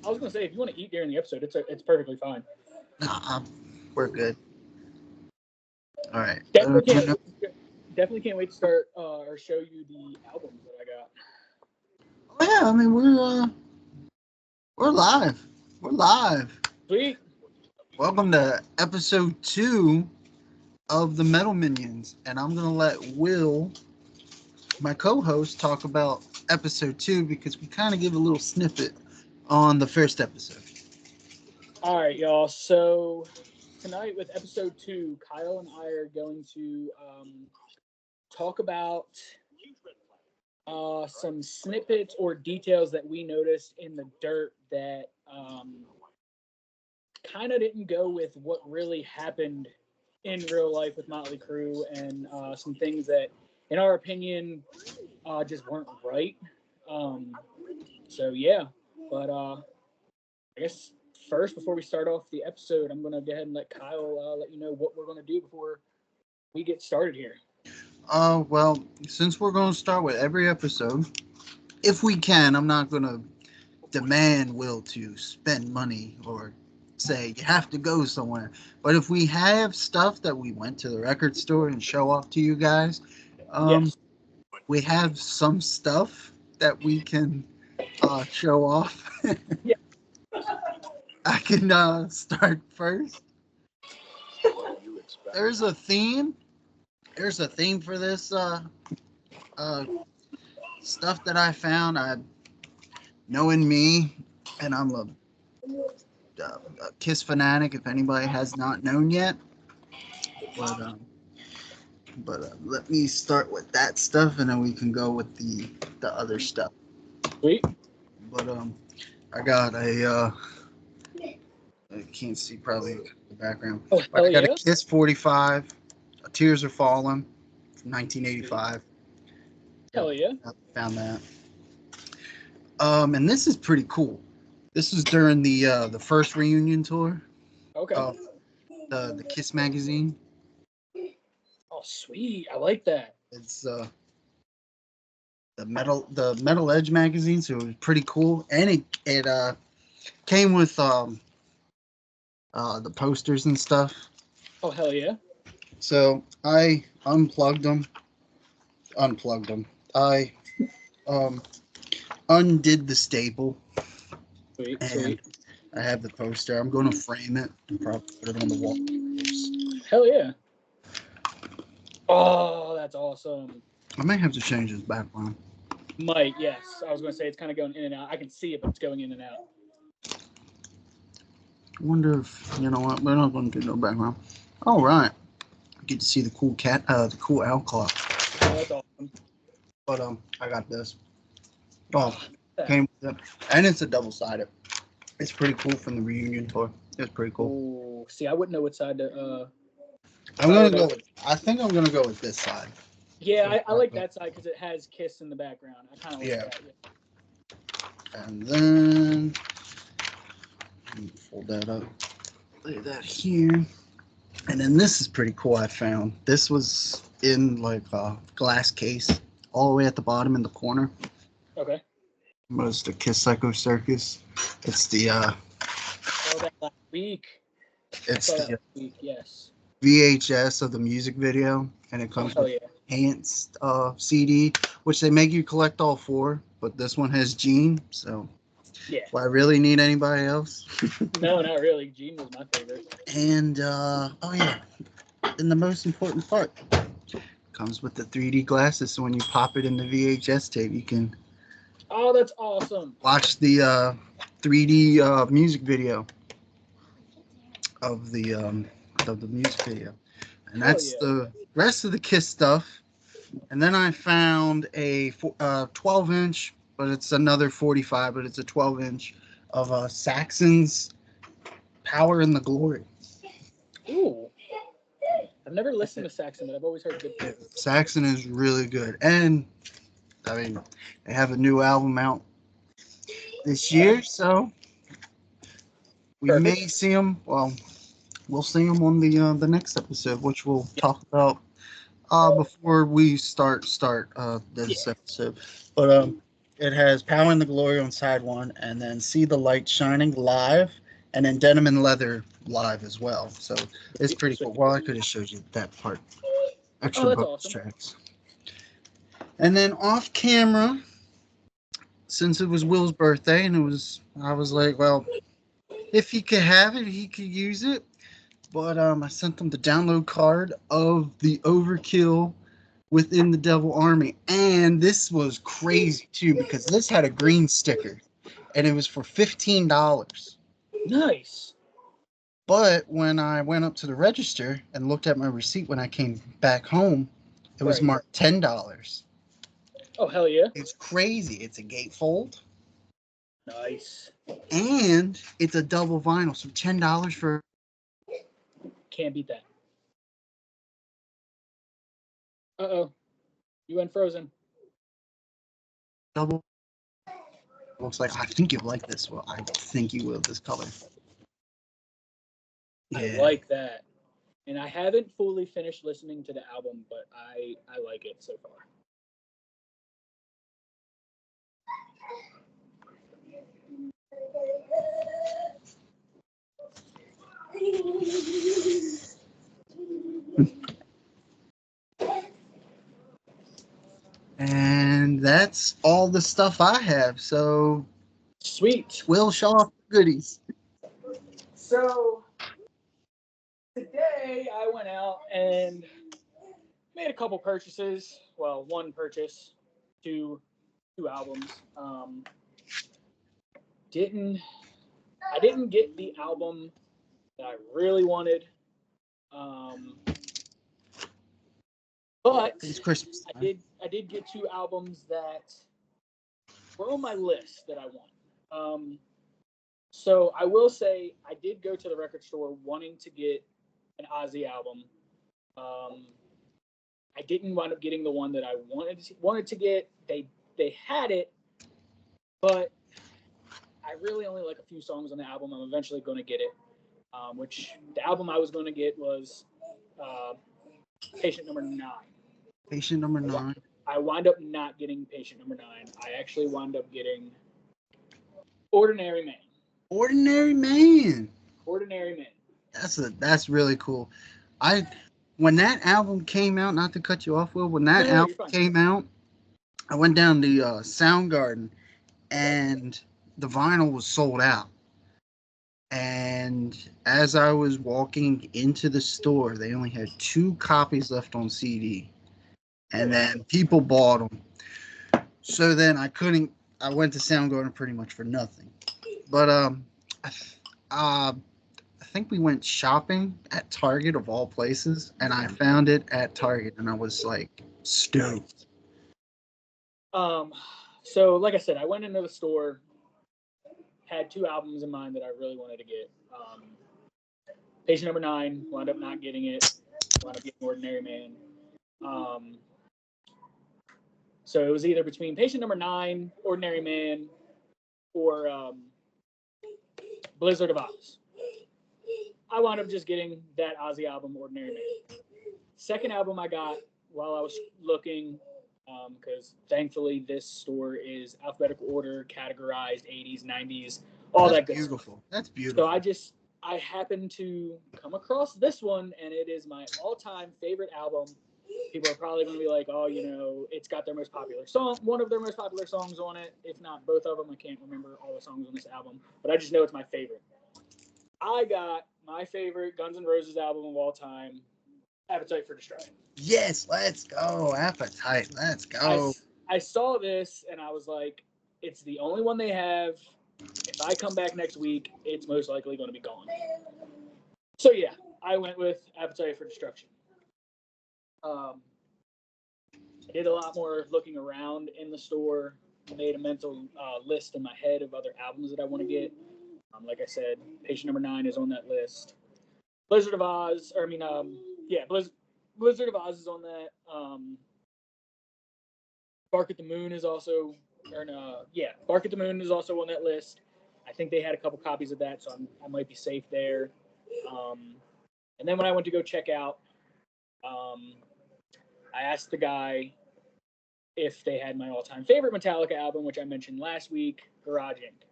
I was gonna say, if you want to eat during the episode, it's perfectly fine. Nah, we're good. All right. Definitely can't definitely can't wait to start or show you the albums that I got. Oh yeah, I mean we're live. We're live. Sweet. Welcome to episode 2 of the Metal Minions, and I'm gonna let Will, my co-host, talk about episode 2 because we kind of give a little snippet on the first episode. All right, y'all. So tonight with episode 2, Kyle and I are going to talk about some snippets or details that we noticed in the dirt that kind of didn't go with what really happened in real life with Motley Crue, and some things that, in our opinion, just weren't right. Um, so yeah, but I guess first, before we start off the episode, I'm gonna go ahead and let Kyle let you know what we're gonna do before we get started here. Well, since we're gonna start with every episode, if we can, I'm not gonna demand Will to spend money or say you have to go somewhere. But if we have stuff that we went to the record store and show off to you guys, um, Yes. we have some stuff that we can show off. Yeah. I can start first. There's a theme. There's a theme for this uh, stuff that I found. I knowing me, and I'm a Kiss fanatic. If anybody has not known yet, but let me start with that stuff, and then we can go with the other stuff. Sweet. But I got a I can't see probably the background, Oh but hell I got a yeah. Kiss 45, Tears Are Falling, from 1985. Yep, Hell yeah. I found that. And this is pretty cool. This is during the first reunion tour Okay. of the Kiss magazine. Oh sweet. I like that. It's the Metal Edge magazine, so it was pretty cool, and it came with the posters and stuff. Oh hell yeah. So I unplugged them. I um undid the staple, Sweet. and Sweet. I have the poster. I'm going to frame it and probably put it on the wall. Hell yeah. Oh, that's awesome. I may have to change this background. Might, yes. I was gonna say it's kind of going in and out. I can see it, but it's going in and out. I wonder if you know what, we're not going to do no background. All right, get to see the cool the cool owl clock. Oh, that's awesome. But I got this. Oh, came with it, and it's a double sided. It's pretty cool from the reunion tour. It's pretty cool. Ooh, see, I wouldn't know what side to. I'm gonna go with. I think I'm gonna go with this side. Yeah, I like that side because it has Kiss in the background. I kind of like that. Yeah. And then fold that up. Lay that here. And then this is pretty cool. I found this was in like a glass case, all the way at the bottom in the corner. Okay. Was the Kiss Psycho Circus? It's the Oh, that last week. it's the week, yes. VHS of the music video, and it comes with enhanced CD, which they make you collect all 4, but this one has Gene, so yeah. Do I really need anybody else? No, not really. Gene was my favorite. And oh yeah, and the most important part comes with the 3D glasses, so when you pop it in the VHS tape, you can that's awesome. watch the 3D music video of the music video. And that's the rest of the Kiss stuff. And then I found a 12-inch, but it's another 45, but it's a 12-inch of Saxon's Power and the Glory. Ooh. I've never listened to Saxon, but I've always heard good things. Saxon is really good. And, I mean, they have a new album out this year, so we may see them. Well, we'll see them on the next episode, which we'll talk about before we start this episode. But It has Power and the Glory on side one, and then See the Light Shining live, and then Denim and Leather live as well. So it's pretty cool. Well, I could have showed you that part. Extra that's bonus awesome. tracks. And then off camera, since it was Will's birthday, and I was like, well, if he could have it, he could use it. But I sent him the download card of the Overkill Within the Devil Army, and this was crazy too because this had a green sticker, and it was for $15. Nice. But when I went up to the register and looked at my receipt when I came back home, it was Right. marked $10. Oh, hell yeah. It's crazy. It's a gatefold. Nice. And it's a double vinyl, so $10 for Can't beat that. Uh-oh. You went frozen. double. Looks like I think you'll like this. Well, I think you will. This color. I like that. And I haven't fully finished listening to the album, but I like it so far. And that's all the stuff I have. So, Sweet. Will, show off the goodies. So today I went out and made a couple purchases. Well, one purchase, two albums. I didn't get the album that I really wanted. But It's Christmas time. I did get two albums that were on my list that I want. So I will say I did go to the record store wanting to get an Ozzy album. I didn't wind up getting the one that I wanted to get. They had it, but I really only like a few songs on the album. I'm eventually going to get it. Which the album I was going to get was Patient Number 9. Patient number 9. I wind up not getting Patient Number 9. I actually wound up getting Ordinary Man. Ordinary Man. Ordinary Man. That's really cool. When that album came out, not to cut you off, Will, when that album came out, I went down to Soundgarden, and the vinyl was sold out. And as I was walking into the store, they only had 2 copies left on CD. And then people bought them. So then I went to Soundgarden pretty much for nothing. But I think we went shopping at Target of all places, and I found it at Target, and I was like stoked. So like I said, I went into the store, had 2 albums in mind that I really wanted to get. Patient Number 9, wound up not getting it. Wound up getting Ordinary Man. So it was either between Patient Number 9, Ordinary Man, or Blizzard of Oz. I wound up just getting that Ozzy album, Ordinary Man. Second album I got while I was looking, because thankfully this store is alphabetical order, categorized, 80s, 90s, all that good stuff. That's beautiful. So I happened to come across this one, and it is my all-time favorite album. People are probably going to be like, oh, it's got their most popular song, one of their most popular songs on it, if not both of them. I can't remember all the songs on this album, but I just know it's my favorite. I got my favorite Guns N' Roses album of all time, Appetite for Destruction. Yes, let's go. Appetite, let's go. I saw this, and I was like, it's the only one they have. If I come back next week, it's most likely going to be gone. So, yeah, I went with Appetite for Destruction. I did a lot more looking around in the store. I made a mental list in my head of other albums that I want to get. Like I said, Patient Number 9 is on that list. Blizzard of Oz, Blizzard of Oz is on that. Bark at the Moon is also, Bark at the Moon is also on that list. I think they had a couple copies of that, so I might be safe there. And then when I went to go check out, I asked the guy if they had my all-time favorite Metallica album, which I mentioned last week, Garage Inc.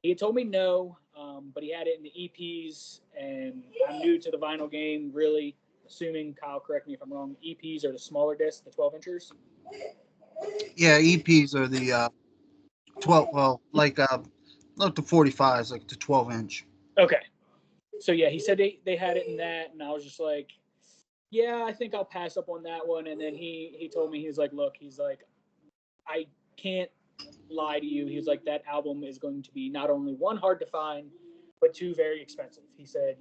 He had told me no, but he had it in the EPs, and I'm new to the vinyl game, really. Assuming, Kyle, correct me if I'm wrong, EPs are the smaller discs, the 12 inchers. Yeah, EPs are the 12. Well, like not the 45s, like the 12-inch. Okay. So yeah, he said they had it in that, and I was just like, yeah, I think I'll pass up on that one. And then he told me, he was like, look, he's like, I can't lie to you. He was like, that album is going to be not only one, hard to find, but two, very expensive. He said,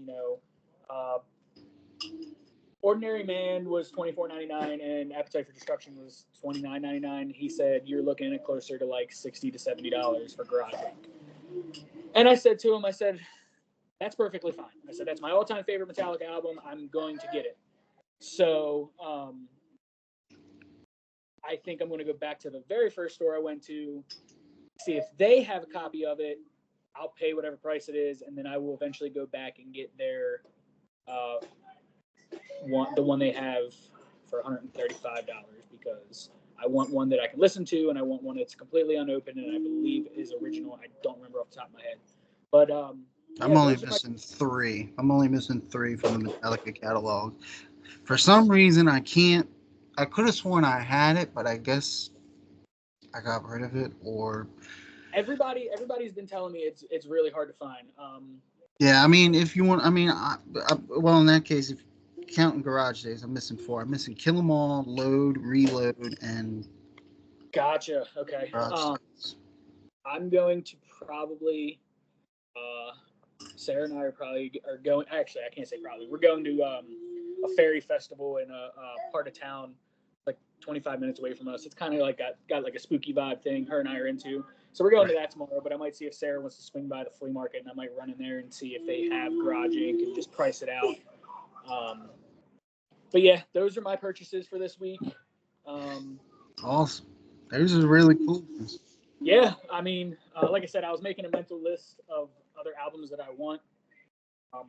Ordinary Man was $24.99 and Appetite for Destruction was $29.99. He said you're looking at closer to like $60 to $70 for Garage Inc. And I said to him, I said, that's perfectly fine. I said, that's my all-time favorite Metallica album. I'm going to get it. So I think I'm going to go back to the very first store I went to, see if they have a copy of it. I'll pay whatever price it is, and then I will eventually go back and get their the one they have for $135 because I want one that I can listen to, and I want one that's completely unopened and I believe is original. I don't remember off the top of my head, but I'm only missing three. I'm only missing three from the Metallica catalog. For some reason, I can't. I could have sworn I had it, but I guess I got rid of it. Or everybody's been telling me it's really hard to find. Yeah, I mean, if you want, I mean, well, in that case, if counting Garage Days, I'm missing four. I'm missing Kill 'Em All, Load, Reload, and Gotcha. Okay. I'm going to probably. Sarah and I are going. Actually, I can't say probably. We're going to a fairy festival in a part of town, like 25 minutes away from us. It's kind of like got like a spooky vibe thing. Her and I are into. So we're going to that tomorrow. But I might see if Sarah wants to swing by the flea market, and I might run in there and see if they have Garage Inc. and just price it out. But yeah, those are my purchases for this week. Awesome. Those are really cool ones. Yeah, I mean, like I said, I was making a mental list of other albums that I want. I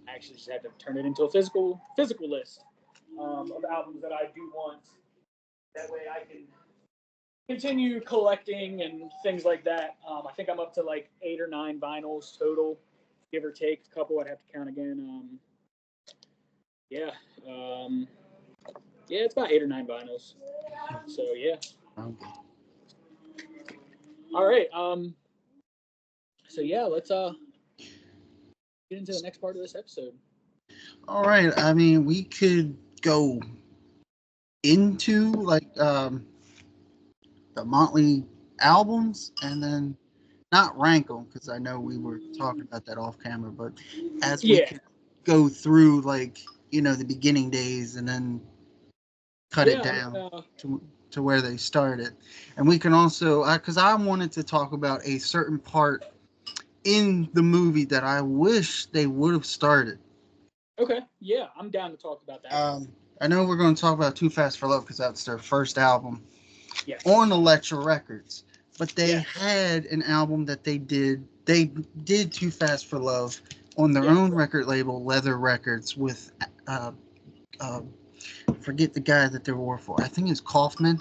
actually just had to turn it into a physical list of albums that I do want. That way I can continue collecting and things like that. I think I'm up to like 8 or 9 vinyls total, give or take a couple. I'd have to count again. Yeah, it's about 8 or 9 vinyls. So yeah. Okay. All right. So yeah, let's get into the next part of this episode. All right. I mean, we could go into like the Motley albums and then not rank them because I know we were talking about that off camera, but as we could go through like the beginning days and then cut it down to where they started, and we can also because I wanted to talk about a certain part in the movie that I wish they would have started. Okay, yeah, I'm down to talk about that. I know we're going to talk about Too Fast for Love because that's their first album on Elektra Records, but they had an album that they did. They did Too Fast for Love on their own record label, Leather Records, with forget the guy that they were for. I think it's Kaufman.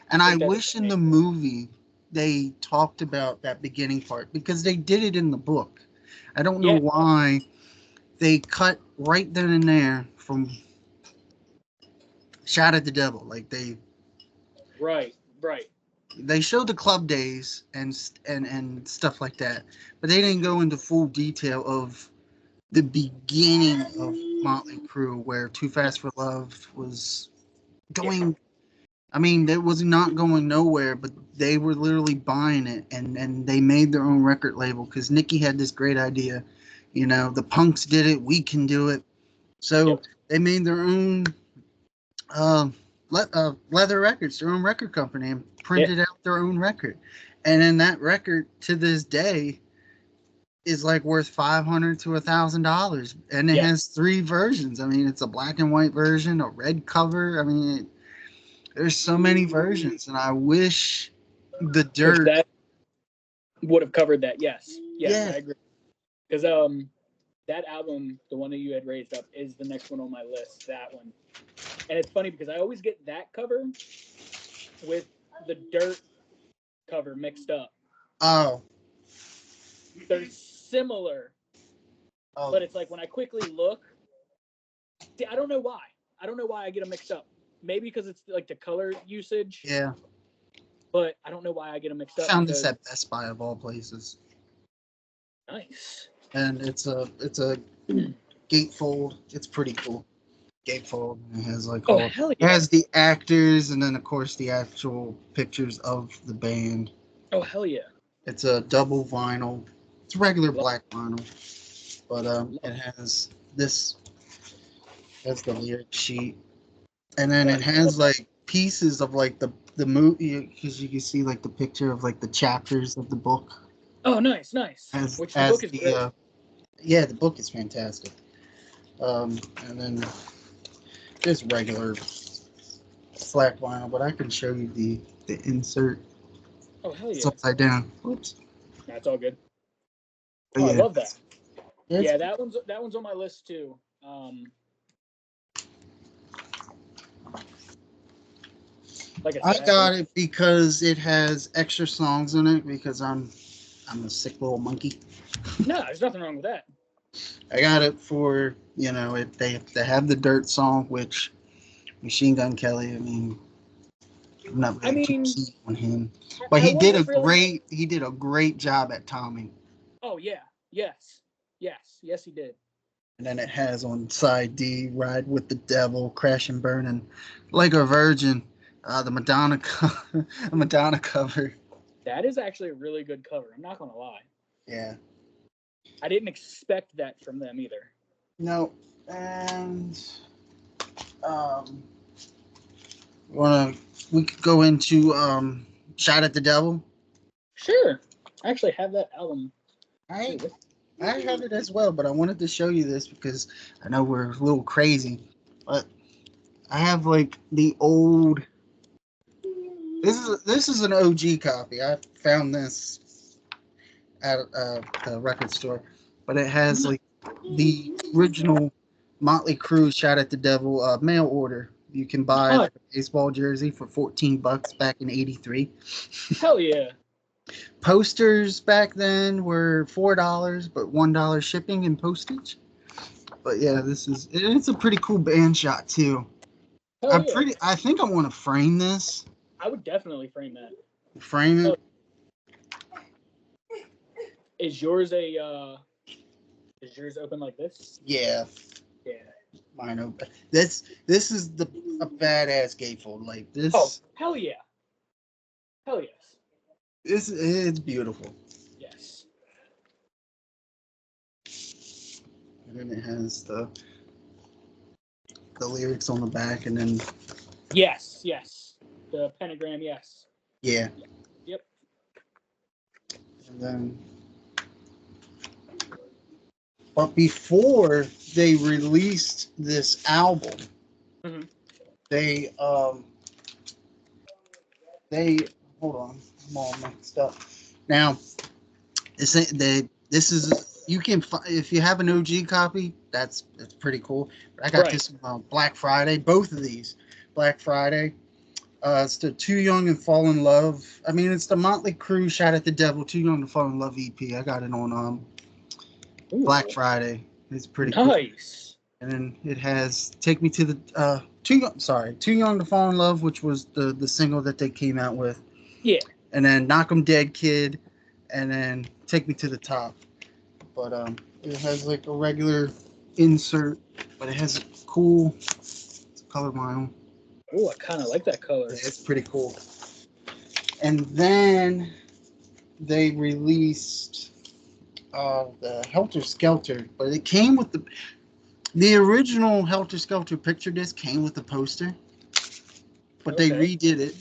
And I wish in the movie they talked about that beginning part because they did it in the book. I don't know why they cut right then and there from Shot at the Devil. Like Right. They showed the club days and stuff like that, but they didn't go into full detail of the beginning of Motley Crue, where Too Fast for Love was going. I mean, it was not going nowhere, but they were literally buying it, and they made their own record label because Nicky had this great idea. The punks did it, we can do it. So they made their own Leather Records, their own record company, and printed out their own record. And then that record, to this day, is like worth $500 to $1,000, and it has 3 versions. I mean, it's a black and white version, a red cover. I mean, there's so many versions, and I wish the Dirt that would have covered that. Yes, I agree. Because that album, the one that you had raised up, is the next one on my list. That one, and it's funny because I always get that cover, with the Dirt cover mixed up. Oh. They're similar, but it's like when I quickly look, I don't know why. I don't know why I get them mixed up. Maybe because it's like the color usage. Yeah. But I don't know why I get them mixed up. Found this at Best Buy of all places. Nice. And it's a gatefold. It's pretty cool. Gatefold. It has like hell yeah. It has the actors and then of course the actual pictures of the band. Oh hell yeah. It's a double vinyl. It's regular black vinyl. But it has this as the lyric sheet. And then it has like pieces of like the movie, because you can see like the picture of like the chapters of the book. Oh, nice. Which the book is great. Yeah, the book is fantastic. And then just regular black vinyl, but I can show you the insert. Oh hell yeah! It's upside down. Oops. That's all good. Yeah. I love that. Yeah, that one's on my list too. Like I got it because it has extra songs in it because I'm a sick little monkey. No, there's nothing wrong with that. I got it for, they have the Dirt song, which Machine Gun Kelly, I'm not really too keen on him. But he did a great job at Tommy. Oh yeah. Yes, he did. And then it has on side D, Ride with the Devil, Crash and Burn, and Like a Virgin, the Madonna cover. That is actually a really good cover. I'm not gonna lie. Yeah. I didn't expect that from them either. No, and we could go into Shot at the Devil. Sure. I actually have that album. I have it as well, but I wanted to show you this because I know we're a little crazy, but I have like the old. This is an OG copy. I found this at the record store, but it has like the original Motley Crue Shot at the Devil mail order. You can buy like a baseball jersey for $14 back in '83. Hell yeah. Posters back then were $4, but $1 shipping and postage. But yeah, it's a pretty cool band shot too. I think I want to frame this. I would definitely frame that. Frame it. Is yours open like this? Yeah. Yeah. Mine open. This is a badass gatefold like this. Oh, hell yeah. Hell yes. It's beautiful. Yes. And then it has the lyrics on the back, and then yes, the pentagram, yes. Yeah. Yep. And then, but before they released this album, they hold on. I'm all mixed up. Now, this is you can if you have an OG copy, that's pretty cool. But I got this Black Friday. Both of these Black Friday. It's the Too Young and Fall in Love. I mean, it's the Motley Crue Shot at the Devil, Too Young to Fall in Love EP. I got it on Black Friday. It's pretty nice. Cool. And then it has Take Me to the Too Young to Fall in Love, which was the single that they came out with. Yeah. And then Knock 'em Dead Kid, and then Take Me to the Top. But it has like a regular insert, but it has it's color vinyl. Oh, I kind of like that color. Yeah, it's pretty cool. And then they released the Helter Skelter, but it came with the original Helter Skelter picture disc came with the poster, but they redid it.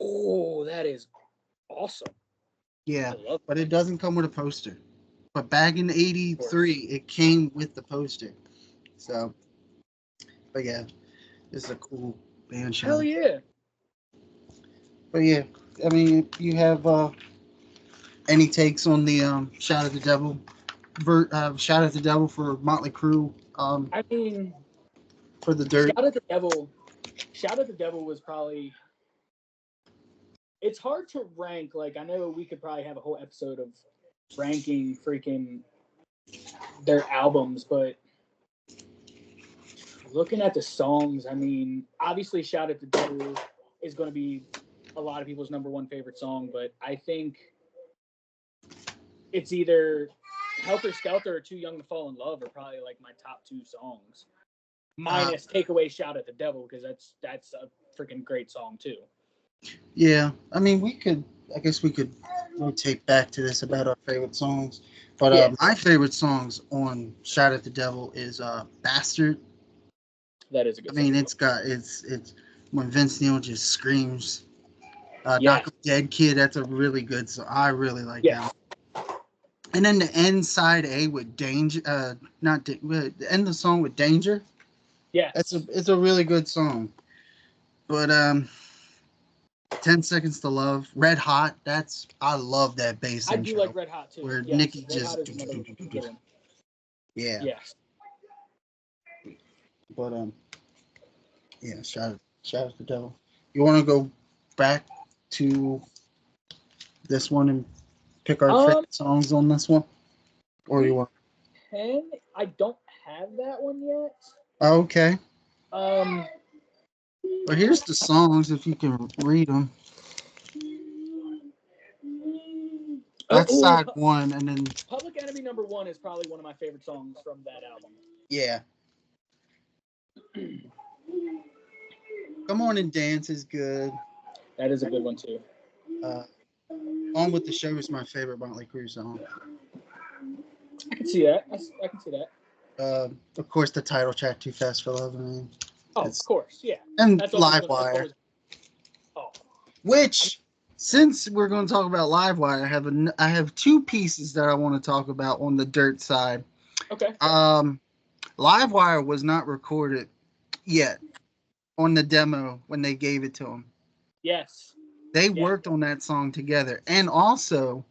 Oh, that is awesome. Yeah, but it doesn't come with a poster. But back in '83, it came with the poster. So, but yeah, it's a cool band show. Hell yeah. But yeah, I mean, if you have any takes on the Shot at the Devil, Shot at the Devil for Motley Crue? I mean, for the Dirt. Shot at the Devil Shout at the Devil was probably. It's hard to rank. Like, I know we could probably have a whole episode of ranking freaking their albums, but looking at the songs, I mean, obviously Shout at the Devil is going to be a lot of people's number one favorite song, but I think it's either Helter Skelter or Too Young to Fall in Love are probably like my top two songs. Minus take away Shout at the Devil, because that's a freaking great song too. Yeah, I mean, I guess we could rotate back to this about our favorite songs. But my favorite songs on Shout at the Devil is Bastard. That is a good I mean, song. it's when Vince Neil just screams. Yeah. Knock 'em Dead Kid, that's a really good song. I really like Yeah. that one. And then the end side A with Danger, the end of the song with Danger. Yes. It's a really good song. But 10 Seconds to Love, Red Hot, I love that bass I intro. do like Red Hot too. Where Yes. Nikki Red just Hot is another good one. Yeah. Yes. But yeah, shout out the devil. You want to go back to this one and pick our favorite songs on this one, or you want? 10. I don't have that one yet. Okay. Um. Well, here's the songs if you can read them. That's side one, and then Public Enemy #1 is probably one of my favorite songs from that album. Yeah. Come On and Dance is good. That is a good one too. On With the Show is my favorite Motley Crue song. I can see that. I can see that. Of course, the title track, Too Fast for Love. I mean, of course, yeah. And that's Live Wire. Which, since we're going to talk about Live Wire, I have two pieces that I want to talk about on the dirt side. Okay. Live Wire was not recorded yet on the demo when they gave it to him. Yes. They worked on that song together. And also,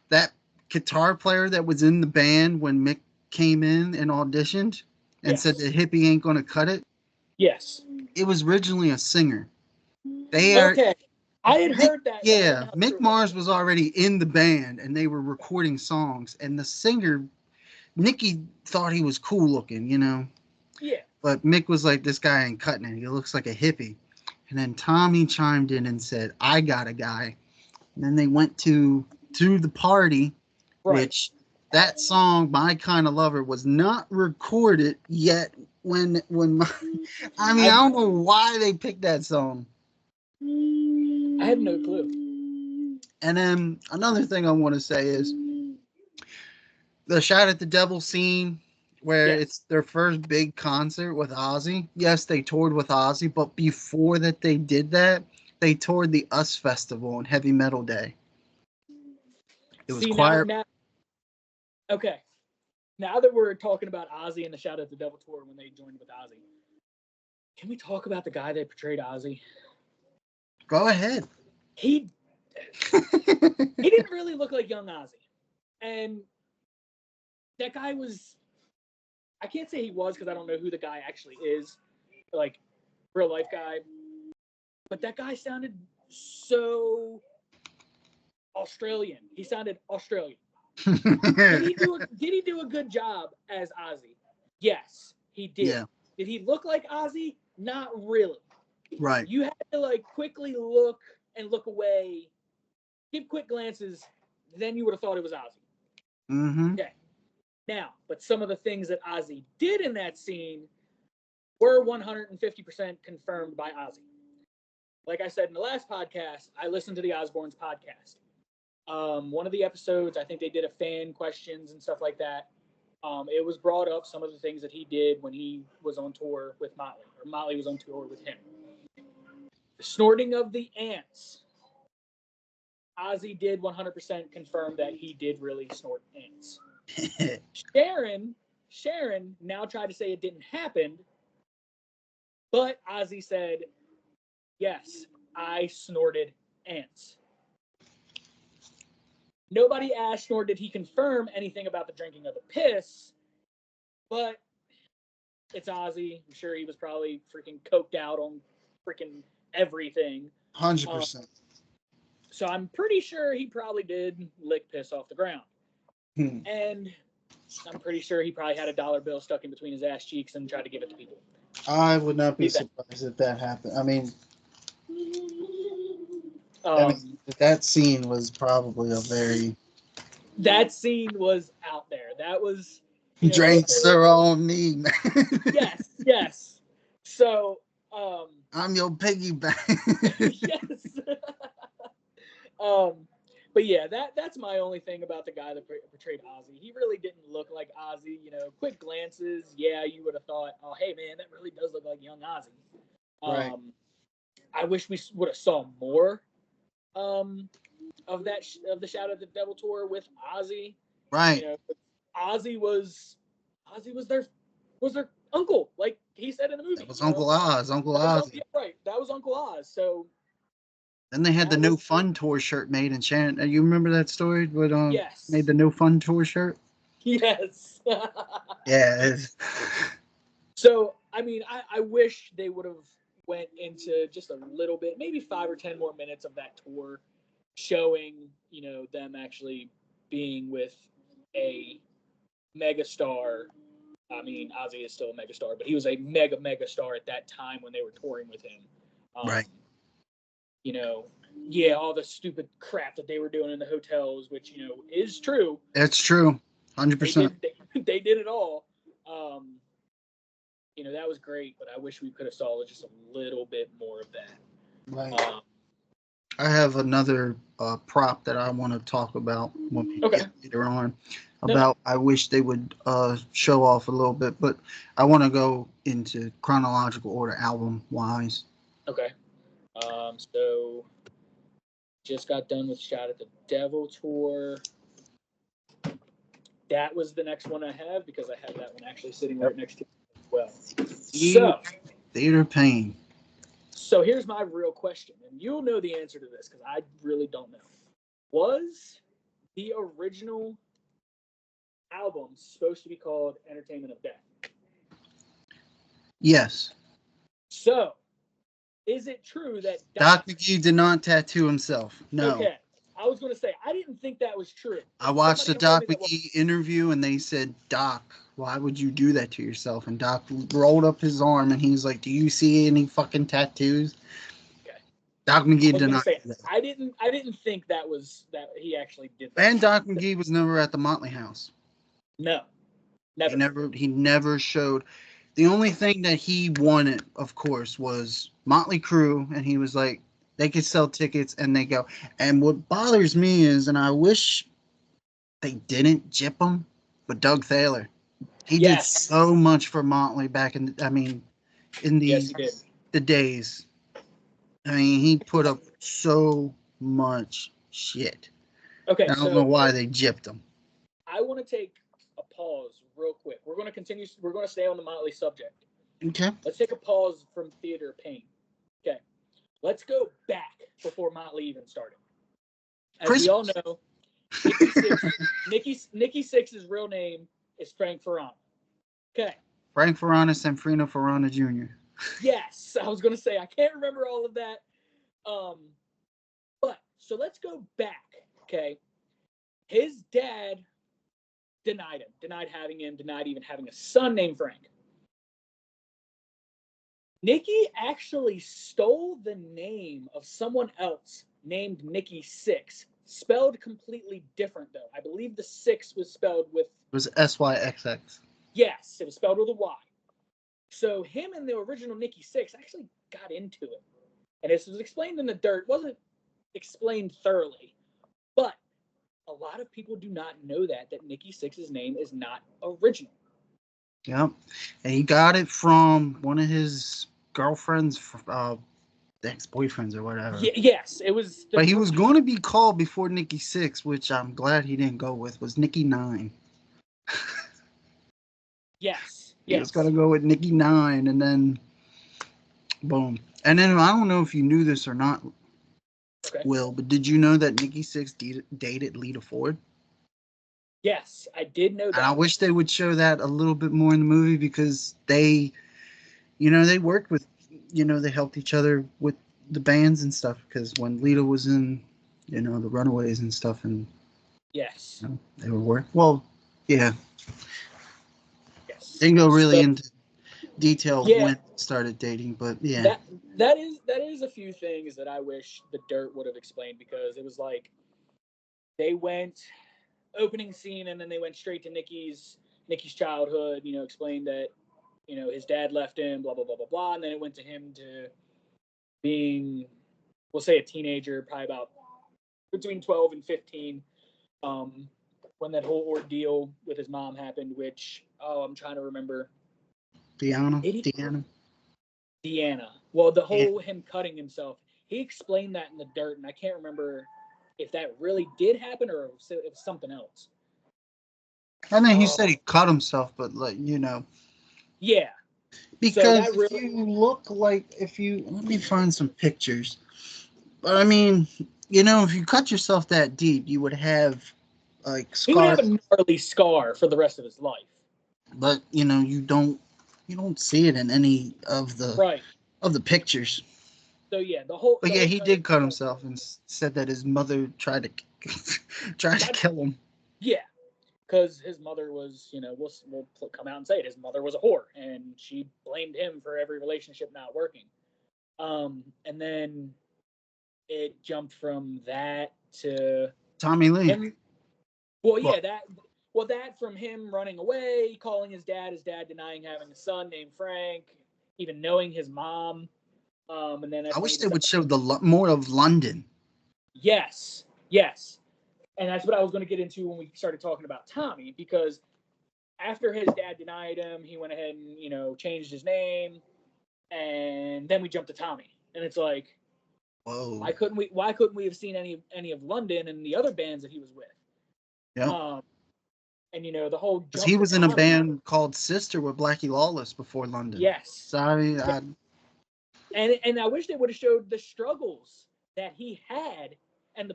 that guitar player that was in the band when Mick came in and auditioned and said the hippie ain't going to cut it. Yes. It was originally a singer. Okay. I had heard that. Yeah. Mick Mars was already in the band and they were recording songs. And the singer, Nicky, thought he was cool looking, you know? Yeah. But Mick was like, this guy ain't cutting it. He looks like a hippie. And then Tommy chimed in and said, I got a guy. And then they went to the party, which that song, My Kind of Lover, was not recorded yet I don't know why they picked that song. I have no clue. And then another thing I want to say is the Shout at the Devil scene, where it's their first big concert with Ozzy. Yes, they toured with Ozzy, but before that they did that, they toured the US Festival on Heavy Metal Day. It was quiet. Okay. Now that we're talking about Ozzy and the Shout at the Devil tour when they joined with Ozzy, can we talk about the guy that portrayed Ozzy? Go ahead. He didn't really look like young Ozzy. And that guy was, I can't say he was because I don't know who the guy actually is, like real life guy. But that guy sounded so Australian. He sounded Australian. Did he do a good job as Ozzy? Yes, he did. Yeah. Did he look like Ozzy? Not really. Right. You had to like quickly look away, give quick glances, then you would have thought it was Ozzy. Mm-hmm. Okay. Now, but some of the things that Ozzy did in that scene were 150% confirmed by Ozzy. Like I said in the last podcast, I listened to the Osbournes podcast. One of the episodes, I think they did a fan questions and stuff like that. It was brought up some of the things that he did when he was on tour with Motley, or Motley was on tour with him. The snorting of the ants. Ozzy did 100% confirm that he did really snort ants. Sharon now tried to say it didn't happen, but Ozzy said, yes, I snorted ants. Nobody asked, nor did he confirm anything about the drinking of the piss, but it's Ozzy. I'm sure he was probably freaking coked out on freaking everything. 100%. So I'm pretty sure he probably did lick piss off the ground. And I'm pretty sure he probably had a dollar bill stuck in between his ass cheeks and tried to give it to people. I would not be surprised if that happened. I mean, that scene was probably a very... That scene was out there. That was... Drinks are on me, man. Yes. So... I'm your piggyback. Yes. But yeah, that's my only thing about the guy that portrayed Ozzy. He really didn't look like Ozzy. Quick glances, yeah, you would have thought, oh, hey man, that really does look like young Ozzy. Right. I wish we would have saw more of the Shout at the Devil tour with Ozzy. Right. Ozzy was their uncle, like he said in the movie. That was Uncle Oz. Uncle Ozzy. Yeah, right. That was Uncle Oz. So. Then they had the No Fun Tour shirt made in Shannon. You remember that story? With yes. Made the No Fun Tour shirt. Yes. Yeah. So I mean, I wish they would have went into just a little bit, maybe 5 or 10 more minutes of that tour, showing them actually being with a megastar. I mean, Ozzy is still a megastar, but he was a mega star at that time when they were touring with him. Right. All the stupid crap that they were doing in the hotels, which, is true. It's true. 100%. They did it all. That was great, but I wish we could have saw just a little bit more of that. Right. I have another prop that I want to talk about when we get later on. I wish they would show off a little bit, but I want to go into chronological order album-wise. Okay. So just got done with Shout at the Devil tour. That was the next one I have because I have that one actually sitting right next to me as well. So Theater Pain. So here's my real question, and you'll know the answer to this because I really don't know. Was the original album supposed to be called Entertainment of Death? Yes. So, is it true that Doc McGee did not tattoo himself? No. Okay. I was going to say, I didn't think that was true. I watched the Doc McGee interview, and they said, Doc, why would you do that to yourself? And Doc rolled up his arm, and he's like, do you see any fucking tattoos? Okay. Doc McGee did not do that. I didn't think that he actually did that. And Doc McGee was never at the Motley House. No. Never. He never showed. The only thing that he wanted, of course, was Motley Crue, and he was like, they could sell tickets, and they go. And what bothers me is, and I wish they didn't gyp him, but Doug Thaler, he did so much for Motley back in the days. I mean, he put up so much shit. Okay, I don't know why they gypped him. I want to take a pause real quick. We're going to continue. We're going to stay on the Motley subject. Okay. Let's take a pause from Theater Pain. Okay. Let's go back before Motley even started. As we all know, Nikki Sixx's real name is Frank Ferrana. Okay. Frank Ferrana, Sanfrino Ferrana Jr. Yes, I was going to say, I can't remember all of that. But, so let's go back, okay? His dad denied having him, denied even having a son named Frank. Nikki actually stole the name of someone else named Nikki Sixx, spelled completely different, though. I believe the Six was spelled with... It was SYXX. Yes, it was spelled with a Y. So him and the original Nikki Sixx actually got into it. And this was explained in the dirt. It wasn't explained thoroughly. But a lot of people do not know that Nikki Sixx's name is not original. Yep. And he got it from one of his girlfriend's ex-boyfriends or whatever. Yes, it was. But he was going to be called before Nikki Sixx, which I'm glad he didn't go with, was Nikki 9. Yes. He was going to go with Nikki 9, and then boom. And then I don't know if you knew this or not, Will, but did you know that Nikki Sixx dated Lita Ford? Yes, I did know that. And I wish they would show that a little bit more in the movie because they worked with, they helped each other with the bands and stuff because when Lita was in, the Runaways and stuff, and Yes. they were working. Well, yeah, Yes. didn't go really So into detail of yeah, when they started dating, but yeah, that is a few things that I wish the Dirt would have explained, because it was like they went opening scene and then they went straight to Nikki's childhood. Explained that his dad left him, blah blah blah blah blah, and then it went to him to being, we'll say, a teenager, probably about between 12 and 15, um, when that whole ordeal with his mom happened. Which, I'm trying to remember. Deanna. Deanna. Well, the Yeah. whole him cutting himself. He explained that in the Dirt, and I can't remember if that really did happen or if it was something else. I think he said he cut himself, but Yeah. So because that if really, you look like if you let me find some pictures. But I mean, if you cut yourself that deep, you would have like he would have scars, a gnarly scar for the rest of his life. but you don't see it in any of the Right. pictures. So yeah, the whole But the yeah, whole he cutting did cut himself. himself and said that his mother tried to tried to That, kill him. yeah, because his mother was, we'll come out and say it. His mother was a whore, and she blamed him for every relationship not working. And then it jumped from that to Tommy Lee. him. Well, Well, yeah, that from him running away, calling his dad denying having a son named Frank, even knowing his mom. And then I that's when wish he they would decided. show more of London. Yes, yes, and that's what I was going to get into when we started talking about Tommy, because after his dad denied him, he went ahead and changed his name, and then we jumped to Tommy, and it's like, Whoa. why couldn't we have seen any of London and the other bands that he was with? Yep. Um, and the whole Because jump he to was in a Tommy. band called Sister with Blackie Lawless before London. Yes, So I mean, yes. And I wish they would have showed the struggles that he had, and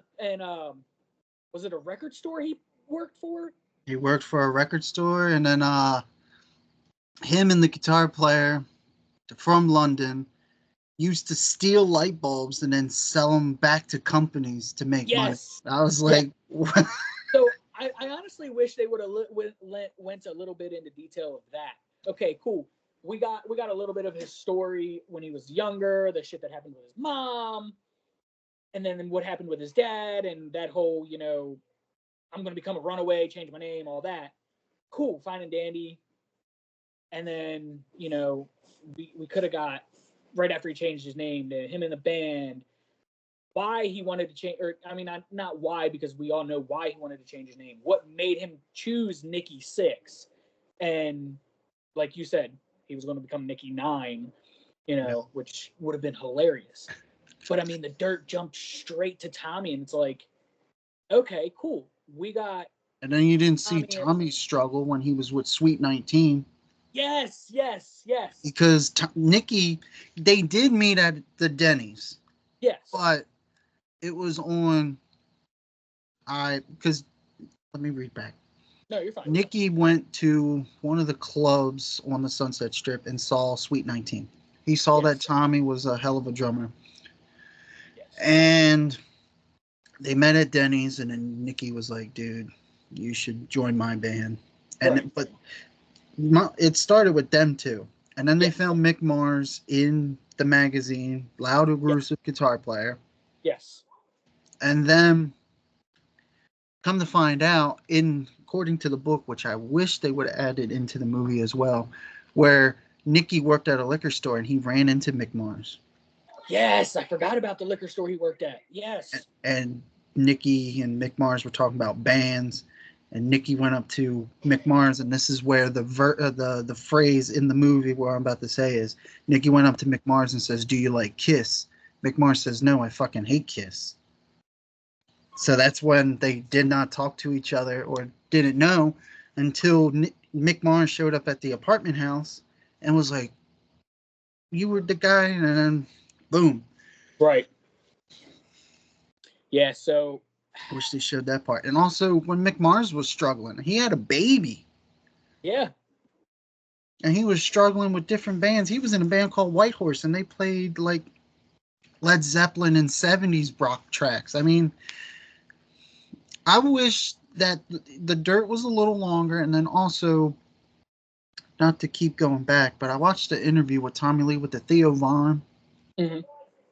was it a record store he worked for? he worked for a record store, and then him and the guitar player from London used to steal light bulbs and then sell them back to companies to make money. Yes, I was yes. like, what? So I honestly wish they would have went a little bit into detail of that. Okay, cool. We got a little bit of his story when he was younger, the shit that happened with his mom, and then what happened with his dad, and that whole I'm gonna become a runaway, change my name, all that. Cool, fine and dandy. And then we could have got, right after he changed his name, to him in the band, why he wanted to change, or I mean, not why, because we all know why he wanted to change his name. What made him choose Nikki 6? And like you said, he was going to become Nikki 9, Yeah. which would have been hilarious. But I mean, the Dirt jumped straight to Tommy, and it's like, okay, cool. We got And then you didn't see Tommy. Tommy's struggle when he was with Sweet 19 Yes, yes, yes, because Nikki, they did meet at the Denny's, yes. but it was on because let me read back. No, you're fine. Nikki went to one of the clubs on the Sunset Strip and saw Sweet 19. He saw that Yes, Tommy was a hell of a drummer. yes. And they met at Denny's, and then Nikki was like, dude, you should join my band. Right. But it started with them too. And then they Yes, found Mick Mars in the magazine, loud, yes, aggressive guitar player. yes. And then come to find out, according to the book, which I wish they would have added into the movie as well, where Nicky worked at a liquor store and he ran into Mick Mars. Yes, I forgot about the liquor store he worked at. Yes. And Nicky and Mick Mars were talking about bands, and Nicky went up to Mick Mars, and this is where the phrase in the movie where I'm about to say is Nicky went up to Mick Mars and says, "Do you like Kiss?" Mick Mars says, "No, I fucking hate Kiss." So that's when they did not talk to each other or didn't know until Mick Mars showed up at the apartment house and was like, "You were the guy," and then boom. Right. Yeah. So. I wish they showed that part. And also when Mick Mars was struggling, he had a baby. Yeah. and he was struggling with different bands. He was in a band called White Horse, and they played like Led Zeppelin and 70s rock tracks. I mean, I wish that the Dirt was a little longer, and then also, not to keep going back, but I watched an interview with Tommy Lee with the Theo Von, Mm-hmm.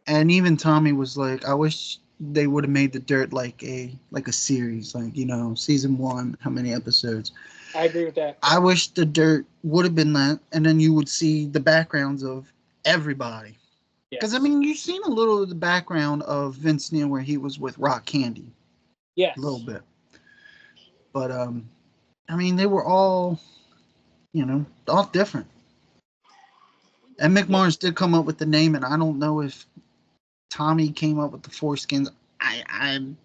and even Tommy was like, I wish they would have made the Dirt like a series, like, you know, season 1, how many episodes. I agree with that. I wish the Dirt would have been that, and then you would see the backgrounds of everybody. Because, I Yes. mean, you've seen a little of the background of Vince Neil where he was with Rock Candy. Yes. A little bit. But, I mean, they were all, you know, all different. And Mick Mars did come up with the name, and I don't know if Tommy came up with the foreskins. I'm.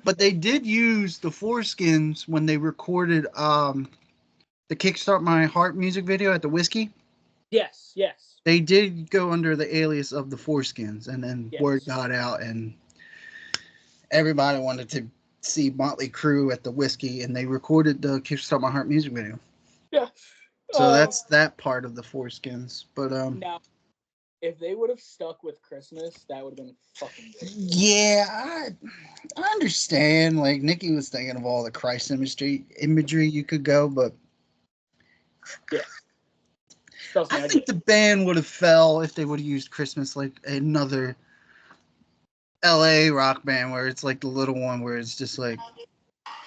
But they did use the foreskins when they recorded the Kickstart My Heart music video at the Whiskey. Yes. Yes. They did go under the alias of the foreskins, and then Yes. word got out, and everybody wanted to see Motley Crue at the Whiskey, and they recorded the Kickstart My Heart music video. Yeah. So that's that part of the foreskins. But Now, if they would have stuck with Christmas, that would have been fucking great. yeah, I understand. Like Nikki was thinking of all the Christ imagery you could go, but Yeah. Trust me, I think the band would have fell if they would have used Christmas like another LA rock band where it's like the little one where it's just like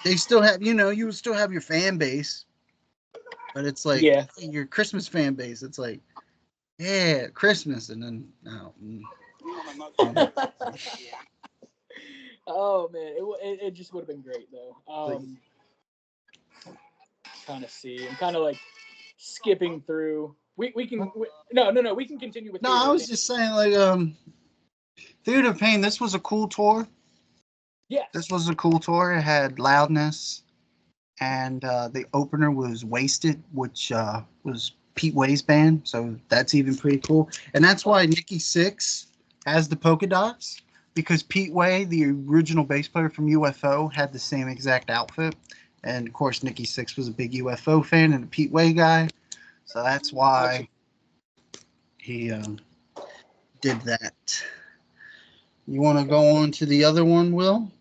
they still have, you know, you would still have your fan base, but it's like your Christmas fan base. It's like, yeah, Christmas, and then no. Oh man, it just would have been great though. Kind of see, I'm kind of like skipping through. We can no we can continue with. No, I was just saying like Theater of Pain. This was a cool tour. Yes. This was a cool tour. It had Loudness, and the opener was Wasted, which was Pete Way's band. So that's even pretty cool. And that's why Nikki Sixx has the polka dots, because Pete Way, the original bass player from UFO, had the same exact outfit. And of course, Nikki Sixx was a big UFO fan and a Pete Way guy. So that's why he did that. You want to go on to the other one, Will?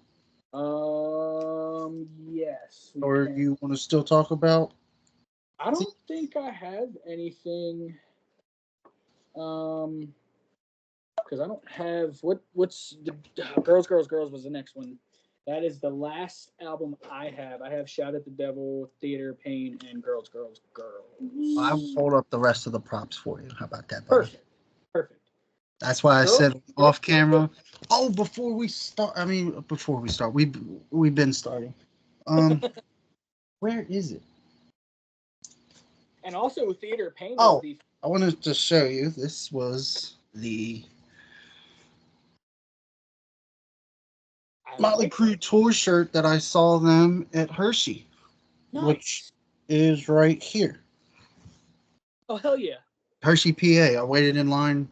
Yes. Or you want to still talk about? I don't think I have anything. Because I don't have what's the Girls was the next one. That is the last album I have. I have Shout at the Devil, Theater of Pain, and Girls. I will hold up the rest of the props for you. How about that, buddy? Perfect. That's why I said off camera. Oh, before we start, we've been starting. Where is it? And also, Theater of Pain. Oh, I wanted to show you. This was the Motley Crue tour shirt that I saw them at Hershey, which is right here. Oh, hell yeah. Hershey, PA. I waited in line.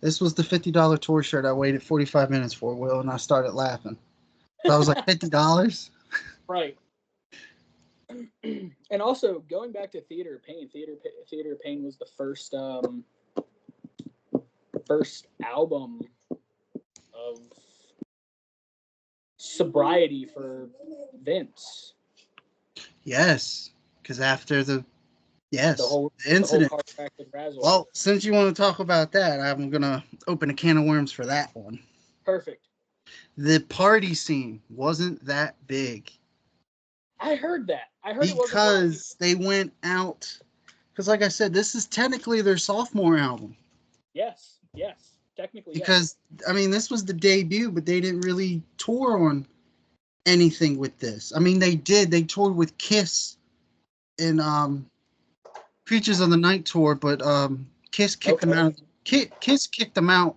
This was the $50 tour shirt I waited 45 minutes for, Will, and I started laughing. So I was like, $50? Right. And also, going back to Theater of Pain, Theater of Pain was the first album of sobriety for Vince. Yes, because after the incident. Well, since you want to talk about that, I'm going to open a can of worms for that one. Perfect. The party scene wasn't that big. I heard that. Because they went out. Because, like I said, this is technically their sophomore album. Yes. Technically, because, I mean, this was the debut, but they didn't really tour on anything with this. I mean, they did. They toured with Kiss in Creatures of the Night tour, but Kiss kicked them out. Kiss kicked them out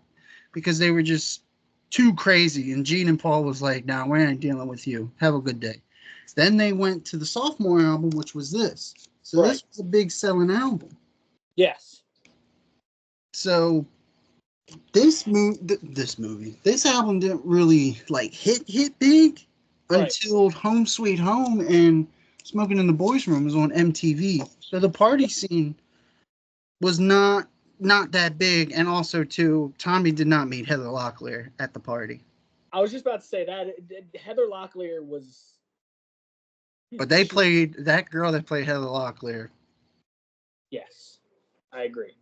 because they were just too crazy. And Gene and Paul was like, "Nah, we ain't dealing with you. Have a good day." Then they went to the sophomore album, which was this. So this was a big selling album. Yes. So this album didn't really like hit big until Home Sweet Home, and Smoking in the Boys Room was on MTV. So the party scene was not that big, and also too, Tommy did not meet Heather Locklear at the party. I was just about to say that Heather Locklear was. But they played that girl that played Heather Locklear. Yes, I agree.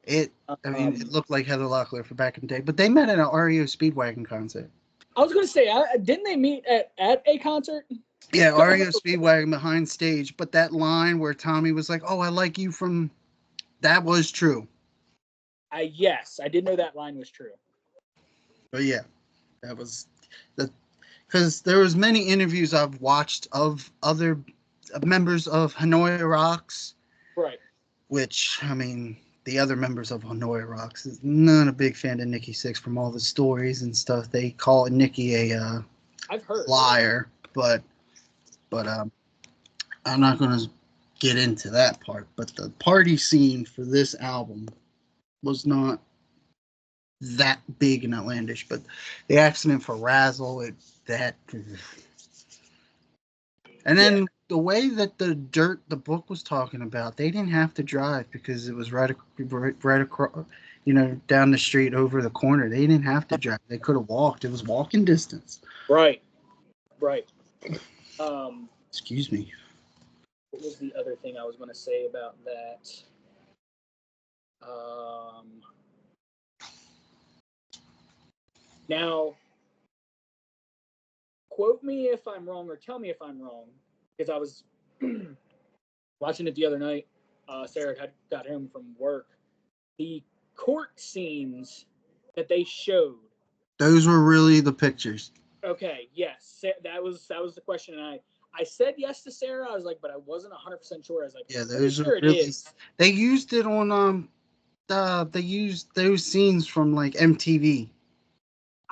It looked like Heather Locklear for back in the day. But they met at an REO Speedwagon concert. I was going to say, didn't they meet at a concert? Yeah, REO Speedwagon behind stage. But that line where Tommy was like, "Oh, I like you from," that was true. Yes, I did know that line was true. But yeah, that was because there was many interviews I've watched of other members of Hanoi Rocks. Right. Which, I mean, the other members of Hanoi Rocks is not a big fan of Nikki Sixx from all the stories and stuff. They call Nikki a I've heard liar, but I'm not going to get into that part. But the party scene for this album was not that big and outlandish. But the accident for Razzle, and then the way that the book was talking about, they didn't have to drive because it was right across, down the street over the corner. They didn't have to drive. They could have walked. It was walking distance. Right. Excuse me. What was the other thing I was going to say about that? Now, quote me if I'm wrong or tell me if I'm wrong, because I was watching it the other night. Sarah had got home from work. The court scenes that they showed. Those were really the pictures. Okay, yes, that was the question, and I said yes to Sarah. I was like, but I wasn't 100% sure. I was like, yeah, those are really. They used it on they used those scenes from like MTV.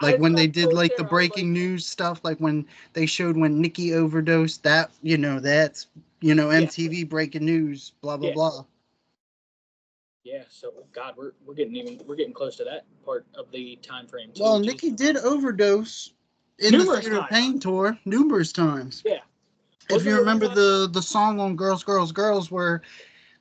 Like when they did like the breaking news stuff, like when they showed when Nikki overdosed, that's MTV breaking news, blah blah blah. Yeah, so God, we're getting close to that part of the time frame too. Well, Nikki did overdose in the Theater of Pain tour numerous times. Yeah. If you remember the song on Girls, Girls, Girls, where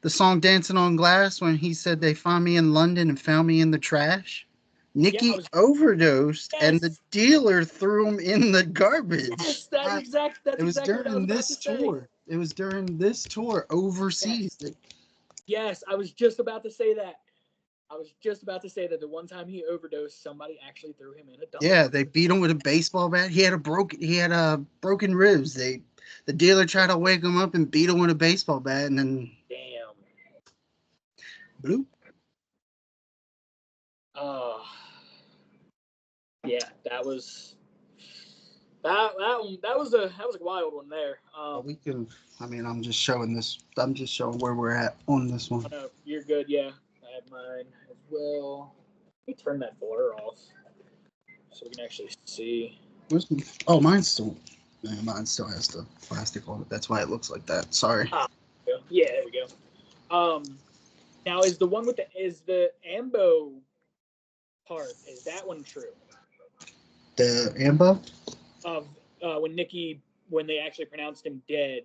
the song Dancing on Glass, when he said they found me in London and found me in the trash. Nikki overdosed, and the dealer threw him in the garbage. Yes, that's exactly during this tour. It was during this tour overseas. Yes, I was just about to say that. The one time he overdosed, somebody actually threw him in a dumpster. Yeah, they beat him with a baseball bat. He had broken ribs. The dealer tried to wake him up and beat him with a baseball bat, and then bloop. Yeah, that was a wild one there. We can. I mean, I'm just showing where we're at on this one. Oh, no, you're good. Yeah, I have mine as well. Let me turn that blur off so we can actually see. Mine still has the plastic on it. That's why it looks like that. Sorry. Yeah, there we go. Now is the Ambo part, is that one true? The Ambo? Of when they actually pronounced him dead,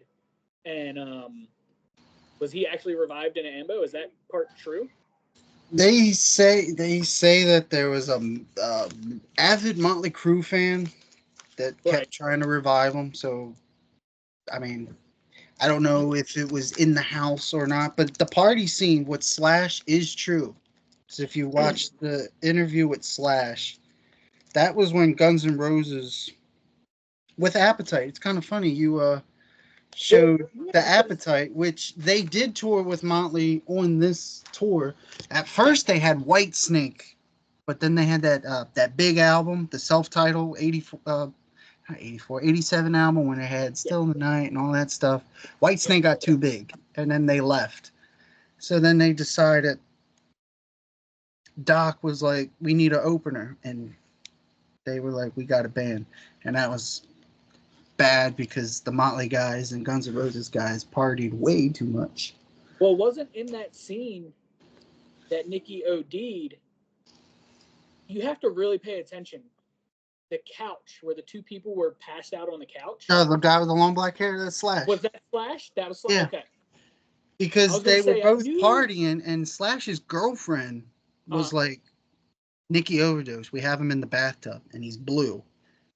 and was he actually revived in an Ambo? Is that part true? They say that there was a avid Motley Crue fan that kept trying to revive him. So, I mean, I don't know if it was in the house or not, but the party scene with Slash is true. So if you watch the interview with Slash, that was when Guns N' Roses with Appetite. It's kind of funny you showed the Appetite, which they did tour with Motley on this tour. At first they had Whitesnake, but then they had that big album, the self-titled 87 album when they had Still in the Night and all that stuff. Whitesnake got too big, and then they left. So then they decided, Doc was like, we need an opener, and they were like, we got a band. And that was bad because the Motley guys and Guns N' Roses guys partied way too much. Well, wasn't in that scene that Nikki OD'd, you have to really pay attention. the couch where the two people were passed out on the couch. Oh, the guy with the long black hair, that's Slash. Was that Slash? That was Slash. Yeah. Okay. Because they were both knew... partying, and Slash's girlfriend was like, Nikki overdosed. We have him in the bathtub, and he's blue.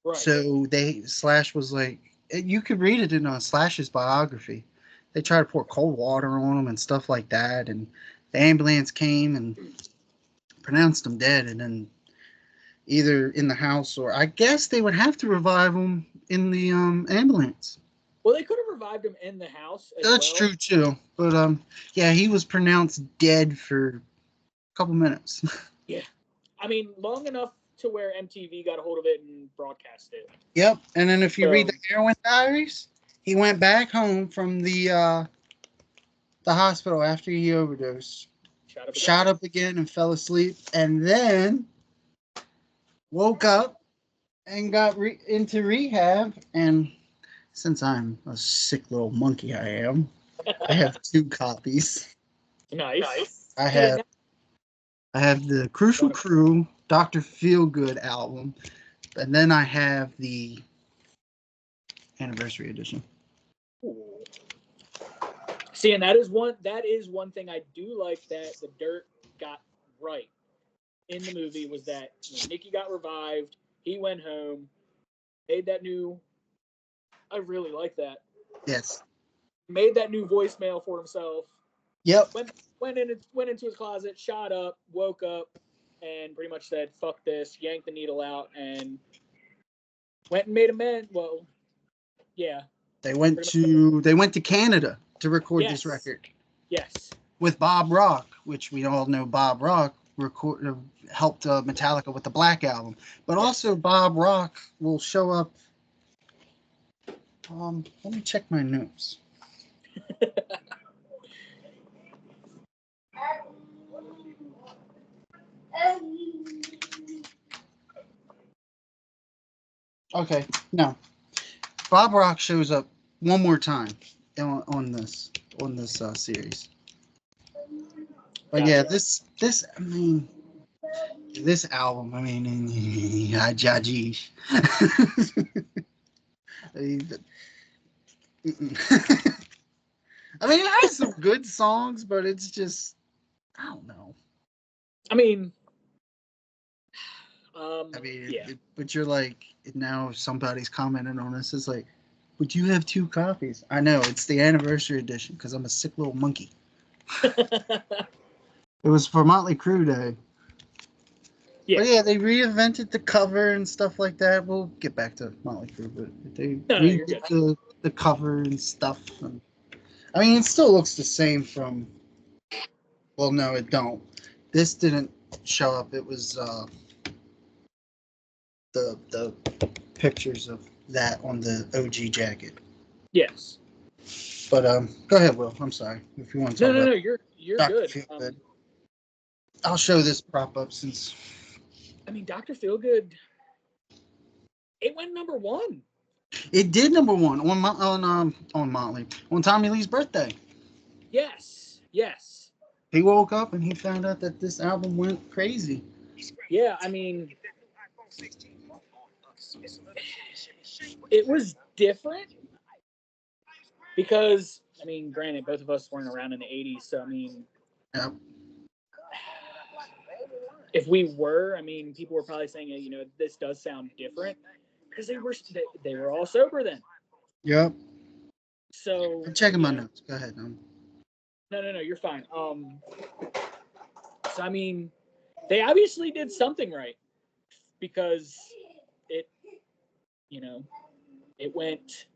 Right. So Slash was like, you could read it in Slash's biography. They tried to pour cold water on him and stuff like that, and the ambulance came and pronounced him dead, and then either in the house or I guess they would have to revive him in the ambulance. Well, they could have revived him in the house. That's true too, but yeah, he was pronounced dead for a couple minutes. Yeah, I mean, long enough to where MTV got a hold of it and broadcast it. Yep, and then if you read the Heroin Diaries, he went back home from the hospital after he overdosed, shot up again and fell asleep, and then woke up and got into rehab. And since I'm a sick little monkey, I have 2 copies. Nice. I have the Crucial Crew Dr. Feelgood album, and then I have the anniversary edition. Ooh. See, and that is one thing I do like that the Dirt got right in the movie, was that when Nicky got revived, he went home, made that new... I really like that. Yes. Made that new voicemail for himself. Yep. Went into his closet, shot up, woke up, and pretty much said, "Fuck this," yanked the needle out, and went and made amends. Well, yeah. They went to Canada to record this record. Yes. With Bob Rock, which we all know Bob Rock helped Metallica with the Black Album. But also Bob Rock will show up. Let me check my notes. Okay, no. Bob Rock shows up one more time on this series. But yeah, this album, I mean, I mean, it has some good songs, but it's just, I don't know. I mean, but you're like, now if somebody's commenting on this, it's like, but you have 2 copies. I know, it's the anniversary edition because I'm a sick little monkey. It was for Motley Crue Day. Yeah. But yeah, they reinvented the cover and stuff like that. We'll get back to Motley Crue, but they redid the cover and stuff. And, I mean, it still looks the same from... Well, no, it don't. This didn't show up. It was the pictures of that on the OG jacket. Yes. But go ahead, Will. I'm sorry if you want to talk about. No, you're good. I'll show this prop up since. I mean, Dr. Feelgood. It went number 1. It did number 1 on Motley on Tommy Lee's birthday. Yes. He woke up and he found out that this album went crazy. Yeah, I mean, it was different because, I mean, granted, both of us weren't around in the 80s, so I mean, yep. If we were, I mean, people were probably saying, you know, this does sound different because they were all sober then. Yep. So I'm checking my notes. Go ahead. No, you're fine. So I mean, they obviously did something right because it went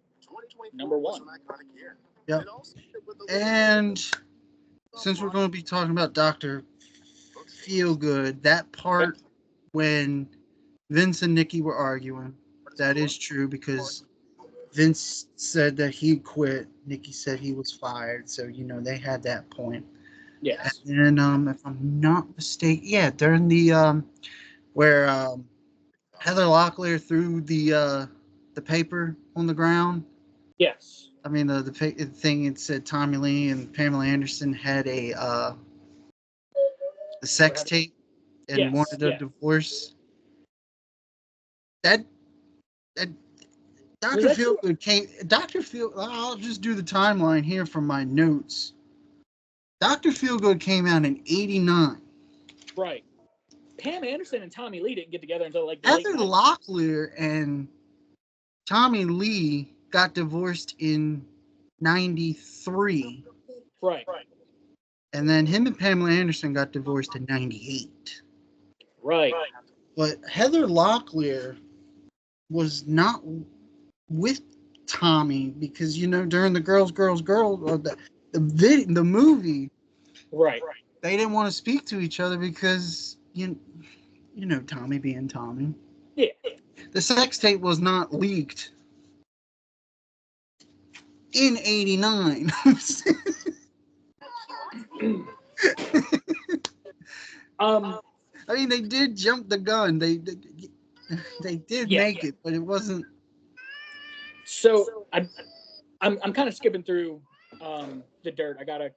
number 1. Yep. And since we're going to be talking about Dr. Feelgood, that part when Vince and Nikki were arguing, that is true because Vince said that he quit. Nikki said he was fired. So, they had that point. Yes. And if I'm not mistaken, during the where Heather Locklear threw the paper on the ground. Yes. I mean the thing, it said Tommy Lee and Pamela Anderson had a sex tape and wanted a divorce. that that Was Dr. that true? Feelgood came. Dr. Feel. I'll just do the timeline here from my notes. Dr. Feelgood came out in '89. Right. Pam Anderson and Tommy Lee didn't get together until like the late Heather 90s. Locklear and Tommy Lee got divorced in '93. Right. And then him and Pamela Anderson got divorced in '98. Right. But Heather Locklear was not with Tommy because, during the Girls, or the movie, Right. they didn't want to speak to each other because, Tommy being Tommy. Yeah. The sex tape was not leaked in '89. I mean, they did jump the gun. They did Yeah. make it, but it wasn't. So I'm kind of skipping through the dirt. I got a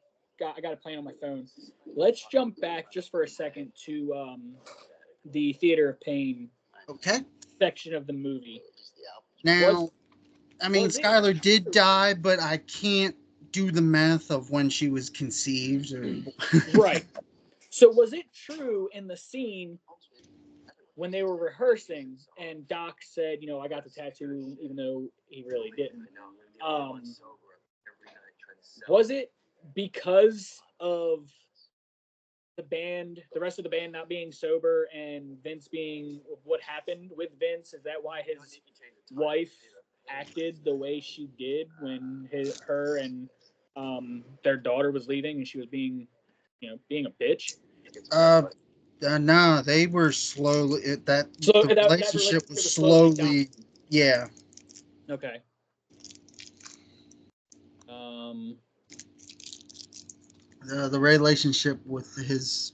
plan on my phone. Let's jump back just for a second to the Theater of Pain Okay. section of the movie. Now, I mean, was it- Skylar did die, but I can't do the math of when she was conceived. Right. So was it true in the scene when they were rehearsing and Doc said, I got the tattoo, even though he really didn't? Was it because of the rest of the band not being sober and Vince being what happened with Vince? Is that why his wife acted the way she did when her and their daughter was leaving and she was being a bitch? No, they were slowly. So The that relationship was slowly. Yeah. Okay. The relationship with his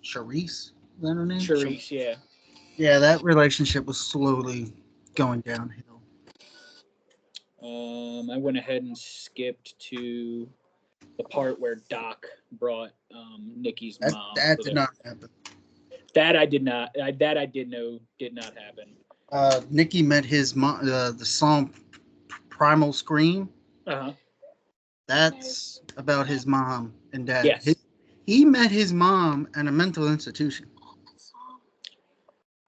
Charisse, is that her name? Charisse, yeah. Yeah, that relationship was slowly going downhill. I went ahead and skipped to the part where Doc brought Nikki's mom. That did not happen. That I did not. That I did know did not happen. Nikki met his mom. The song "Primal Scream." Uh-huh. That's about his mom and dad. Yes. He met his mom at a mental institution.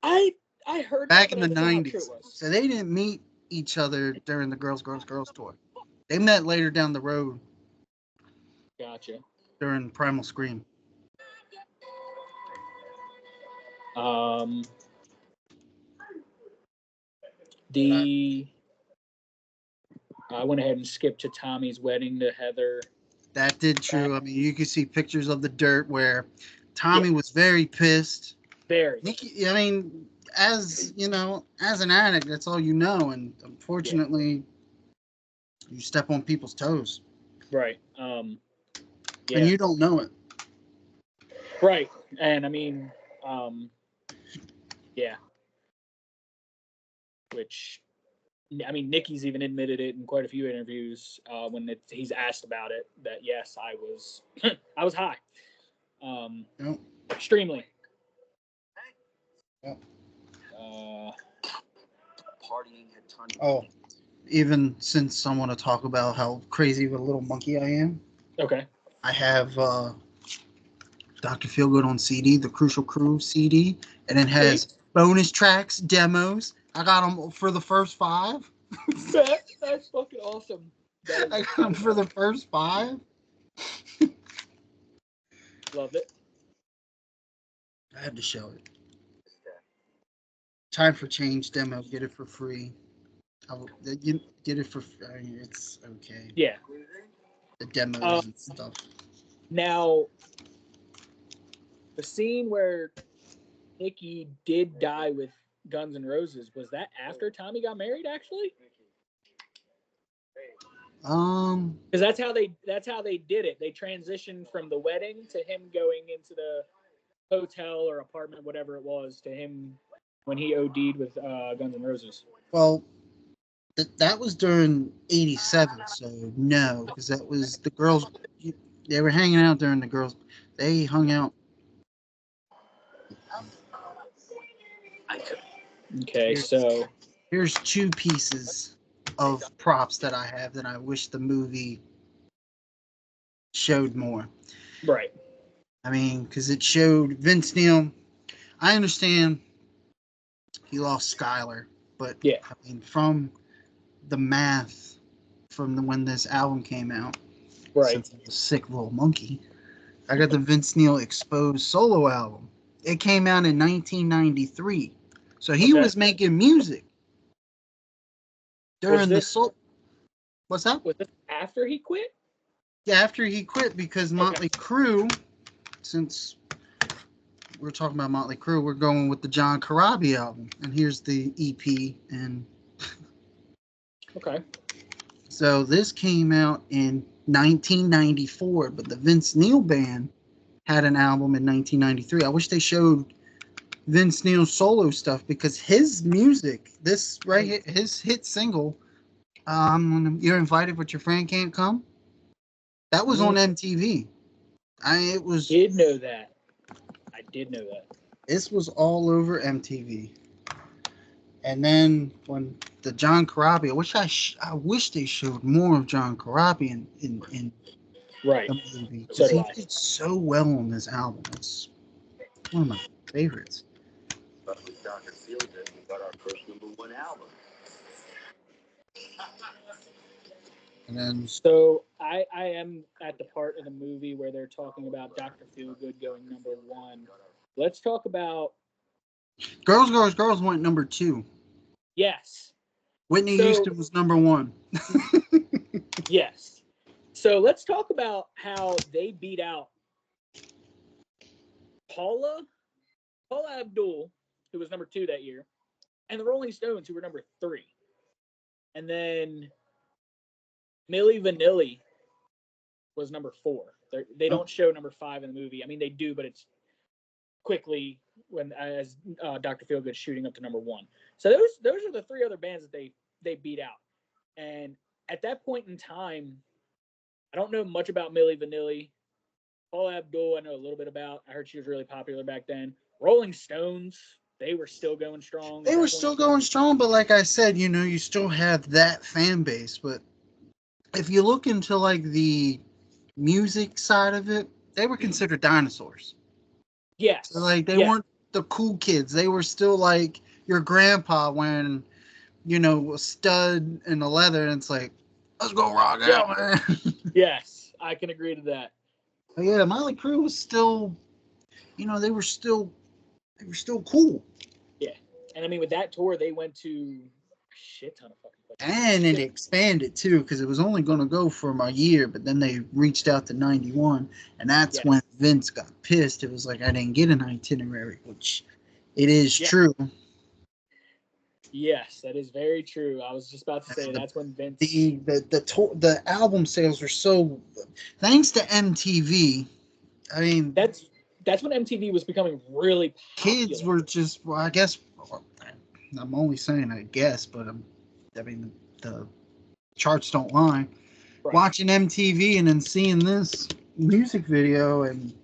I heard back that, in the '90s. So they didn't meet each other during the Girls tour. They met later down the road. Gotcha. During Primal Scream. I went ahead and skipped to Tommy's wedding to Heather. That did true. I mean, you can see pictures of the dirt where Tommy was very pissed. Very. Nikki, I mean, as an addict, that's all you know, and unfortunately, you step on people's toes. Right. And you don't know it. Right. And I mean, yeah. Which, I mean, Nikki's even admitted it in quite a few interviews when he's asked about it. That yes, I was high. Yep. Extremely. Yep. Oh, even since I want to talk about how crazy of a little monkey I am. Okay. I have Dr. Feelgood on CD, the Crucial Crew CD, and it has bonus tracks, demos. I got them for the first 5. That's fucking awesome. I got them for the first 5. Love it. I had to show it. Time for Change demo. Get it for free. You get it for. I mean, it's okay. Yeah. The demos and stuff. Now, the scene where Nikki did die with Guns N' Roses, was that after Tommy got married? Actually, because that's how they did it. They transitioned from the wedding to him going into the hotel or apartment, whatever it was, to him when he OD'd with Guns N' Roses. Well, that was during '87, so no, because that was the girls. They were hanging out during the girls. They hung out. Okay, so here's two pieces of props that I have that I wish the movie showed more. right. I mean, because it showed Vince Neil. I understand he lost Skylar, but Yeah. I mean, from the math from when this album came out, Right. since I'm a sick little monkey, I got the Vince Neil Exposed solo album. It came out in 1993, so he was making music during the soul. What's that? Was this after he quit? Yeah, after he quit, because Motley Crue, since we're talking about Motley Crue, we're going with the John Corabi album, and here's the EP. And okay, so this came out in 1994, but the Vince Neil Band had an album in 1993. I wish they showed Vince Neil's solo stuff, because his music, this right here, his hit single, "You're Invited but Your Friend Can't Come," that was on MTV. Did know that. I did know that. This was all over MTV. And then when the John Corabi, I wish they showed more of John Corabi in right. the movie, because he did so well on this album. It's one of my favorites. But with Dr. Feelgood, we got our first #1 album. And then, so I am at the part of the movie where they're talking about Dr. Feelgood going #1. Let's talk about Girls, Girls, Girls went #2. Yes. Whitney Houston was #1. Yes. So let's talk about how they beat out Paula Abdul, who was #2 that year, and the Rolling Stones, who were #3. And then Milli Vanilli was #4. They don't show #5 in the movie. I mean, they do, but it's quickly as Dr. Feelgood's shooting up to #1. So those are the three other bands that they beat out. And at that point in time, I don't know much about Milli Vanilli. Paula Abdul, I know a little bit about. I heard she was really popular back then. Rolling Stones, they were still going strong. They were still going strong, but like I said, you still have that fan base. But if you look into like the music side of it, they were considered dinosaurs. Yes. So, like, they weren't the cool kids. They were still like your grandpa wearing, a stud and a leather, and it's like, let's go rock out, man. Yes, I can agree to that. But yeah, Motley Crue was still, they were still cool. Yeah, and I mean, with that tour, they went to a shit ton of fucking places. And it expanded too, because it was only going to go for a year, but then they reached out to 91, and that's when Vince got pissed. It was like, I didn't get an itinerary, which it is true. Yes, that is very true. I was just about to say that's when Vince. The album sales were so, thanks to MTV. I mean, that's when MTV was becoming really popular. Kids were just, well, I guess, I'm only saying I guess, but I mean, the charts don't lie. Right. Watching MTV and then seeing this music video, and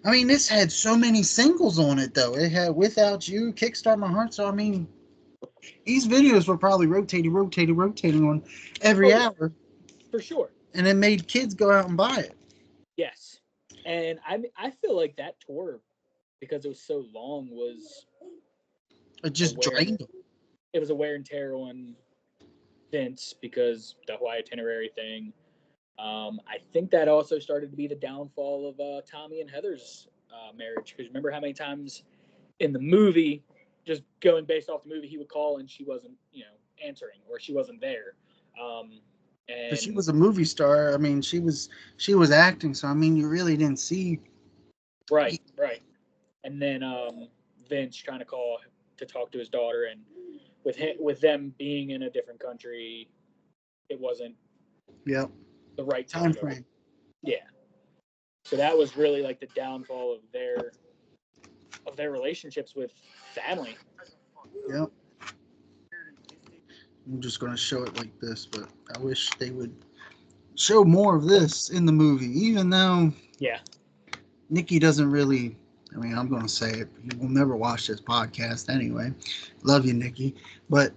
I mean, this had so many singles on it, though. It had Without You, Kickstart My Heart. So I mean, these videos were probably rotating on every hour. For sure. And it made kids go out and buy it. Yes. And I feel like that tour, because it was so long, was it just drained them. It was a wear and tear on Vince, because the whole itinerary thing. I think that also started to be the downfall of Tommy and Heather's marriage, because remember how many times in the movie, just going based off the movie, he would call and she wasn't, answering, or she wasn't there. But she was a movie star. I mean, she was acting, so I mean, you really didn't see. Right. And then Vince trying to call to talk to his daughter, and with them being in a different country, it wasn't. Yep. The right time frame. Yeah. So that was really like the downfall of their relationships with family. Yep. I'm just going to show it like this, but I wish they would show more of this in the movie, even though Nikki doesn't really, I mean, I'm gonna say it. He will never watch this podcast anyway. Love you, Nikki, but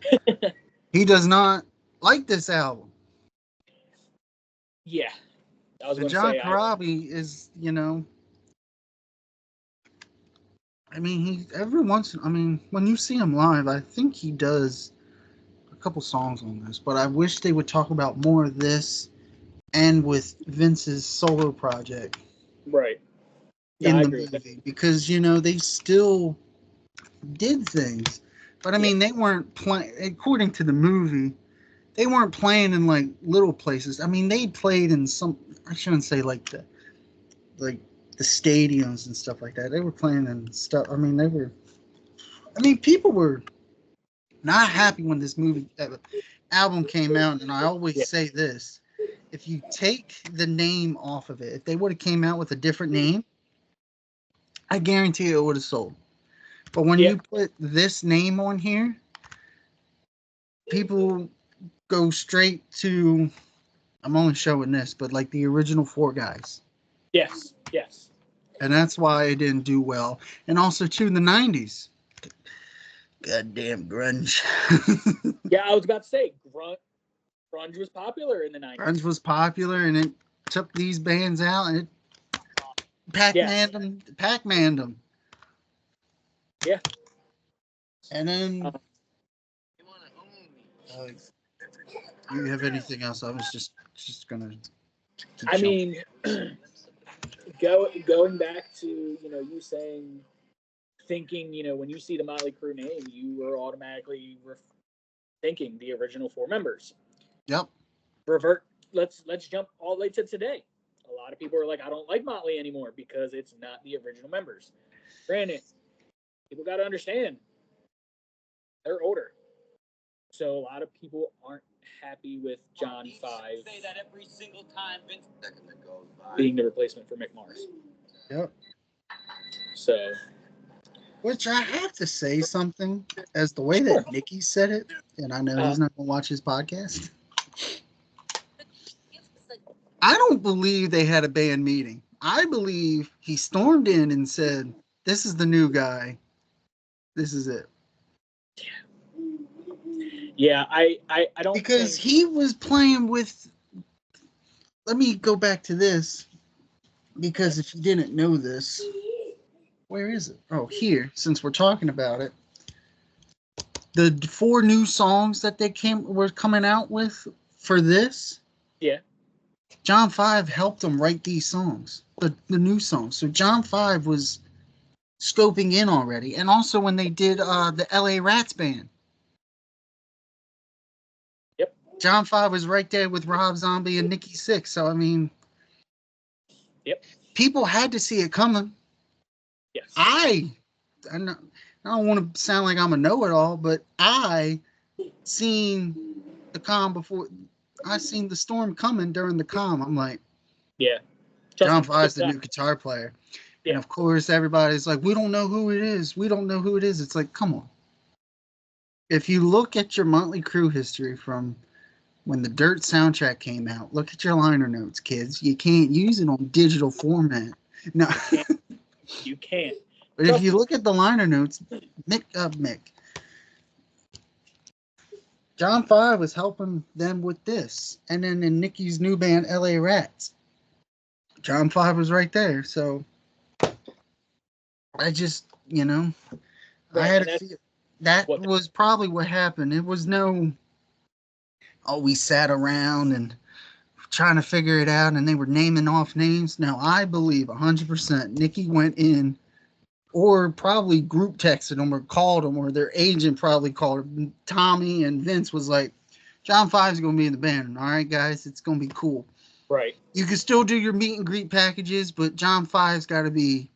he does not like this album. Yeah, I was And going to John say Corabi is, I mean, he every once. I mean, when you see him live, I think he does a couple songs on this. But I wish they would talk about more of this and with Vince's solo project right. No, in I the agree with that. movie because they still did things, but I Yeah, mean, they weren't playing. According to the movie, they weren't playing in like little places. I mean, they played in some. I shouldn't say like the stadiums and stuff like that. They were playing in stuff. I mean, they were. I mean, people were not happy when this movie album came out, and I always yeah, say this: if you take the name off of it, if they would have came out with a different name, I guarantee it would have sold. But when yeah. you put this name on here, people go straight to. I'm only showing this, but like the original Four Guys, Yes, yes. and that's why it didn't do well. And also too in the '90s, goddamn grunge. Yeah, I was about to say, grunge was popular in the Grunge 90s. was popular, and it took these bands out, and it Yes, Pac-Man them. yeah. And Uh, then, uh, you have anything else? I was just gonna keep I showing. mean, going back to, you saying, thinking, when you see the Motley Crue name, you are automatically thinking the original four members. Yep. Revert. Let's jump all the way to today. A lot of people are like, I don't like Motley anymore because it's not the original members. Granted, people got to understand they're older, so a lot of people aren't happy with John Five Say that every single time Vince second that goes by. being the replacement for Mick Mars. Yep. So, Which I have to say something as the way sure. that Nikki said it, and I know he's not gonna watch his podcast. I don't believe they had a band meeting. I believe he stormed in and said, "This is the new guy. This is it." Yeah, I don't Because think. he was playing with. Let me go back to this because if you didn't know this, where is it? Oh, here. Since we're talking about it, the 4 new songs that they were coming out with for this. Yeah. John Five helped them write these songs, the new songs. So John Five was scoping in already, and also when they did the L.A. Rats band. Yep. John Five was right there with Rob Zombie and Nikki Sixx. So I mean, Yep. people had to see it coming. Yes. I don't want to sound like I'm a know-it-all, but I seen the calm before. I seen the storm coming during the calm. I'm like, Yeah. John Five's the new guitar player. Yeah. And of course, everybody's like, we don't know who it is. We don't know who it is. It's like, come on. If you look at your Motley Crue history from when the Dirt soundtrack came out, look at your liner notes, kids. You can't use it on digital format. No. You can't. But if you look at the liner notes, Mick, John Five was helping them with this. And then in Nikki's new band, LA Rats, John Five was right there. So I just, I had a feel that was probably what happened. It was no, oh, we sat around and trying to figure it out and they were naming off names. Now, I believe 100% Nikki went in or probably group texted them or called them or their agent probably called them. Tommy and Vince was like, John Five's going to be in the band. All right, guys, it's going to be cool. Right. You can still do your meet and greet packages, but John Five's got to be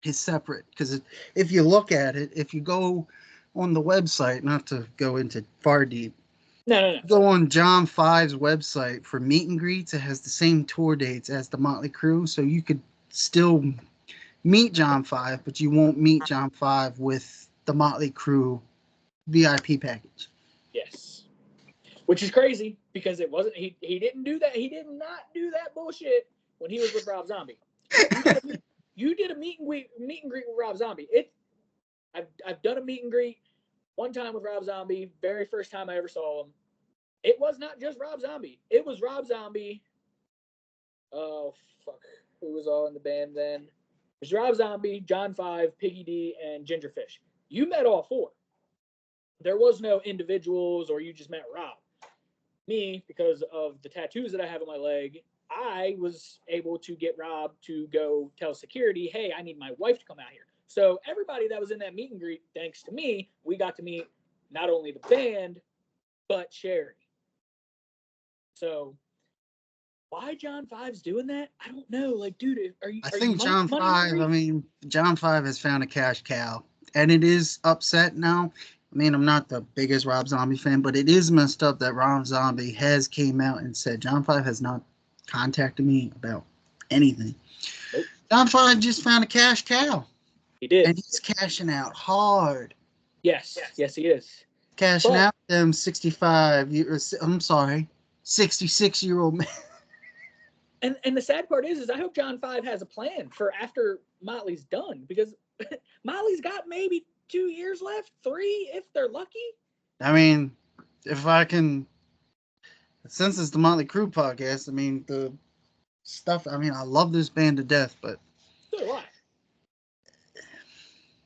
his separate. Because if you look at it, if you go on the website, not to go into far deep, No. go on John Five's website for meet and greets. It has the same tour dates as the Motley Crue, so you could still meet John Five, but you won't meet John Five with the Motley Crue VIP package. Yes. Which is crazy because it wasn't he didn't do that. He did not do that bullshit when he was with Rob Zombie. you did a meet and greet with Rob Zombie. I've done a meet and greet one time with Rob Zombie. Very first time I ever saw him. It was not just Rob Zombie. It was Rob Zombie. Oh fuck, who was all in the band then? It was Rob Zombie, John Five, Piggy D, and Gingerfish. You met all four. There was no individuals, or you just met Rob. Me, because of the tattoos that I have on my leg, I was able to get Rob to go tell security, hey, I need my wife to come out here. So everybody that was in that meet and greet, thanks to me, we got to meet not only the band, but Sherry. So why John Five's doing that? I don't know. Like, dude, are you? I Are think you John Five. I mean, John Five has found a cash cow, and it is upset now. I mean, I'm not the biggest Rob Zombie fan, but it is messed up that Rob Zombie has came out and said John Five has not contacted me about anything. Nope. John Five just found a cash cow. He did, and he's cashing out hard. Yes, he is. Cashing out them 66-year-old man. And the sad part is I hope John Five has a plan for after Motley's done, because Motley's got maybe 2 years left, 3 if they're lucky. I mean, if I can, since it's the Motley Crue podcast, I mean, the stuff, I mean, I love this band to death, but so do I.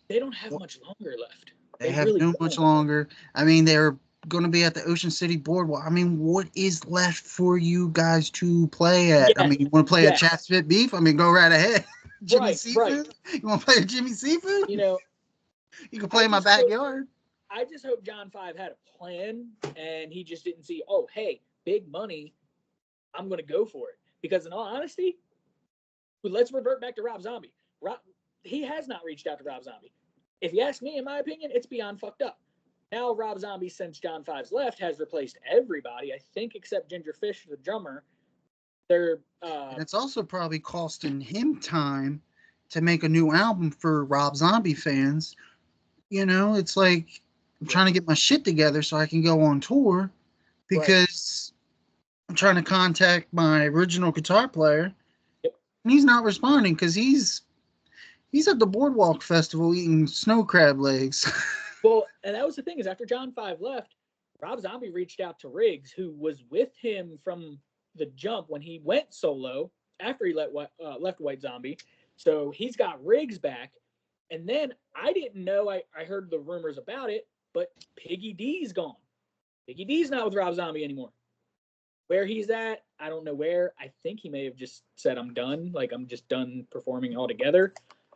They don't have much longer left. They have really no much longer. I mean, they're going to be at the Ocean City Boardwalk. I mean, what is left for you guys to play at? Yes. I mean, you want to play at Chat Spit Beef? I mean, go right ahead. Jimmy Seafood? Right. You want to play at Jimmy Seafood? You know, you can play in my backyard. I just hope John Five had a plan and he just didn't see, oh, hey, big money, I'm going to go for it. Because in all honesty, let's revert back to Rob Zombie. He has not reached out to Rob Zombie. If you ask me, in my opinion, it's beyond fucked up. Now, Rob Zombie, since John Five's left, has replaced everybody, I think, except Gingerfish, the drummer. And it's also probably costing him time to make a new album for Rob Zombie fans. You know, it's like I'm trying to get my shit together so I can go on tour because I'm trying to contact my original guitar player. Yep. And he's not responding because he's at the Boardwalk Festival eating snow crab legs. Well, and that was the thing, is after John Five left, Rob Zombie reached out to Riggs, who was with him from the jump when he went solo after he left White Zombie. So he's got Riggs back. And then I didn't know, I heard the rumors about it, but Piggy D's gone. Piggy D's not with Rob Zombie anymore. Where he's at, I don't know where. I think he may have just said, I'm done. Like, I'm just done performing altogether.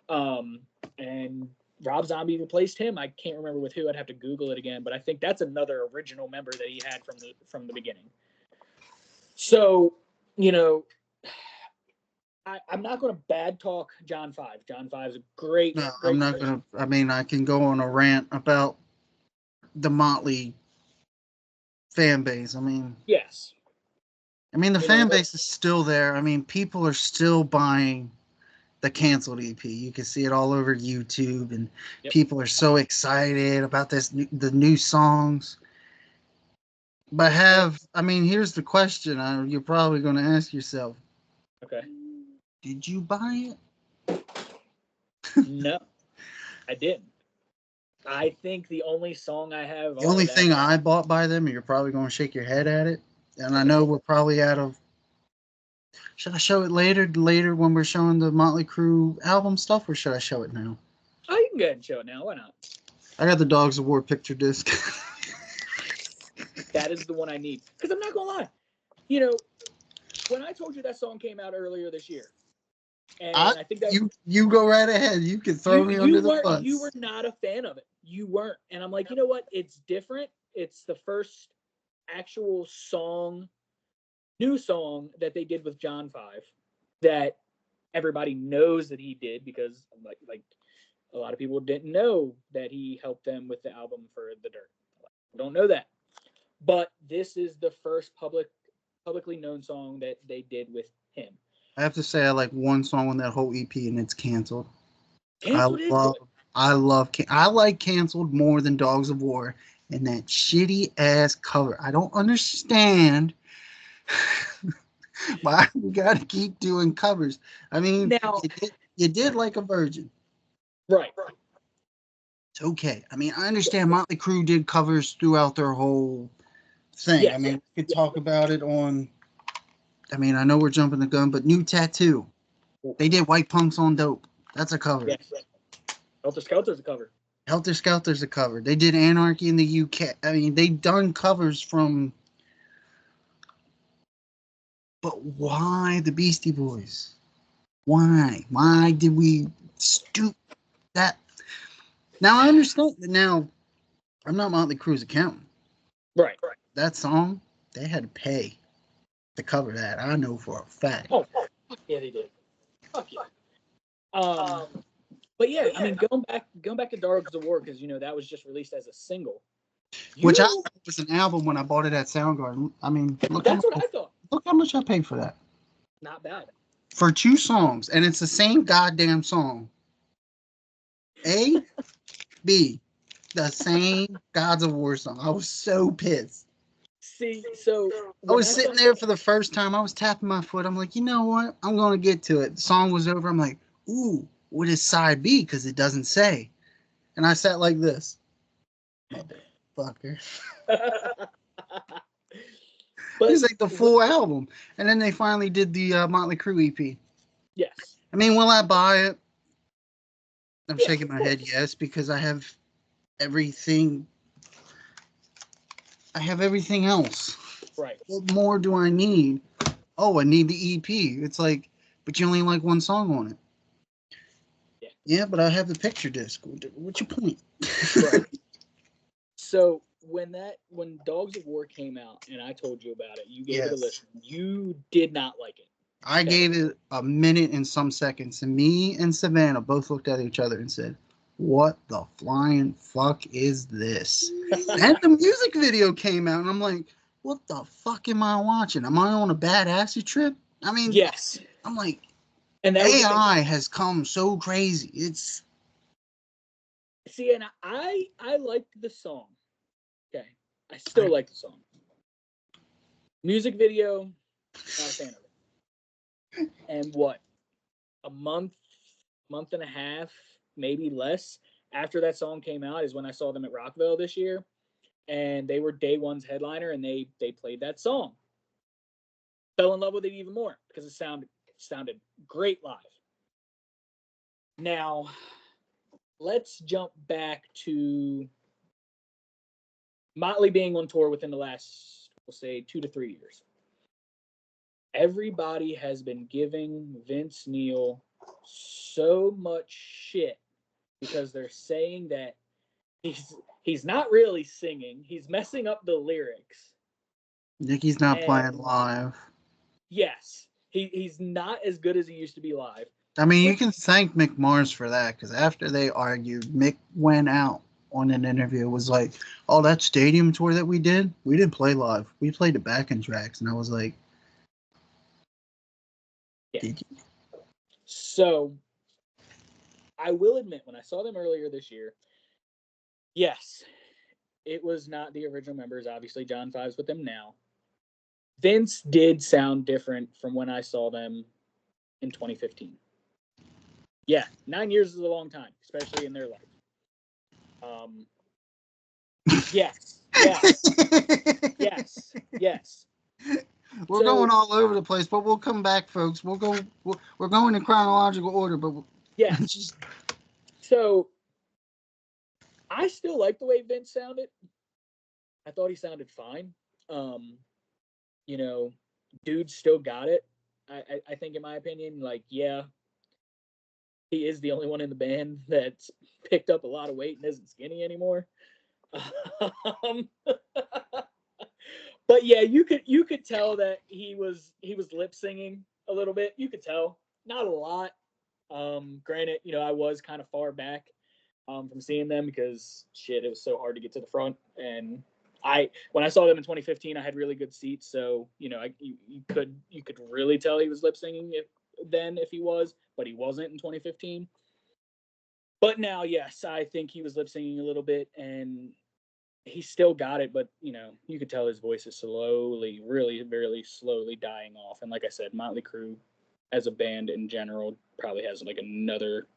And Rob Zombie replaced him. I can't remember with who. I'd have to Google it again, but I think that's another original member that he had from the beginning. So, you know, I'm not going to bad talk John Five. John Five's a great. No, great I'm not going to. I mean, I can go on a rant about the Motley fan base. I mean, yes. I mean, the fan base is still there. I mean, people are still buying the canceled EP. You can see it all over YouTube, and people are so excited about the new songs. But I mean, here's the question you're probably going to ask yourself. Okay. Did you buy it? No, I didn't. I think the only song I have. The only thing I bought by them, and you're probably going to shake your head at it, and I know we're probably out of. Should I show it later when we're showing the Motley Crue album stuff, or should I show it now? Oh, you can go ahead and show it now. Why not? I got the Dogs of War picture disc. That is the one I need. Because I'm not going to lie. You know, when I told you that song came out earlier this year, and I think that you go right ahead. You can throw me under the bus. You were not a fan of it. You weren't. And I'm like, you know what? It's different. It's the first actual new song that they did with John Five that everybody knows that he did, because like a lot of people didn't know that he helped them with the album for The Dirt. Don't know that. But this is the first publicly known song that they did with him. I have to say I like one song on that whole EP, and it's Canceled. I like Canceled more than Dogs of War, and that shitty ass cover. I don't understand why we gotta keep doing covers. I mean, now, You did like a virgin. Right. It's okay. I mean, I understand Motley Crue did covers throughout their whole thing. Yes. I mean, we could talk about it on. I mean, I know we're jumping the gun, but New Tattoo. They did White Punks on Dope. That's a cover. Yes. Helter Skelter's a cover. Helter Skelter's a cover. They did Anarchy in the UK. I mean, they done covers from. But why the Beastie Boys? Why? Why did we stoop that? Now I understand that. Now I'm not Motley Crue's accountant. Right. That song, they had to pay to cover that. I know for a fact. Oh, yeah, they did. Fuck yeah. But yeah, I mean, going back to Dogs of War, because that was just released as a single. Which I thought was an album when I bought it at Soundgarden. I mean, that's what I thought. Look how much I paid for that. Not bad. For 2 songs, and it's the same goddamn song. A, B, the same Gods of War song. I was so pissed. See, so I was sitting there for the first time. I was tapping my foot. I'm like, you know what? I'm going to get to it. The song was over. I'm like, ooh, what is side B? Because it doesn't say. And I sat like this. Motherfucker. But it's like the full album. And then they finally did the Motley Crue EP. Yes. I mean, will I buy it? I'm shaking my head yes, because I have everything. I have everything else. Right. What more do I need? Oh, I need the EP. It's like, but you only like one song on it. Yeah, but I have the picture disc. What's your point? Right. So when Dogs of War came out and I told you about it, you gave it a listen. You did not like it. I gave it a minute and some seconds, and me and Savannah both looked at each other and said, "What the flying fuck is this?" And the music video came out, and I'm like, "What the fuck am I watching? Am I on a bad acid trip?" I mean, yes. I'm like, and AI has come so crazy. It's and I liked the song. Okay, I still like the song. Music video, not a fan of it. And what, a month and a half, maybe less after that song came out is when I saw them at Rockville this year, and they were day one's headliner, and they played that song. Fell in love with it even more because it sounded great live. Now, let's jump back to Motley being on tour within the last, we'll say, 2 to 3 years. Everybody has been giving Vince Neil so much shit because they're saying that he's not really singing. He's messing up the lyrics. Nicky's not playing live. Yes. He's not as good as he used to be live. I mean, you can thank Mick Mars for that, because after they argued, Mick went out on an interview, was like, "Oh, that stadium tour that we didn't play live. We played the backing tracks." And I was like, yeah. Did you? So, I will admit, when I saw them earlier this year, yes, it was not the original members. Obviously, John Five's with them now. Vince did sound different from when I saw them in 2015. Yeah, 9 years is a long time, especially in their life. Yes. We're going all over the place, but we'll come back, folks. We're going in chronological order, but yeah. So I still like the way Vince sounded. I thought he sounded fine. Dude still got it. I think, in my opinion, like, yeah, he is the only one in the band that's picked up a lot of weight and isn't skinny anymore. But yeah, you could tell that he was lip singing a little bit. You could tell, not a lot. Granted, I was kind of far back from seeing them because it was so hard to get to the front. And when I saw them in 2015, I had really good seats, so you could really tell he was lip singing if he was, but he wasn't in 2015. But now, yes, I think he was lip singing a little bit, and he still got it, but you could tell his voice is slowly, really, really slowly dying off. And like I said, Motley Crue as a band in general probably has like another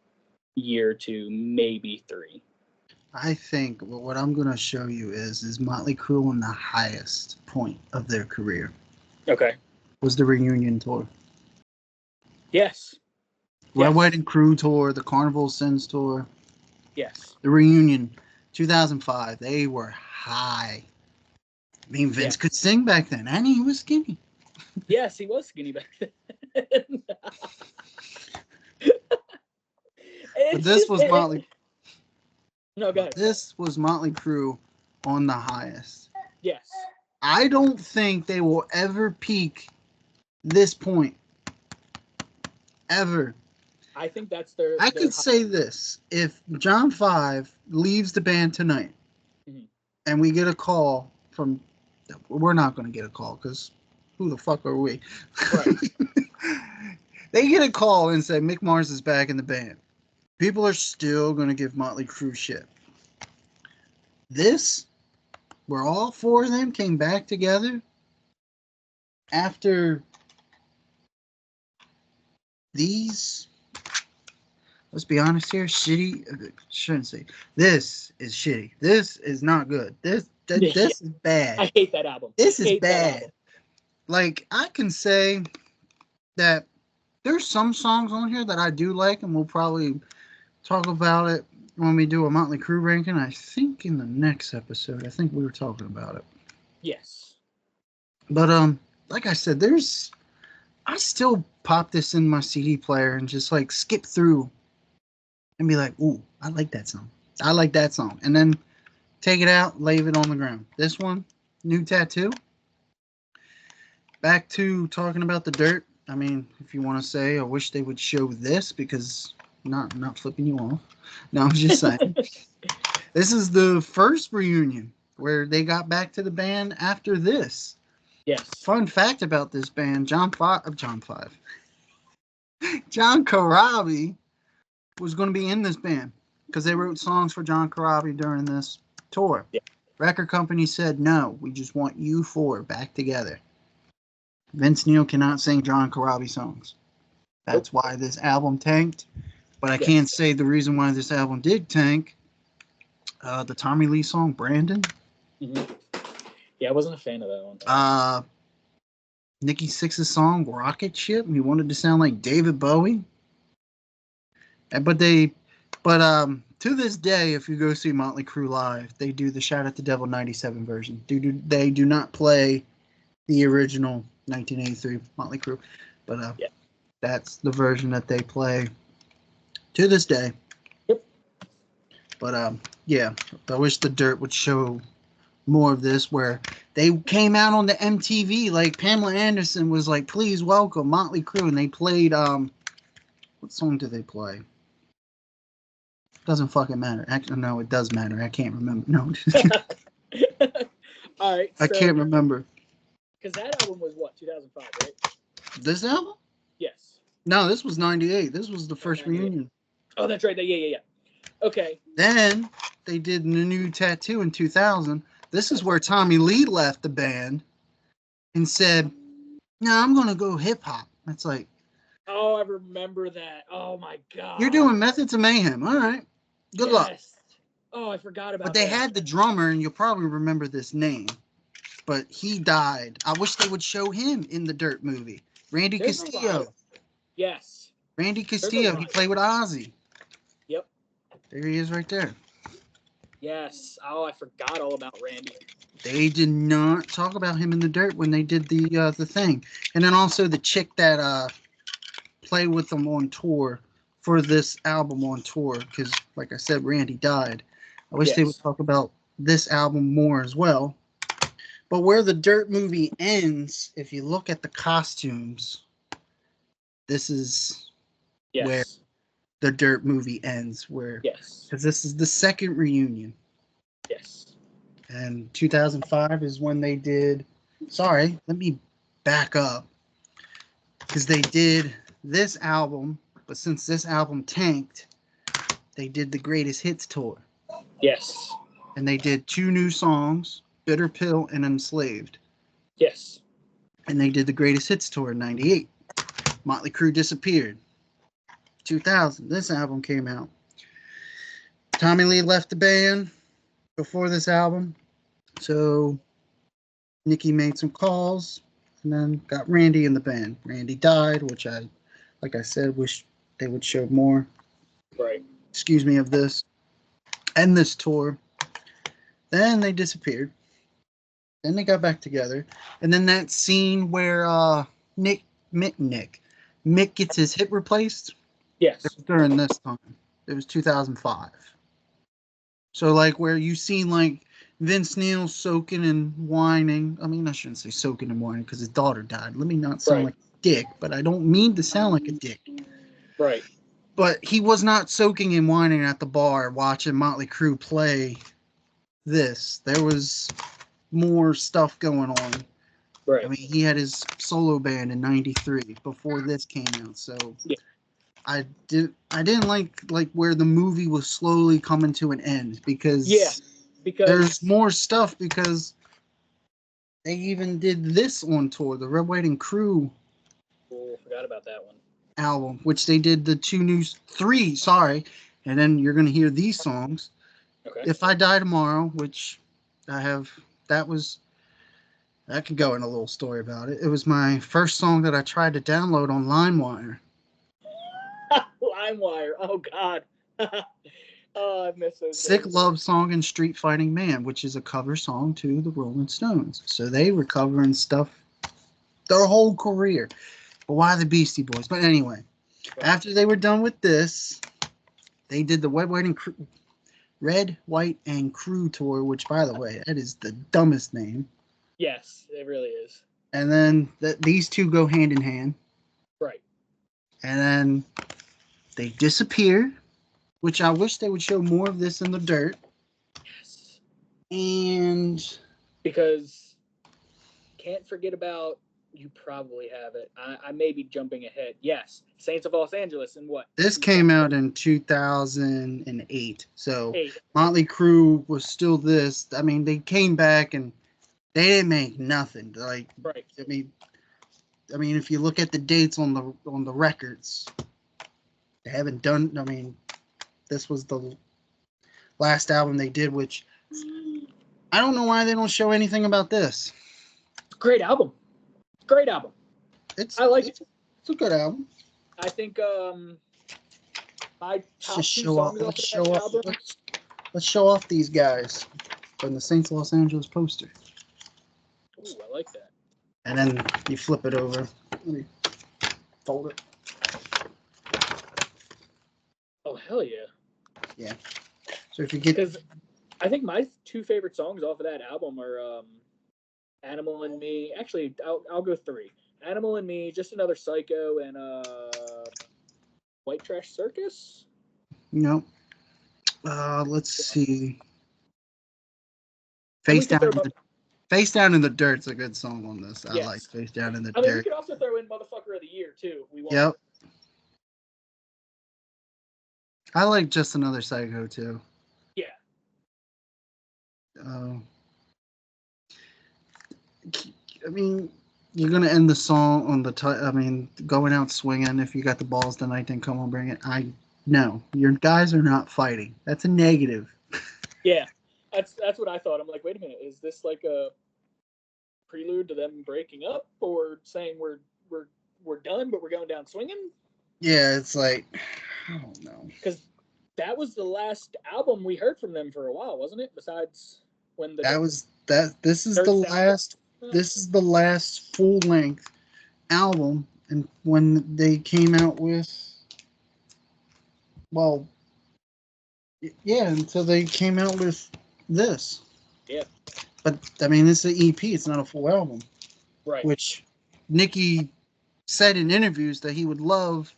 year or two, maybe 3. I think what I'm going to show you is Motley Crue on the highest point of their career. Okay. Was the reunion tour. Yes. Red, Yes. White, and Crew tour, the Carnival of Sins tour. Yes. The reunion, 2005. They were high. I mean, Vince could sing back then, and he was skinny. Yes, he was skinny back then. But this was Motley. No, go ahead. This was Motley Crue on the highest. Yes. I don't think they will ever peak this point. Ever. I think that's their. I could say this. If John 5 leaves the band tonight, and we get a call from, we're not going to get a call because who the fuck are we? Right. They get a call and say Mick Mars is back in the band. People are still going to give Motley Crue shit. This, where all 4 of them came back together after these, let's be honest here, shitty, shouldn't say, this is shitty. This is not good. This is bad. I hate that album. This is bad. Like, I can say that there's some songs on here that I do like, and we'll probably talk about it when we do a Motley Crue ranking. I think in the next episode, I think we were talking about it. Yes. But like I said, I still pop this in my CD player and just like skip through and be like, ooh, I like that song. I like that song. And then take it out, leave it on the ground. This one, New Tattoo. Back to talking about the dirt. I mean, if you want to say, I wish they would show this because not flipping you off. No, I'm just saying. This is the first reunion where they got back to the band after this. Yes. Fun fact about this band, John Corabi was going to be in this band because they wrote songs for John Corabi during this tour. Yeah. Record company said, no, we just want you 4 back together. Vince Neil cannot sing John Corabi songs. That's why this album tanked. But I can't say the reason why this album did tank. The Tommy Lee song, Brandon. Mm-hmm. Yeah, I wasn't a fan of that one. Nikki Sixx's song, Rocket Ship. He wanted to sound like David Bowie. But to this day, if you go see Motley Crue live, they do the Shout at the Devil 97 version. They do not play the original 1983 Motley Crue. But that's the version that they play to this day. Yep. But yeah, I wish the dirt would show more of this where they came out on the MTV. Like Pamela Anderson was like, please welcome Motley Crue. And they played, what song did they play? Doesn't fucking matter. Actually, no, it does matter. I can't remember. No. All right. I can't remember. Because that album was what, 2005, right? This album? Yes. No, this was 98. This was the first reunion. Oh, that's right. Yeah. Okay. Then they did the New Tattoo in 2000. This is where Tommy Lee left the band and said, no, I'm going to go hip hop. It's like, oh, I remember that. Oh, my God. You're doing Methods of Mayhem. All right. Good luck. Oh, I forgot about that. But they had the drummer, and you'll probably remember this name. But he died. I wish they would show him in the Dirt movie. Randy Castillo. Yes. Randy Castillo. He played with Ozzy. Yep. There he is right there. Yes. Oh, I forgot all about Randy. They did not talk about him in the Dirt when they did the thing. And then also the chick that played with them on tour for this album on tour. Because, like I said, Randy died. I wish they would talk about this album more as well. But where the Dirt movie ends, if you look at the costumes, this is where the Dirt movie ends. Because this is the second reunion. Yes. And 2005 is when they did. Sorry, let me back up. Because they did this album, but since this album tanked, they did the Greatest Hits tour. Yes. And they did 2 new songs. Bitter Pill and Enslaved. Yes. And they did the Greatest Hits tour in 98. Motley Crue disappeared. 2000, this album came out. Tommy Lee left the band before this album, so Nikki made some calls and then got Randy in the band. Randy died, which like I said, wish they would show more. Right. Excuse me, of this and this tour. Then they disappeared. Then they got back together, and then that scene where Mick gets his hip replaced. Yes. It was during this time. It was 2005. So like where you seen like Vince Neil soaking and whining. I mean, I shouldn't say soaking and whining because his daughter died. Let me not sound like a dick, but I don't mean to sound like a dick. Right. But he was not soaking and whining at the bar watching Motley Crue play this. There was more stuff going on. Right. I mean, he had his solo band in '93 before this came out. So yeah. I didn't like where the movie was slowly coming to an end because there's more stuff because they even did this on tour, the Red, White, and Crew. Oh, forgot about that one. Album, which they did the three, and then you're gonna hear these songs. Okay. If I Die Tomorrow, which I have, I could go in a little story about it. It was my first song that I tried to download on LimeWire. LimeWire. Oh God. Oh, I miss those. Sick days. Love Song and Street Fighting Man, which is a cover song to the Rolling Stones. So they were covering stuff their whole career. But why the Beastie Boys? But anyway, after they were done with this, they did the Red, White, and Crew tour, which, by the way, that is the dumbest name. Yes, it really is. And then these two go hand in hand. Right. And then they disappear, which I wish they would show more of this in the dirt. Yes. And because can't forget about, you probably have it. I may be jumping ahead. Yes, Saints of Los Angeles and what? This came out in 2008. So Motley Crue was still this. I mean, they came back and they didn't make nothing. Like, right. I mean, if you look at the dates on the records, they haven't done. I mean, this was the last album they did, which I don't know why they don't show anything about this. Great album. Great album. I like it. It's a good album. I think my top two songs off of that album. Let's show off these guys from the Saints Los Angeles poster. Ooh, I like that. And then you flip it over. Let me fold it. Oh, hell yeah. Yeah. So if you get... Because I think my two favorite songs off of that album are Animal and Me. Actually, I'll go three. Animal and Me, Just Another Psycho, and White Trash Circus? No. Let's see. Face Down in the Dirt's a good song on this. Yes. I like Face Down in the Dirt. I mean, we could also throw in Motherfucker of the Year, too. Yep. I like Just Another Psycho, too. Yeah. I mean, you're going to end the song on going out swinging. If you got the balls tonight, then come on, bring it. No, your guys are not fighting. That's a negative. Yeah. That's what I thought. I'm like, wait a minute, is this like a prelude to them breaking up, or saying we're done, but we're going down swinging? Yeah, it's like, I don't know. Because that was the last album we heard from them for a while, wasn't it? Besides when this is the last full length album, and when they came out with, well, yeah, until they came out with this. Yeah. But, I mean, it's an EP. It's not a full album. Right. Which Nicky said in interviews that he would love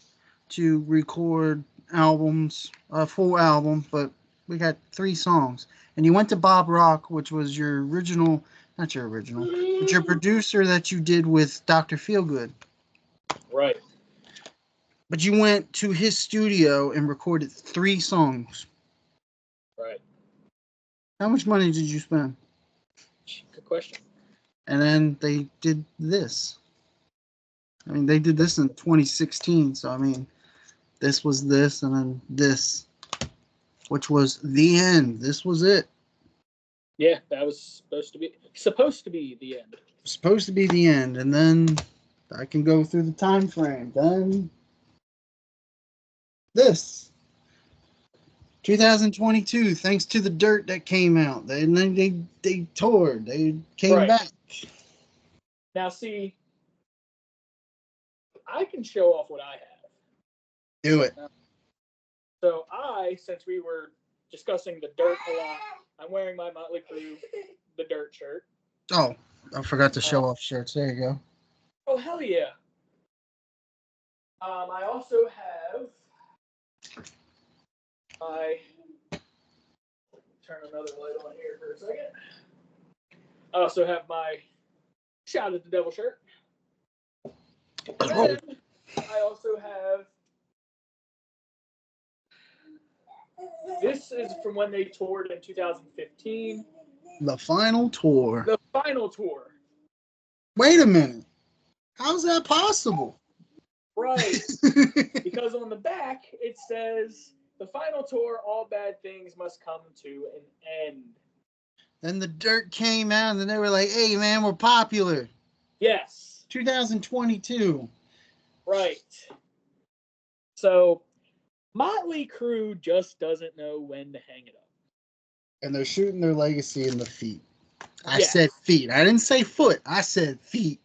to record albums, a full album, but we got 3 songs. And you went to Bob Rock, which was your original, not your original, but your producer that you did with Dr. Feelgood. Right. But you went to his studio and recorded 3 songs. Right. How much money did you spend? Good question. And then they did this. I mean, they did this in 2016, so I mean, this was this, and then this, which was the end. This was it. Yeah, that was supposed to be the end. Supposed to be the end, and then I can go through the time frame. Then this 2022, thanks to the dirt that came out, they toured, they came Right. back. Now, see, I can show off what I have. Do it. So since we were discussing the dirt a lot, I'm wearing my Motley Crue, the dirt shirt. Oh, I forgot to show off shirts. There you go. Oh, hell yeah. I also have my, turn another light on here for a second. I also have my Shout at the Devil shirt. And I also have, this is from when they toured in 2015. The final tour. The final tour. Wait a minute. How's that possible? Right. Because on the back, it says, the final tour, all bad things must come to an end. Then the dirt came out, and they were like, hey, man, we're popular. Yes. 2022. Right. So, Motley Crue just doesn't know when to hang it up. And they're shooting their legacy in the feet. I Yes. said feet. I didn't say foot. I said feet.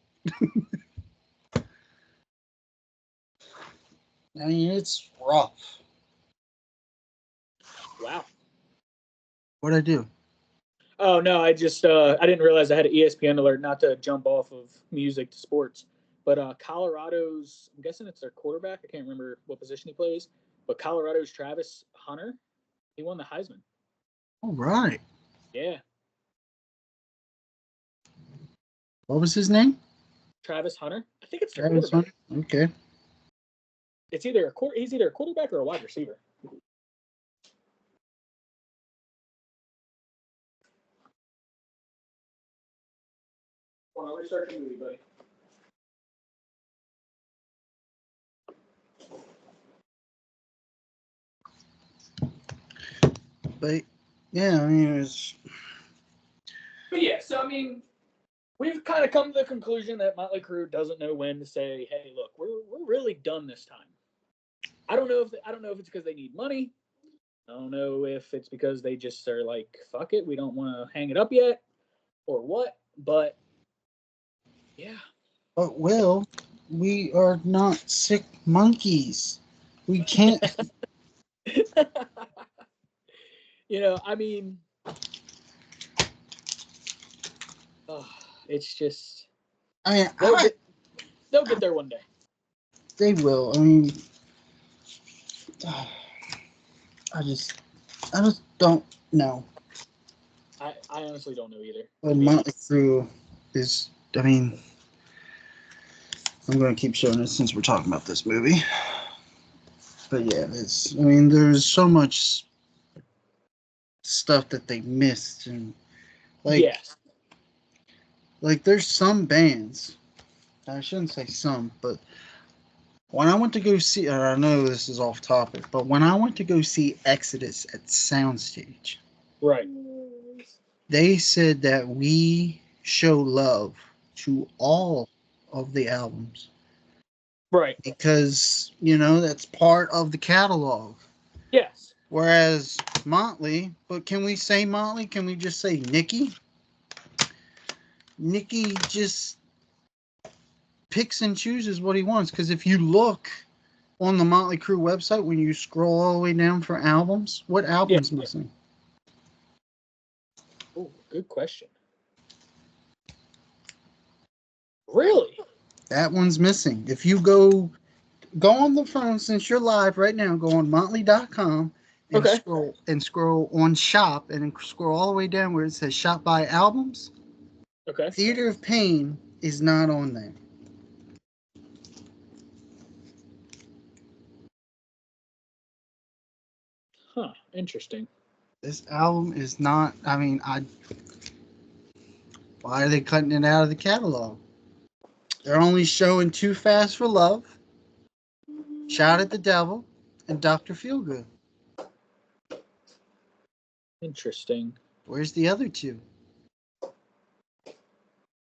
I mean, it's rough. Wow. What'd I do? Oh, no, I just, I didn't realize I had an ESPN alert not to jump off of music to sports. But Colorado's, I'm guessing it's their quarterback. I can't remember what position he plays. But Colorado's Travis Hunter, he won the Heisman. All right. Yeah. What was his name? Travis Hunter. I think it's their Travis quarterback. Hunter. Okay. It's either he's either a quarterback or a wide receiver. Hold on, restart the movie, buddy. But yeah, I mean, it's. But yeah, so I mean, we've kind of come to the conclusion that Motley Crue doesn't know when to say, "Hey, look, we're really done this time." I don't know if it's because they need money. I don't know if it's because they just are like, "Fuck it, we don't want to hang it up yet," or what. But yeah. But Will, we are not sick monkeys. We can't. I mean, it's just I they'll get there one day. They will. I mean, I just don't know. I honestly don't know either. But Motley Crue is. I mean, I'm going to keep showing it since we're talking about this movie. But yeah, it's. I mean, there's so much stuff that they missed, and Yes. like there's some bands. I shouldn't say some, but when I went to go see, I know this is off topic, but when I went to go see Exodus at Soundstage, Right. they said that we show love to all of the albums. Right. Because, that's part of the catalog. Yes. Whereas Motley, but can we say Motley? Can we just say Nicky? Nicky just picks and chooses what he wants. Because if you look on the Motley Crue website, when you scroll all the way down for albums, what album's missing? Oh, good question. Really? That one's missing. If you go on the phone, since you're live right now, go on motley.com and scroll on shop and scroll all the way down where it says shop by albums. Okay. Theater of Pain is not on there. Huh. Interesting. This album is not. I mean, why are they cutting it out of the catalog? They're only showing Too Fast for Love, Shout at the Devil, and Dr. Feelgood. Interesting. Where's the other two?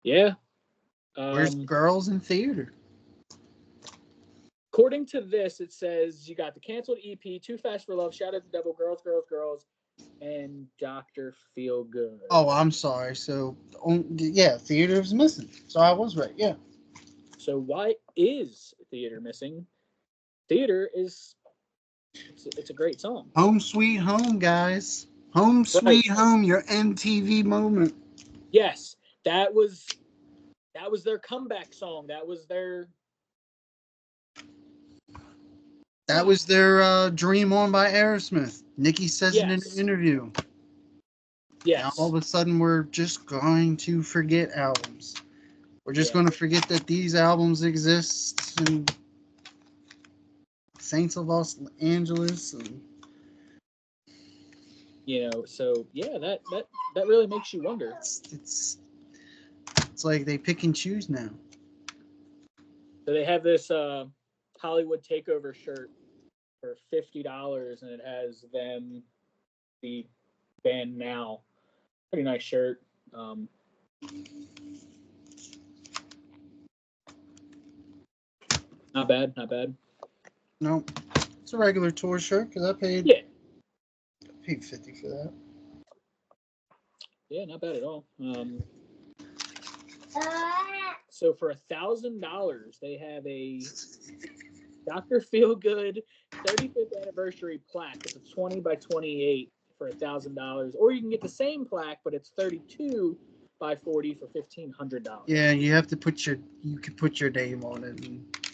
Yeah. Where's Girls in Theater? According to this, it says you got the canceled EP, Too Fast for Love, Shout at the Devil, Girls, Girls, Girls, and Dr. Feelgood. Oh, I'm sorry. So, yeah, Theater's missing. So I was right. Yeah. So why is Theater missing? Theater is it's a great song. Home Sweet Home, guys. Home Sweet Home, your MTV moment. Yes, that was their comeback song. That was their Dream On by Aerosmith. Nikki says it in an interview. Yes. Now all of a sudden we're just going to forget albums. We're just going to forget that these albums exist and Saints of Los Angeles and so yeah, that really makes you wonder. It's like they pick and choose now. So they have this Hollywood Takeover shirt for $50, and it has them, the band Now. Pretty nice shirt. Not bad. No, it's a regular tour shirt because I paid. Yeah. I paid $50 for that. Yeah, not bad at all. So for $1,000, they have a Dr. Feelgood 35th anniversary plaque. It's a 20 by 28 for $1,000, or you can get the same plaque, but it's 32 by 40 for $1,500. Yeah, you have to put your name on it.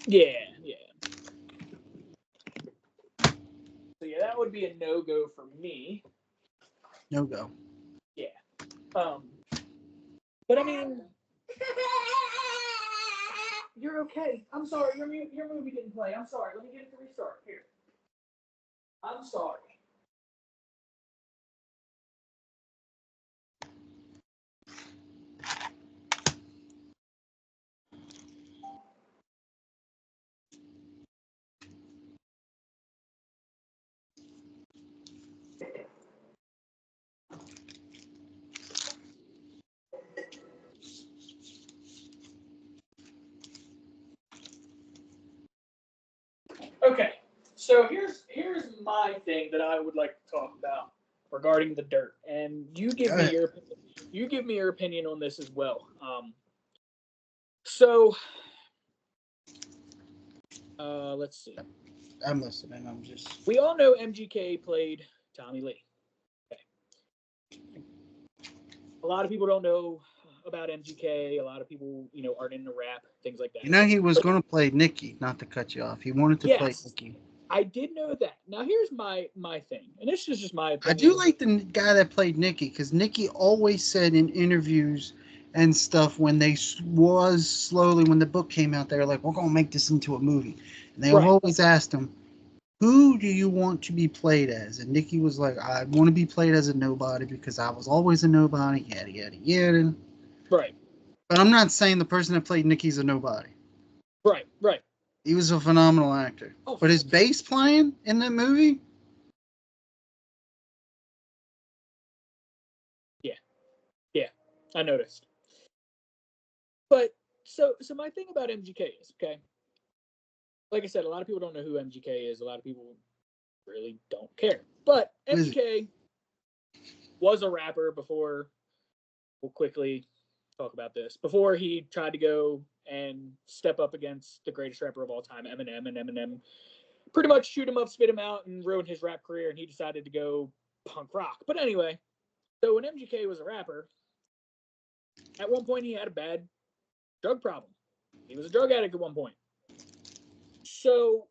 Yeah. So yeah, that would be a no-go for me. No go. Yeah. But I mean, you're okay. I'm sorry. Your movie didn't play. I'm sorry. Let me get it to restart. Here. I'm sorry. Okay, so here's my thing that I would like to talk about regarding the dirt, and you give me your opinion on this as well. So let's see. I'm listening. We all know MGK played Tommy Lee. Okay. A lot of people don't know about MGK. A lot of people, aren't into rap, things like that. He was going to play Nikki, not to cut you off. He wanted to play Nikki. I did know that. Now, here's my thing, and this is just my opinion. I do like the guy that played Nikki, because Nikki always said in interviews and stuff when when the book came out, they were like, we're going to make this into a movie. And they always asked him, who do you want to be played as? And Nikki was like, I want to be played as a nobody because I was always a nobody, yada, yada, yada. Right. But I'm not saying the person that played Nikki's a nobody. Right. He was a phenomenal actor. Oh, but his bass playing in that movie? Yeah, I noticed. But so my thing about MGK is, okay, like I said, a lot of people don't know who MGK is. A lot of people really don't care. But MGK was a rapper before. We'll quickly talk about this. Before he tried to go and step up against the greatest rapper of all time, Eminem, and Eminem pretty much shoot him up, spit him out, and ruin his rap career, and he decided to go punk rock. But anyway, so when MGK was a rapper, at one point he had a bad drug problem. He was a drug addict at one point. So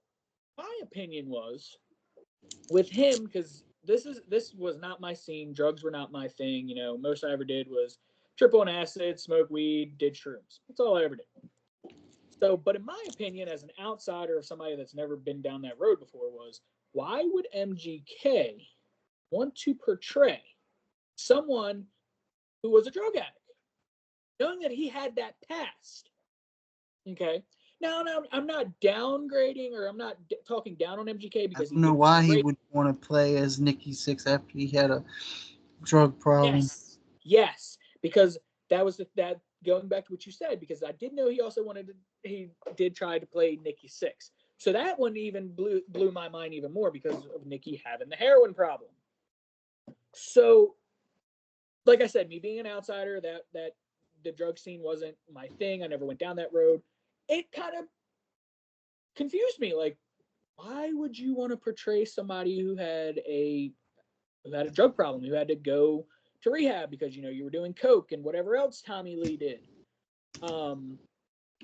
my opinion was with him, because this was not my scene. Drugs were not my thing. Most I ever did was trip on acid, smoke weed, did shrooms. That's all I ever did. So, but in my opinion, as an outsider of somebody that's never been down that road before, was why would MGK want to portray someone who was a drug addict, knowing that he had that past? Okay. Now, I'm not downgrading or I'm not talking down on MGK I because he don't know did why he great. would want to play as Nikki Six after he had a drug problem. Yes, yes, because that going back to what you said, because I did know he also he did try to play Nikki Six. So that one even blew my mind even more because of Nikki having the heroin problem. So, like I said, me being an outsider, that the drug scene wasn't my thing. I never went down that road. It kind of confused me. Like, why would you want to portray somebody who had a drug problem, who had to go to rehab because you were doing coke and whatever else Tommy Lee did? Um,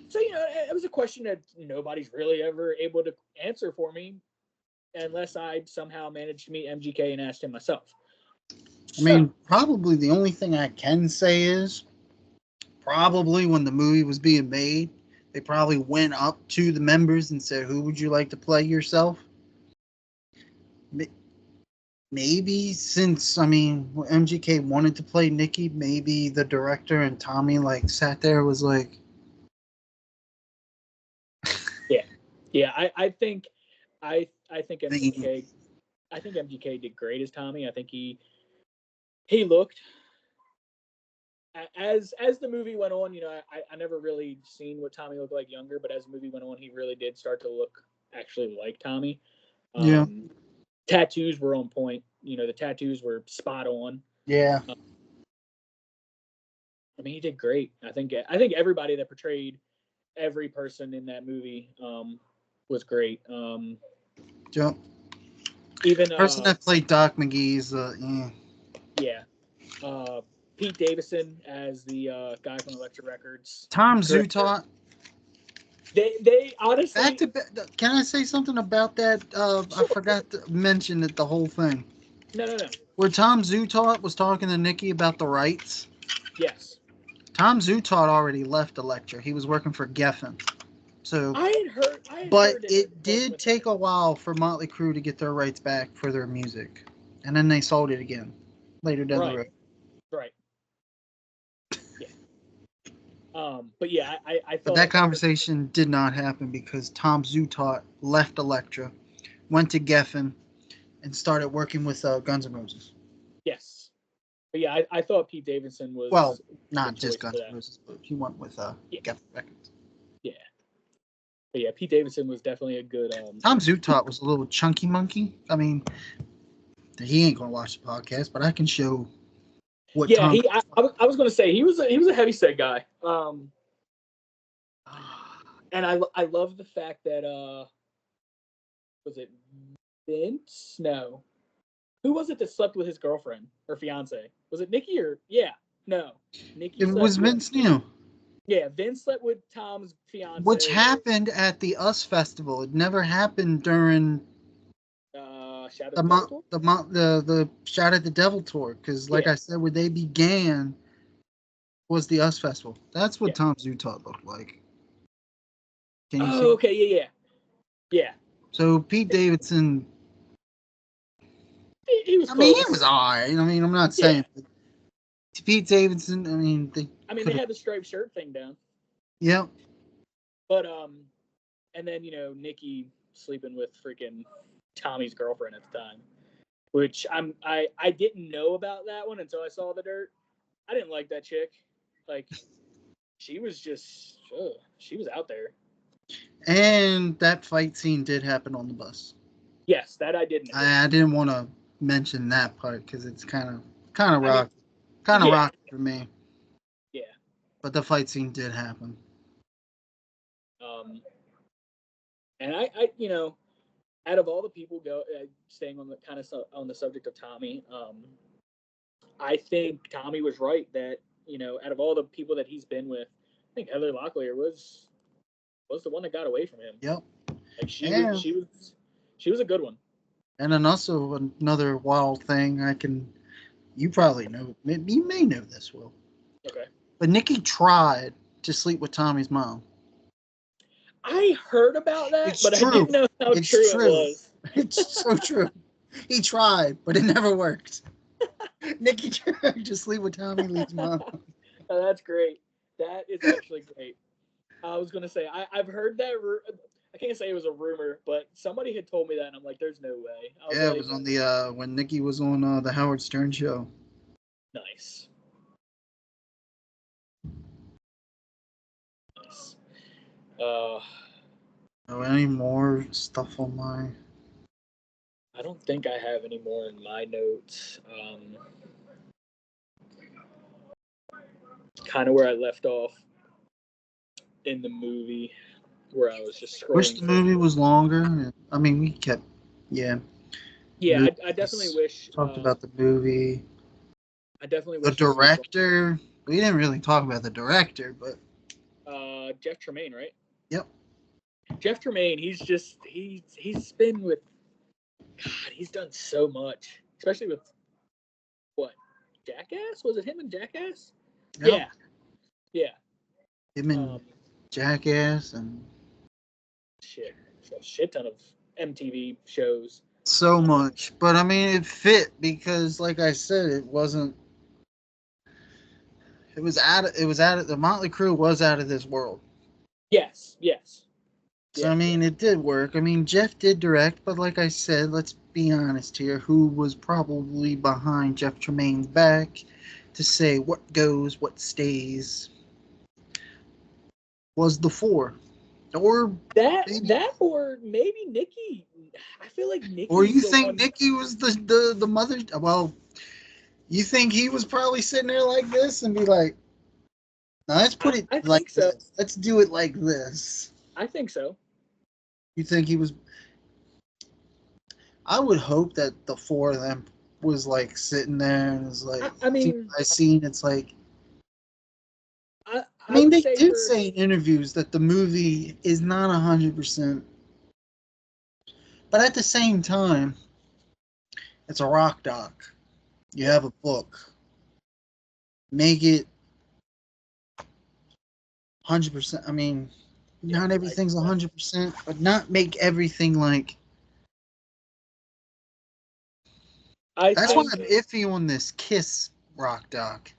so it was a question that nobody's really ever able to answer for me, unless I somehow managed to meet MGK and asked him myself. I mean, probably the only thing I can say is probably when the movie was being made, they probably went up to the members and said, "Who would you like to play yourself?" Maybe since MGK wanted to play Nikki, maybe the director and Tommy like sat there was like, yeah. I think the- MGK did great as Tommy. I think he looked as the movie went on. I never really seen what Tommy looked like younger, but as the movie went on, he really did start to look actually like Tommy. yeah, Tattoos were on point. The tattoos were spot on. yeah. I mean, he did great. I think everybody that portrayed every person in that movie was great. Joe. Even Person that played Doc McGee's, yeah, Pete Davidson as the guy from Electric Records. Tom Great. Zutaut. They honestly. Can I say something about that? I Sure. forgot to mention it, the whole thing. No. Where Tom Zutaut was talking to Nikki about the rights. Yes. Tom Zutaut already left Elektra. He was working for Geffen. So, I had but heard that they it were working did with him. take a while for Motley Crue to get their rights back for their music, and then they sold it again later down the road. Right. Yeah. But yeah, I But thought that conversation did not happen because Tom Zutaut left Elektra, went to Geffen, and started working with Guns N' Roses. yes. But yeah, I thought Pete Davidson Well, was a not good just choice for Guns N' that. Roses, but he went with Yeah. Geffen Records. Yeah. But yeah, Pete Davidson was definitely a good. Tom Zutaut was a little chunky monkey. I mean, he ain't gonna watch the podcast, but I can show what Yeah, Tom. I was going to say he was a heavy set guy. And I love the fact that was it Vince? No, who was it that slept with his girlfriend or fiance? Was it Nikki or yeah? No, Nikki It slept was with. Vince Neil, Yeah, Vince slept with Tom's which fiance. happened at the US Festival. It never happened during Shadow the the Devil mo- Tour. the Shout at the Devil tour, because like Yeah, I said, where they began was the US Festival. That's what yeah. Tom Zutaut looked like. Can you Oh, see? okay, yeah. So Pete Davidson, He was I mean, he was close. alright. I mean, I'm not Yeah, saying Pete Davidson. I mean, they I mean could they have. had the striped shirt thing down, Yep. but and then Nikki sleeping with freaking Tommy's girlfriend at the time, which I didn't know about that one until I saw the dirt. I didn't like that chick. Like she was just she was out there. And that fight scene did happen on the bus. Yes, that I did know. I didn't want to mention that part because it's kind of rocky, Yeah, rocky for me. yeah. But the fight scene did happen. And I out of all the people staying on the kind of on the subject of Tommy, I think Tommy was right that out of all the people that he's been with, I think Heather Locklear was the one that got away from him. Yep. Like And she was a good one. and then also another wild thing you probably know, you may know this, Will. Okay. But Nikki tried to sleep with Tommy's mom. I heard about that, It's but I true. didn't know how It's true it true. was. It's so true. He tried, but it never worked. Nikki tried to sleep with Tommy Lee's mom. Oh, that's great. That is actually great. I was gonna say I've heard that. I can't say it was a rumor, but somebody had told me that, and I'm like, "There's no way." I was Yeah, it like, was on the when Nikki was on the Howard Stern show. "Nice, nice." Uh, Oh, any more stuff on my? I don't think I have any more in my notes. Kind of where I left off in the movie, where I was just Wish scrolling the through. movie was longer. I mean, we kept, yeah. Yeah, I definitely Movies, wish. talked about the movie. I definitely The wish the movie was director. We didn't really talk about the director, but Jeff Tremaine, right? yep. Jeff Tremaine, he's been with God, he's done so much, especially with what Jackass? Was it him and Jackass? Yep. Yeah, yeah. Him and Um, Jackass and shit, a shit ton of MTV shows. so much. But I mean, it fit because, like I said, it wasn't. It was out. It was out of the Motley Crue was out of this world. Yes, yes, So I yeah, yeah. mean, it did work. I mean, Jeff did direct, but like I said, let's be honest here. Who was probably behind Jeff Tremaine's back to say what goes, what stays? Was the four, or maybe, Or maybe Nikki. I feel like or Nikki's you the think one. Nicky was the mother? Well, you think he was probably sitting there like this and be like, "Now let's put it I like think so. this. Let's do it like this." I think so. You think he was? I would hope that the four of them was like sitting there and was like I scene mean, by scene. It's like, I I mean, would they say did for say in interviews that the movie is not 100%, but at the same time, it's a rock doc. You yeah, have a book. Make it 100%. I mean, yeah. not everything's 100%, but not make everything like. I That's why think I'm iffy on this Kiss rock doc.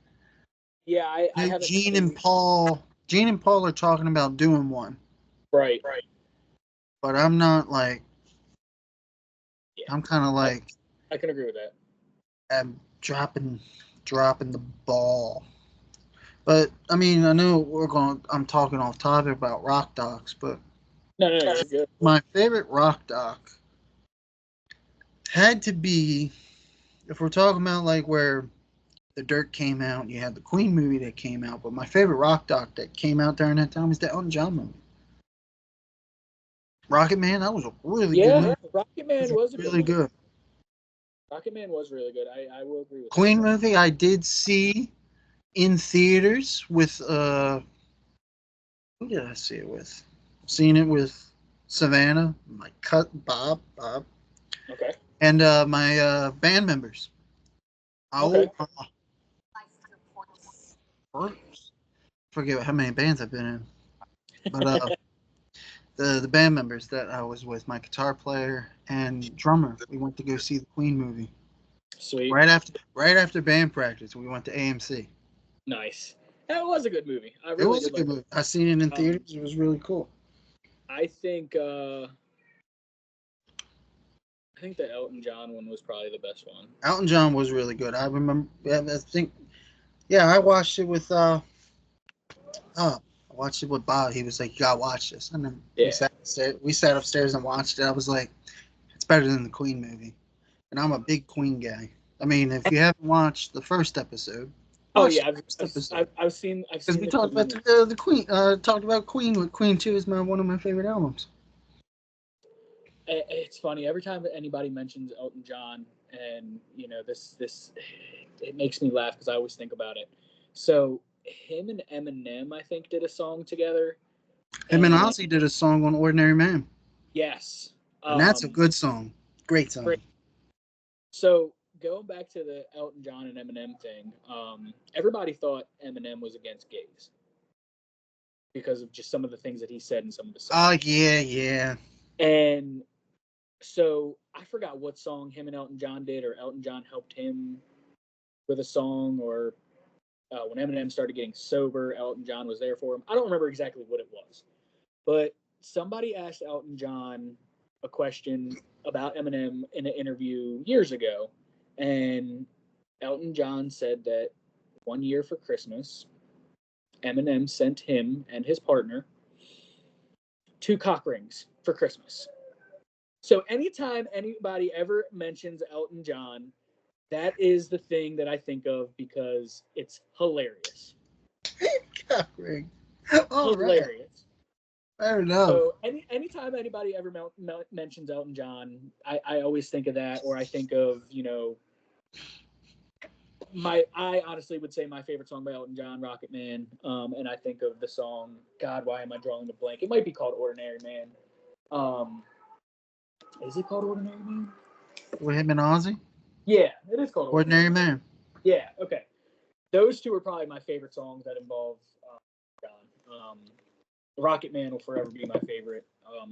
yeah. I New haven't seen Gene and Paul are talking about doing one, right. but I'm not like. Yeah, I'm kind of I like I can agree with that. I'm dropping the ball. But I mean, I know I'm talking off topic about rock docs, but No, no, you're good. my favorite rock doc had to be if we're talking about like where the Dirt came out, you had the Queen movie that came out, but my favorite rock doc that came out during that time was the Elton John movie. Rocket Man, that was a really good Yeah, movie. Rocket It Man was was a good really one. good. Rocket Man was really good. I will agree with that. Queen movie I did see in theaters with who did I see it with? Seen it with Savannah, my cut Bob, Okay. and my band members. Okay. Oh, forget how many bands I've been in, but the band members that I was with, my guitar player and drummer, we went to go see the Queen movie. Sweet. Right after band practice, we went to AMC. Nice. That was a good movie. I It really was a did good like movie. I seen it in it. theaters. It was really cool. I think the Elton John one was probably the best one. Elton John was really good. I remember. Yeah, I think. Yeah, I watched it with I watched it with Bob. He was like, "You gotta watch this," and then Yeah. we sat upstairs and watched it. I was like, "It's better than the Queen movie," and I'm a big Queen guy. I mean, if you haven't watched the first episode, Oh watch yeah, the first episode I've because seen we the talked about Queen. the Queen. Talked about Queen. With Queen Two is one of my favorite albums. It's funny every time anybody mentions Elton John, and this it makes me laugh because I always think about it. So him and Eminem, I think, did a song together, Him and and Ozzy did a song on Ordinary Man, yes, and that's a good song. Great great. song. So going back to the Elton John and Eminem thing, everybody thought Eminem was against gays because of just some of the things that he said in some of the Oh songs, yeah, yeah. and so I forgot what song him and Elton John did, or Elton John helped him with a song, or when Eminem started getting sober, Elton John was there for him. I don't remember exactly what it was, but somebody asked Elton John a question about Eminem in an interview years ago, and Elton John said that one year for Christmas, Eminem sent him and his partner 2 cock rings for Christmas. So anytime anybody ever mentions Elton John, that is the thing that I think of because it's hilarious. Cock ring. All right. Hilarious. Fair enough. So anytime anybody ever mentions Elton John, I always think of that, or I think of, I honestly would say my favorite song by Elton John, Rocket Man, and I think of the song, God, why am I drawing the blank? It might be called Ordinary Man. Is it called Ordinary Man? With him and Ozzy? Yeah, it is called Ordinary Man. Yeah, okay. Those 2 are probably my favorite songs that involve John. Rocket Man will forever be my favorite.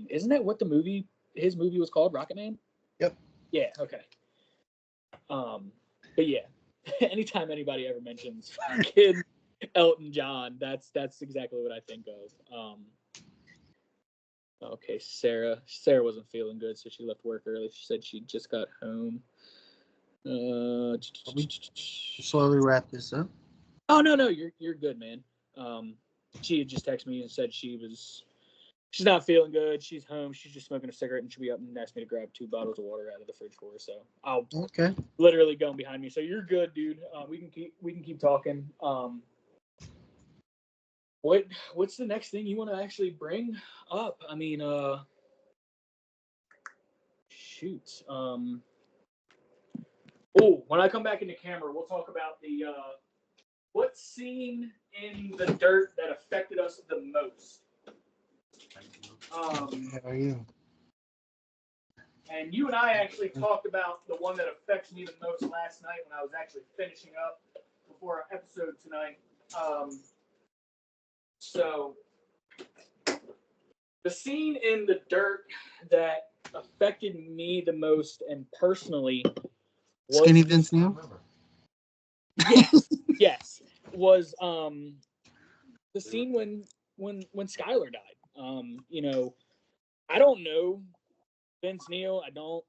Isn't that what his movie was called, Rocket Man? Yep. Yeah, okay. But yeah, anytime anybody ever mentions fucking Elton John, that's exactly what I think of. Okay, Sarah wasn't feeling good, so she left work early. She said she just got home. Slowly wrap this up. Oh no, you're good, man. She had just texted me and said she's not feeling good. She's home. She's just smoking a cigarette, and she'll be up and asked me to grab 2 bottles of water out of the fridge for her. So I'll literally going behind me. So you're good, dude. We can keep talking. What's the next thing you want to actually bring up? I mean, shoot. When I come back into camera, we'll talk about the what scene in the dirt that affected us the most. How are you? And you and I actually talked about the one that affects me the most last night when I was actually finishing up before our episode tonight. So the scene in the dirt that affected me the most and personally was Skinny Vince Neil? Yes. Was the scene when Skylar died. I don't know Vince Neil. I don't,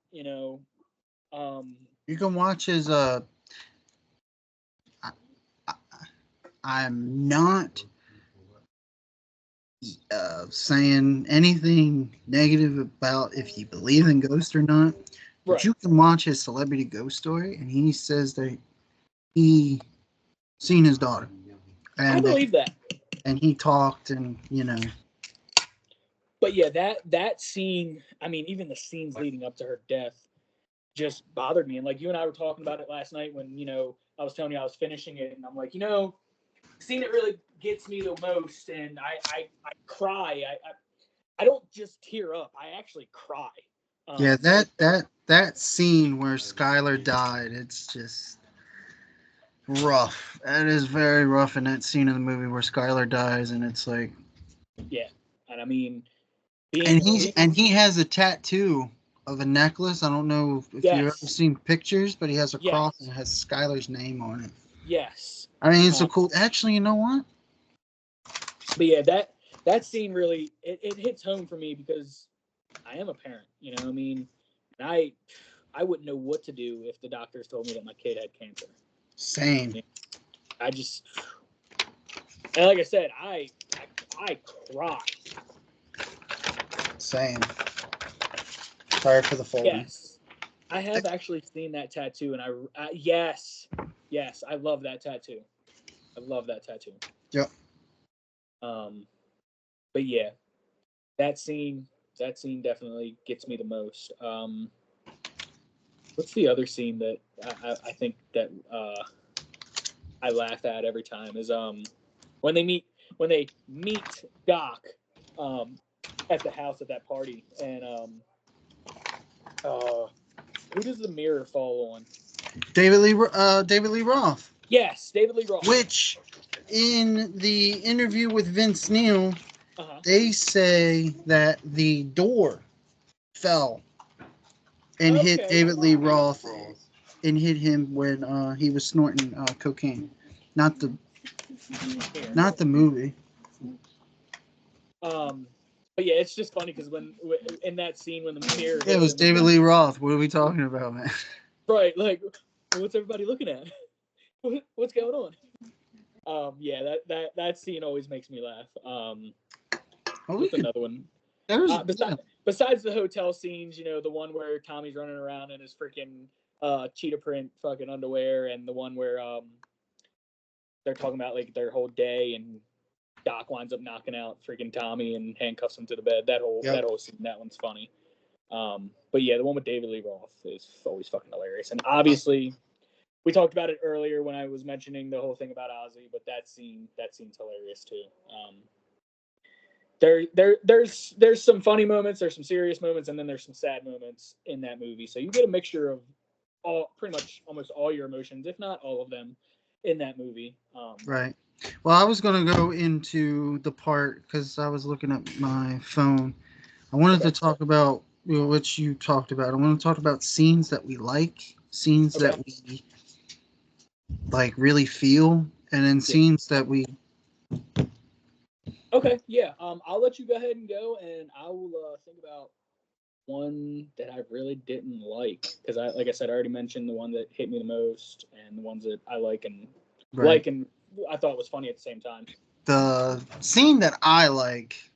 You can watch his I'm not saying anything negative about if you believe in ghosts or not. But right. You can watch his celebrity ghost story, and he says that he seen his daughter. And I believe that. And he talked, and But yeah, that scene. I mean, even the scenes leading up to her death just bothered me. And like you and I were talking about it last night when I was telling you I was finishing it, and I'm like, the scene that really gets me the most, and I cry. I don't just tear up. I actually cry. Yeah, that scene where Skylar died, it's just rough. It is very rough in that scene in the movie where Skylar dies, and it's like, yeah, and I mean, and he has a tattoo of a necklace. I don't know if you've ever seen pictures, but he has a cross and it has Skylar's name on it. Yes. I mean, it's so cool. Actually, you know what? But yeah, that scene really it hits home for me because I am a parent. I mean, and I wouldn't know what to do if the doctors told me that my kid had cancer. Same. I just, and like I said, I cry. Same. Sorry for the folding. Yes, I have actually seen that tattoo, and yes, I love that tattoo. I love that tattoo. Yep. But yeah, that scene definitely gets me the most. What's the other scene that I think that I laugh at every time is when they meet Doc at the house at that party, and who does the mirror fall on? David Lee Roth. Yes, David Lee Roth. Which, in the interview with Vince Neil, they say that the door fell and hit David Lee Roth and hit him when he was snorting cocaine, not the movie. But yeah, it's just funny because when in that scene when the mirror It was hits him, David Lee Roth. What are we talking about, man? right? Like, what's everybody looking at? What's going on? Yeah, that scene always makes me laugh. What's another one? Besides the hotel scenes, the one where Tommy's running around in his freaking cheetah print fucking underwear, and the one where they're talking about like their whole day, and Doc winds up knocking out freaking Tommy and handcuffs him to the bed. That whole scene, that one's funny. But yeah, the one with David Lee Roth is always fucking hilarious. And obviously, we talked about it earlier when I was mentioning the whole thing about Ozzy, but that scene's hilarious too. There's some funny moments, there's some serious moments, and then there's some sad moments in that movie. So you get a mixture of pretty much almost all your emotions, if not all of them, in that movie. Right. Well, I was going to go into the part because I was looking at my phone. I wanted to talk about what you talked about. I want to talk about scenes that we like, scenes that we like really feel, and then scenes that we. Okay, yeah. I'll let you go ahead and go, and I will think about one that I really didn't like because like I said, I already mentioned the one that hit me the most, and the ones that I like and I thought was funny at the same time. The scene that I like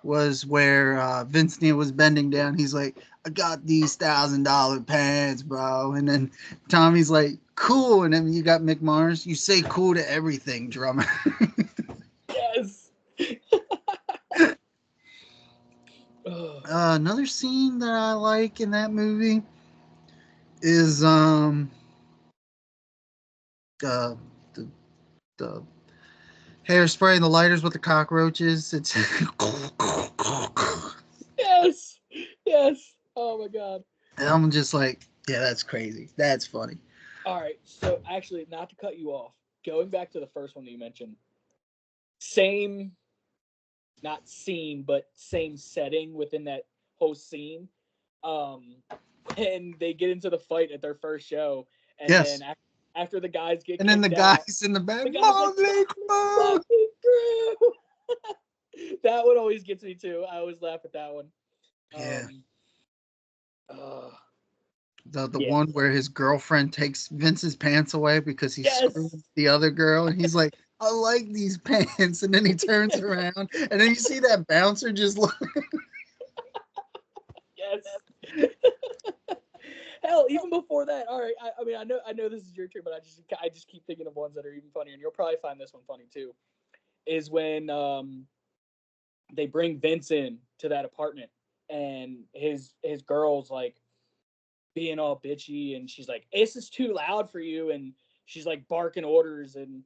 was where Vince Neil was bending down. He's like, "I got these $1,000 pants, bro," and then Tommy's like, "Cool," and then you got Mick Mars. You say "cool" to everything, drummer. Yes. Another scene that I like in that movie is the hairspray and the lighters with the cockroaches. It's yes. Oh my god. And I'm just like, yeah, that's crazy. That's funny. All right. So actually, not to cut you off, going back to the first one that you mentioned, same, not scene, but same setting within that whole scene. And they get into the fight at their first show, and then after the guys get and then the guys in the back, Motley Crue. That one always gets me too. I always laugh at that one. The one where his girlfriend takes Vince's pants away because he screwed the other girl, and he's like, "I like these pants," and then he turns around, and then you see that bouncer just look. Yes. Hell, even before that. All right. I mean, I know this is your turn, but I just keep thinking of ones that are even funnier, and you'll probably find this one funny too. Is when they bring Vince in to that apartment, and his girl's like being all bitchy, and she's like, "This is too loud for you," and she's like barking orders, and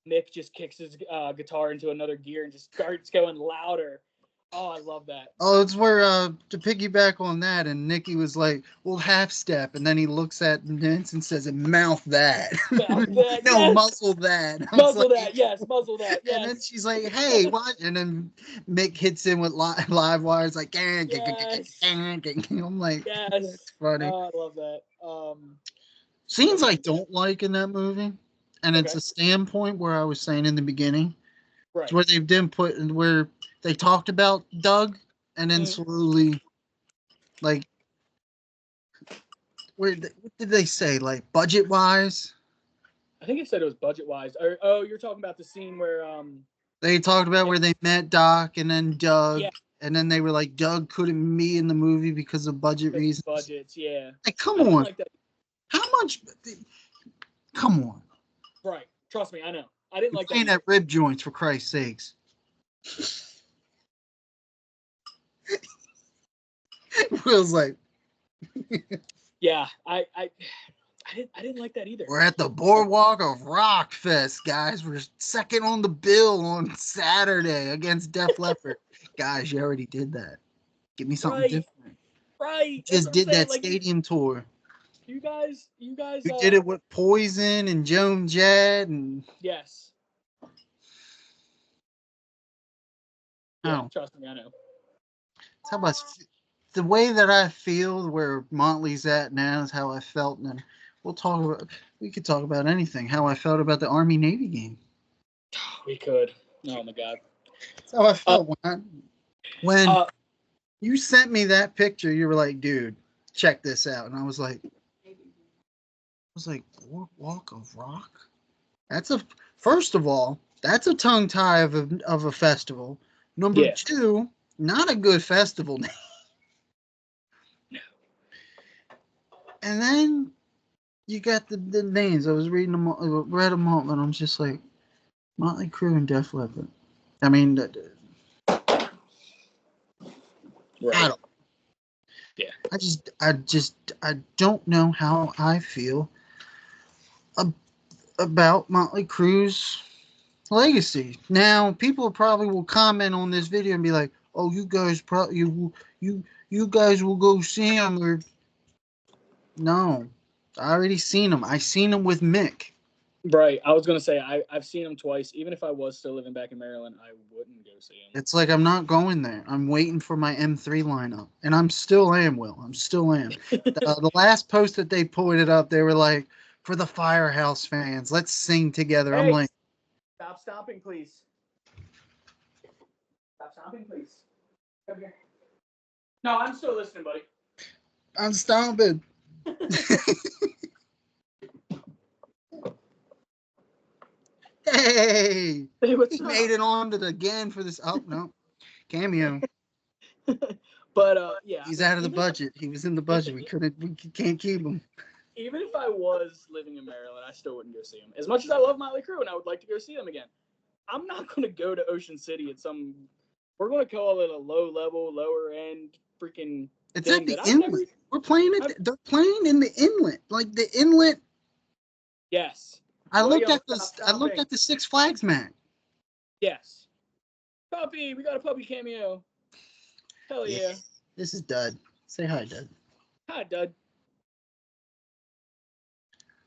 Nick just kicks his guitar into another gear and just starts going louder. Oh, I love that. Oh, it's where to piggyback on that, and Nikki was like, "Well, half step," and then he looks at Vince and says, "Mouth that." Mouth that. No, yes. Muzzle that. Muzzle that. Yes, muzzle that. Yes. And then she's like, "Hey, what?" And then Mick hits him with live wires, like, I'm like, yes, that's funny. Oh, I love that. Scenes I don't like in that movie, and it's a standpoint where I was saying in the beginning, right? Where they didn't put where they talked about Doug, and then slowly, like, what did they say? Like budget wise? I think it said it was budget wise. You're talking about the scene where they talked about where they met Doc and then Doug, and then they were like, Doug couldn't be in the movie because of budget reasons. Budgets, yeah. Like, come on, like how much? Come on. Right. Trust me, I know. I didn't like playing at rib joints for Christ's sakes. Will's like, yeah, I didn't like that either. We're at the Boardwalk of Rockfest, guys. We're second on the bill on Saturday against Def Leppard. Guys, you already did that. Give me something different. Right. Just did that stadium tour. You guys. You did it with Poison and Joan Jett and. Yes. Yeah, trust me, I know. How about the way that I feel where Motley's at now is how I felt, and we could talk about anything. How I felt about the Army-Navy game. We could. Oh my God. That's how I felt when When Uh, you sent me that picture, you were like, dude, check this out. And I was like, Boardwalk of Rock? That's a, first of all, that's a tongue tie of a festival. Number yeah. two, not a good festival name. And then you got the names. I was reading them, read them all, and I'm just like, Motley Crue and Def Leppard. I mean, I Right. don't. Yeah. I don't know how I feel about Motley Crue's legacy. Now, people probably will comment on this video and be like, "Oh, you guys will go see him," or no, I already seen him. I seen him with Mick. Right. I was gonna say I've seen him twice. Even if I was still living back in Maryland, I wouldn't go see him. It's like I'm not going there. I'm waiting for my M3 lineup, and I'm still am. Will I'm still am. The last post that they pointed up, they were like, "For the Firehouse fans, let's sing together." I'm Hey, like, stop stomping, please. Stop stomping, please. Come here. No, I'm still listening, buddy. I'm stomping. Hey, Hey, what's he up? made it on to the again for this. Oh no, cameo. But yeah, He's out of the even budget. He was in the budget. We can't keep him. even if I was living in Maryland, I still wouldn't go see him. As much as I love Motley Crue and I would like to go see them again, I'm not going to go to Ocean City at some. We're going to call it a low level, lower end freaking. It's thing at the that I've never. inlet. We're playing it. They're playing in the inlet, like the inlet. Yes. I looked William, at the. stop I looked stomping. at the Six Flags map. Yes. Puppy, we got a puppy cameo. Hell yeah. This is Dud. Say hi, Dud. Hi, Dud.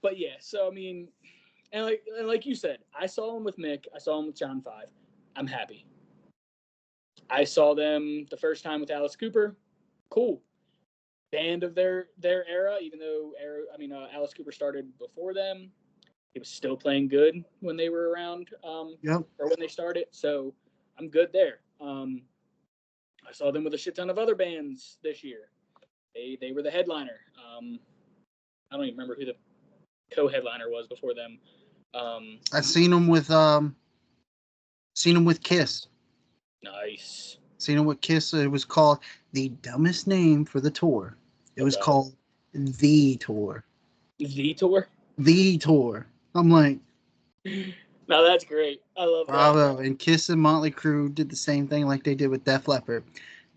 But yeah, so I mean, and like you said, I saw him with Mick. I saw him with John 5. I'm happy. I saw them the first time with Alice Cooper. Cool. Band of their era, even though Alice Cooper started before them. He was still playing good when they were around, Yep. or when they started. So I'm good there. I saw them with a shit ton of other bands this year. They were the headliner. I don't even remember who the co-headliner was before them. I've seen him with Kiss. Nice. Seen him with Kiss. It was called the dumbest name for the tour. It was called The Tour. The Tour? The Tour. I'm like, no, that's great. I love bravo. that. And Kiss and Motley Crue did the same thing like they did with Def Leppard.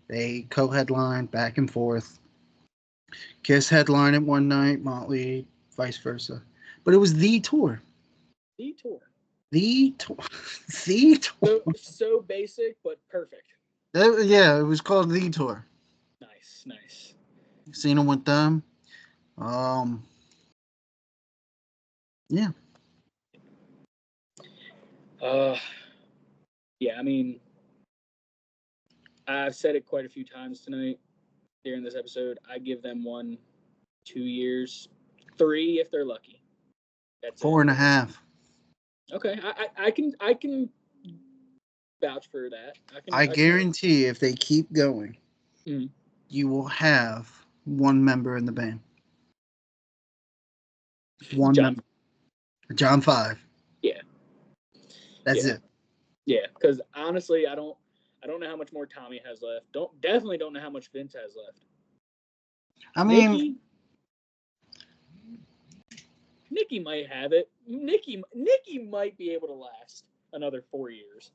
They co-headlined back and forth. Kiss headlined it one night, Motley, vice versa. But it was The Tour. The Tour. The Tour. The Tour. So basic, but perfect. Yeah, it was called The Tour. Nice. Seen them with them. Yeah. Yeah, I mean, I've said it quite a few times tonight during this episode. I give them 1, 2 years, 3 if they're lucky. That's 4.5. Okay, I can vouch for that. I guarantee if they keep going, you will have one member in the band. One member. John 5. Yeah. That's it. Yeah, because honestly, I don't know how much more Tommy has left. Definitely don't know how much Vince has left. I mean, Nikki might have it. Nikki might be able to last another 4 years,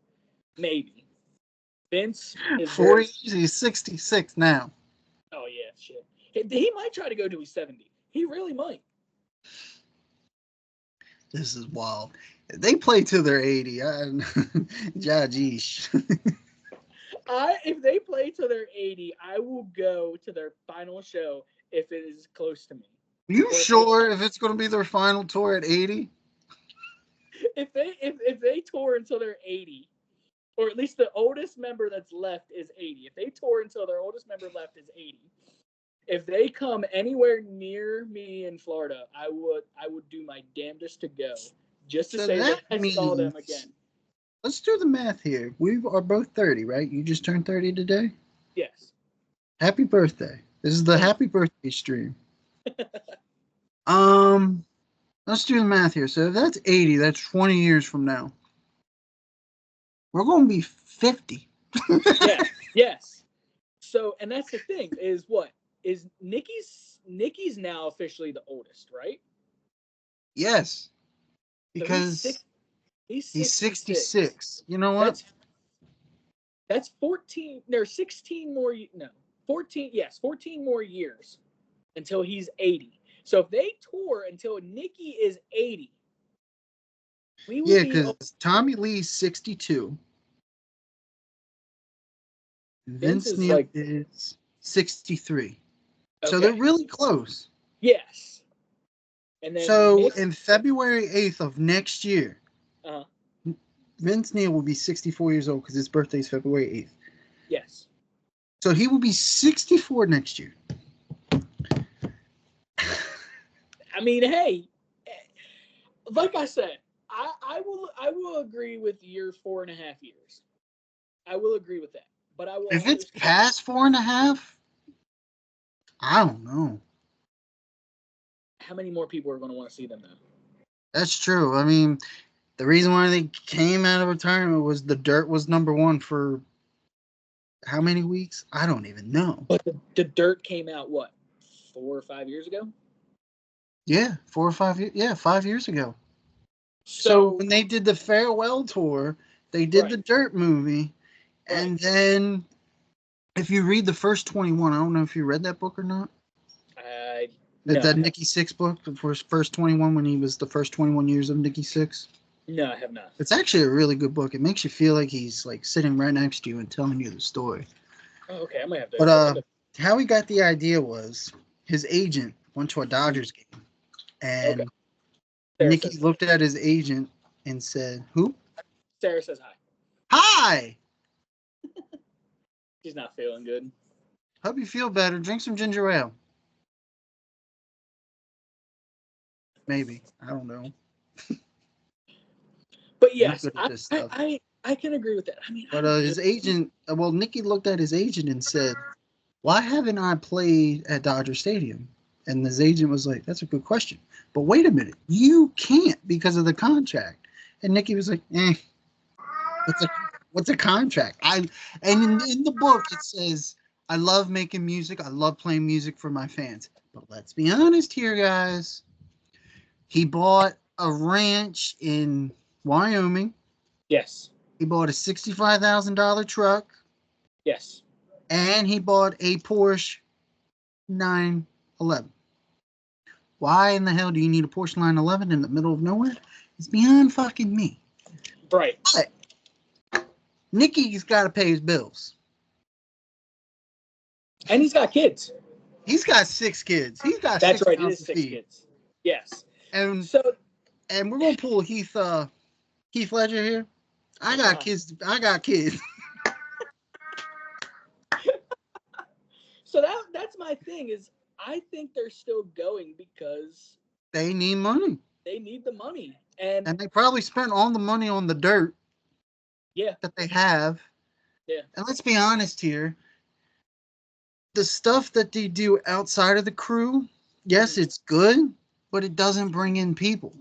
maybe. Vince is 4 years. He's 66 now. Oh yeah, shit. He might try to go to his 70. He really might. This is wild. They play till they're 80. Jajish. If they play till they're 80, I will go to their final show if it is close to me. You sure if it's going to be their final tour at 80? If they tour until they're 80, or at least the oldest member that's left is 80. If they tour until their oldest member left is 80, if they come anywhere near me in Florida, I would do my damnedest to go just to say that I saw them again. let's do the math here. We are both 30, right? You just turned 30 today. Yes. Happy birthday! This is the Thank happy birthday stream. Um, let's do the math here. So if that's 80, that's 20 years from now. We're going to be 50. Yes. Yes. So, and that's the thing is what is Nikki's now officially the oldest, right? Yes, So because he's he's 66. 66. You know what? That's that's 14. There's 16 more. No, 14. Yes, 14 more years until he's 80. So if they tour until Nikki is 80, we will Yeah, be. because Tommy Lee's 62. Vince Vince is Neil like is 63. So they're okay. really close. Yes, and then So Nick. in February 8th of next year, Uh, Vince Neil will be 64 years old because his birthday is February 8th. yes. So he will be 64 next year. I mean, hey, like I said, I will agree with your 4.5 years. I will agree with that, but I will If it's understand past 4.5, I don't know. how many more people are going to want to see them though. That's true. I mean, the reason why they came out of retirement was the Dirt was number one for how many weeks? I don't even know. But the Dirt came out what 4 or 5 years ago. Yeah, 4 or 5 years. Yeah, 5 years ago. So So when they did the farewell tour, they did the right, Dirt movie, right. and then if you read the first 21, I don't know if you read that book or not. I That no, I have Nikki Six book, the first 21, when he was the first 21 years of Nikki Six. no, I have not. It's actually a really good book. It makes you feel like he's like sitting right next to you and telling you the story. Oh, okay, I might have to But look at. how he got the idea was his agent went to a Mhm. Dodgers game, Okay, and Sarah Nikki says looked at his agent and said, "Who? Sarah says hi. Hi. She's not feeling good. Hope you feel better. Drink some ginger ale. Maybe. I don't know. But I'm not yes, good at this stuff." I can agree with that. I mean, I But don't his really. agent, well, Nikki looked at his agent and said, "Why haven't I played at Dodger Stadium?" And his agent was like, "That's a good question. But wait a minute. You can't because of the contract." And Nikki was like, what's a what's a contract? And in the book it says, "I love making music. I love playing music for my fans." But let's be honest here, guys. He bought a ranch in Wyoming. Yes, He bought a $65,000 truck, yes. and he bought a Porsche 911. Why in the hell do you need a Porsche 911 in the middle of nowhere? It's beyond fucking me. Right. But Nicky's got to pay his bills. And he's got kids. He's got 6 kids. He's got That's six right. It mouths is to six feed. kids. Yes. And So and we're gonna pull Heath Ledger here. I got kids. I got kids. so that's my thing is I think they're still going because They need money, they need the money. And and they probably spent all the money on the dirt yeah, that they have. yeah. And let's be honest here, the stuff that they do outside of the crew, yes, Mhm. it's good, but it doesn't bring in people.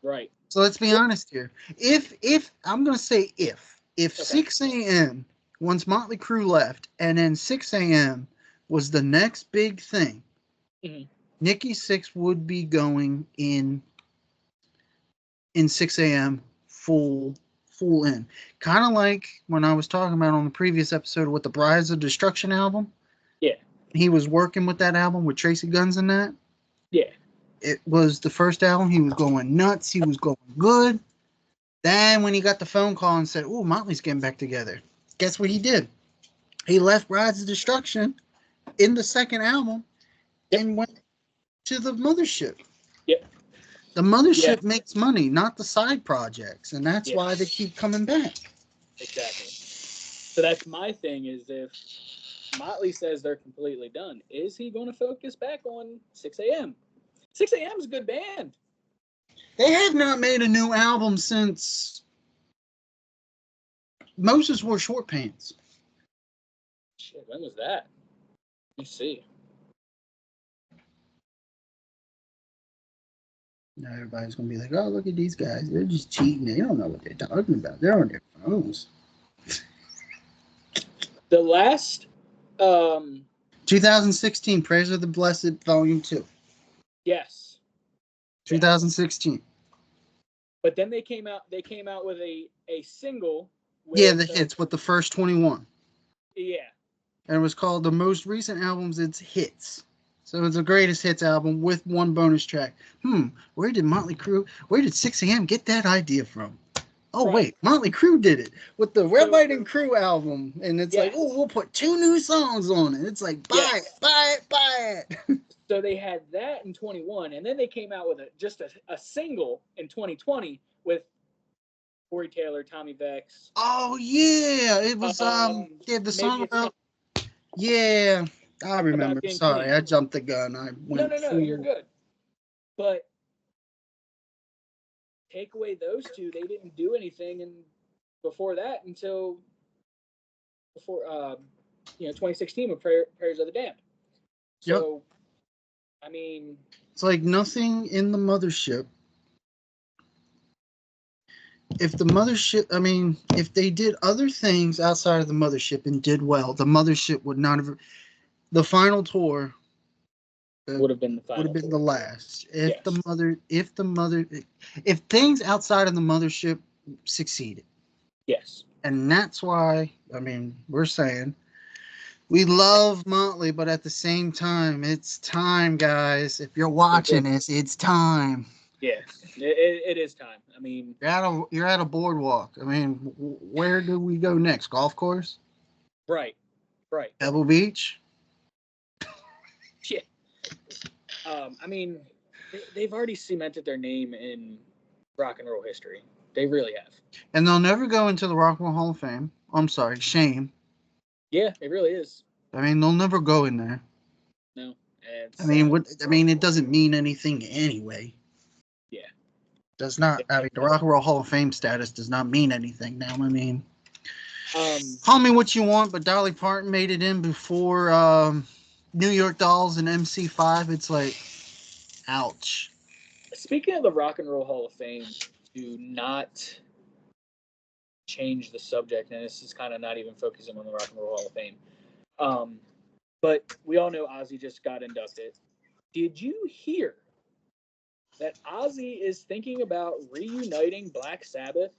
Right. So let's be Well, honest here. If I'm gonna say if okay. 6 a.m. once Motley Crue left, and then 6 a.m. was the next big thing, Mhm. Nikki Six would be going in 6 a.m. full in. Kind of like when I was talking about on the previous episode with the Brides of Destruction album. Yeah. He was working with that album with Tracy Guns in that. Yeah. It was the first album. He was going nuts. He was going good. Then when he got the phone call and said, "Oh, Motley's getting back together," guess what he did? He left Brides of Destruction in the second album Yep. and went to the mothership. Yep. The Yeah. mothership makes money, not the side projects, and that's Yeah. why they keep coming back. Exactly. So that's my thing is if Motley says they're completely done, is he going to focus back on 6 a.m.? 6 a.m. is a good band. They have not made a new album since Moses wore short pants. Shit, when was that? Let me see. Now everybody's gonna be like, "Oh, look at these guys. They're just cheating. They don't know what they're talking about. They're on their phones." The last, 2016, Praise of the Blessed, Volume 2. yes. 2016. But then they came out with a single. With, Yeah, the hits with the first 21. Yeah. And it was called the most recent albums, it's hits. So it's the greatest hits album with one bonus track. Where did 6 a.m. get that idea from? Oh, Right. wait, Motley Crue did it with the Red, White, and Crew album. And it's like, oh, we'll put 2 new songs on it. It's like, buy it. So they had that in 21, and then they came out with just a single in 2020 with Corey Taylor, Tommy Vex. Oh, yeah. It was, the song about... Yeah, I remember. Sorry, clean. I jumped the gun. No, you're good. But take away those two, they didn't do anything, and before that until 2016 with Prayers of the Damned. So, I mean, it's like nothing in the mothership. If they did other things outside of the mothership and did well, the mothership would not have. The final tour would have been the last. If things outside of the mothership succeeded. Yes. And that's why, we're saying we love Motley, but at the same time, it's time, guys. If you're watching this, it's time. Yeah, it is time. I mean, you're at a boardwalk. Where do we go next? Golf course? Right. Pebble Beach? Yeah. They've already cemented their name in rock and roll history. They really have. And they'll never go into the Rock and Roll Hall of Fame. I'm sorry, shame. Yeah, it really is. They'll never go in there. No. It doesn't mean anything anyway. Yeah. Does not. The Rock and Roll Hall of Fame status does not mean anything now. Call me what you want, but Dolly Parton made it in before New York Dolls and MC5. It's like, ouch. Speaking of the Rock and Roll Hall of Fame, to not change the subject, and this is kind of not even focusing on the Rock and Roll Hall of Fame, but we all know Ozzy just got inducted. Did you hear that Ozzy is thinking about reuniting Black Sabbath?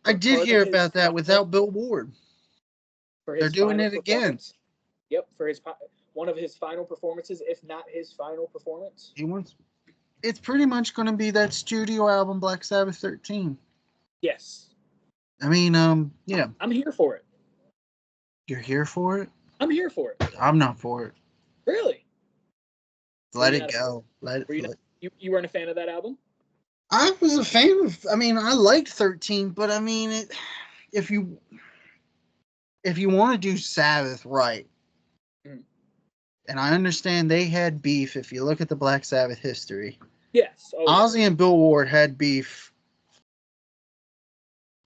I did hear about that without Bill Ward. They're doing it again. Yep, for one of his final performances, if not his final performance. It's pretty much going to be that studio album, Black Sabbath 13. Yes. Yeah. I'm here for it. You're here for it? I'm here for it. I'm not for it. Really? Let it go. You weren't a fan of that album? I was a fan of. I liked 13, but if you want to do Sabbath right, and I understand they had beef. If you look at the Black Sabbath history, yes, Ozzy and Bill Ward had beef.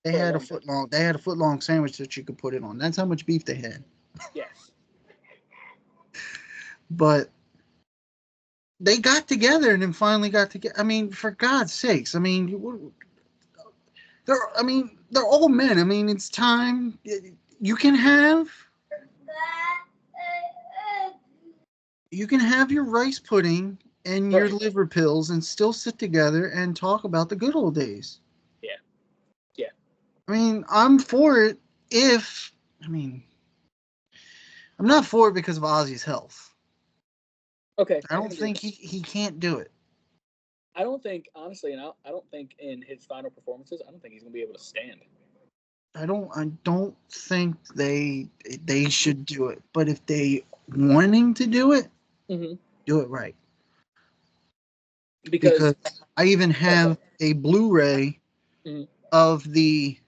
They had a foot long. They had a foot long sandwich that you could put it on. That's how much beef they had. Yes. But they got together and then finally got together. For God's sakes. They're all men. It's time. You can have your rice pudding and your liver pills and still sit together and talk about the good old days. Yeah. I'm for it I'm not for it because of Ozzy's health. Okay. I don't think he can't do it. I don't think, honestly, and I don't think in his final performances, I don't think he's going to be able to stand. I don't think they should do it. But if they wanting to do it, do it right. Because I even have a Blu-ray of the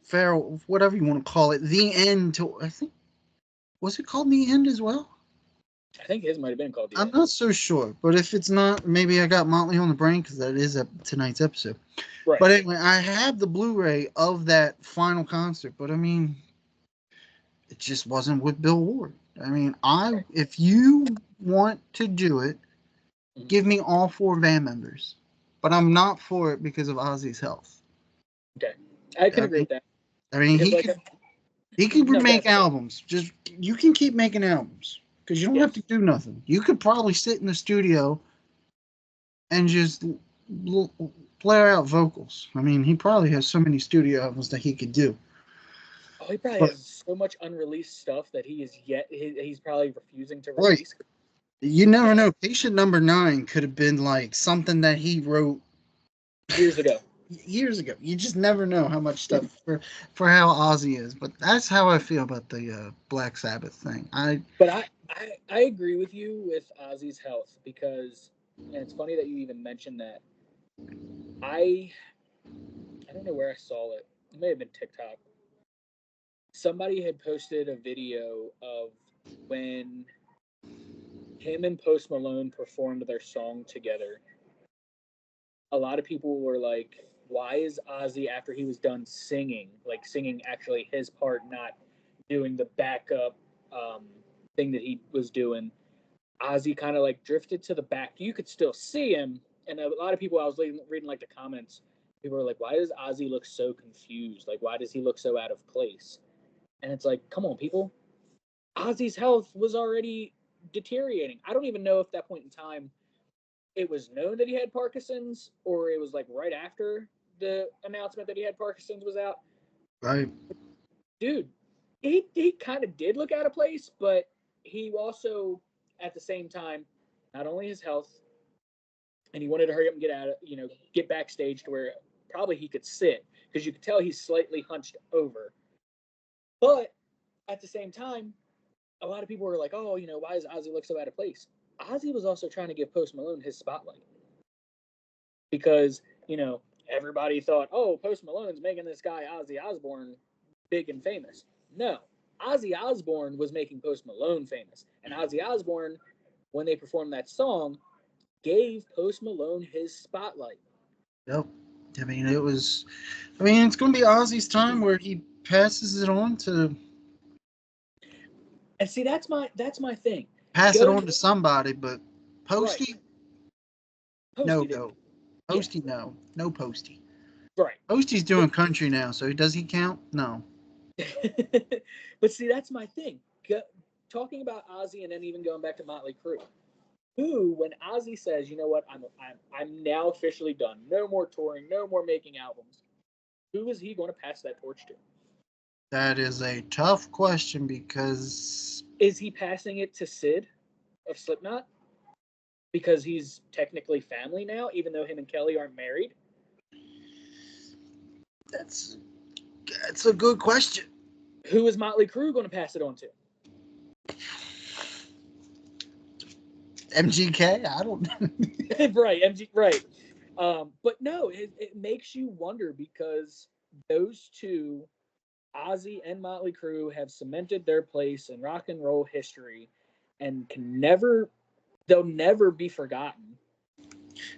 Farewell, whatever you want to call it, The End. I think, was it called The End as well? I think his might have been called The I'm Edge. not so sure, but if it's not, maybe I got Motley on the brain because that is tonight's episode. Right. But anyway, I have the Blu-ray of that final concert, but I mean, it just wasn't with Bill Ward. I mean, if you want to do it, give me all 4 band members, but I'm not for it because of Ozzy's health. Okay, I can agree with that. I mean, Because, he could No, make go ahead. albums. Just you can keep making albums because you don't have to do nothing. You could probably sit in the studio and just blare out vocals. I mean, he probably has so many studio albums that he could do. Oh, he probably But- has so much unreleased stuff that he's probably refusing to Right. release. You never know. Patient Number 9 could have been like something that he wrote years ago. You just never know how much stuff for how Ozzy is. But that's how I feel about the Black Sabbath thing. But I agree with you with Ozzy's health because, and it's funny that you even mentioned that. I don't know where I saw it. It may have been TikTok. Somebody had posted a video of when him and Post Malone performed their song together. A lot of people were like, why is Ozzy, after he was done singing actually his part, not doing the backup thing that he was doing? Ozzy kind of like drifted to the back. You could still see him. And a lot of people, I was reading like the comments, people were like, why does Ozzy look so confused? Like, why does he look so out of place? And it's like, come on, people. Ozzy's health was already deteriorating. I don't even know if at that point in time it was known that he had Parkinson's or it was like right after the announcement that he had Parkinson's was out. Right. Dude, he kind of did look out of place, but he also, at the same time, not only his health, and he wanted to hurry up and get backstage to where probably he could sit because you could tell he's slightly hunched over. But at the same time, a lot of people were like, oh, why does Ozzy look so out of place? Ozzy was also trying to give Post Malone his spotlight because, everybody thought, oh, Post Malone's making this guy Ozzy Osbourne big and famous. No, Ozzy Osbourne was making Post Malone famous. And Ozzy Osbourne, when they performed that song, gave Post Malone his spotlight. Yep. I mean, it's going to be Ozzy's time where he passes it on to. And see, that's my thing. Pass it on to somebody, but Posty, right. no. Posty, no Posty. Right. Posty's doing country now, so does he count? No. But see, that's my thing. Talking about Ozzy and then even going back to Motley Crue. When Ozzy says, you know what, I'm now officially done. No more touring, no more making albums. Who is he going to pass that torch to? That is a tough question because... Is he passing it to Sid of Slipknot? Because he's technically family now, even though him and Kelly aren't married? That's a good question. Who is Motley Crue going to pass it on to? MGK? I don't know. Right, right. But no, it makes you wonder because those two, Ozzy and Motley Crue, have cemented their place in rock and roll history and they'll never be forgotten.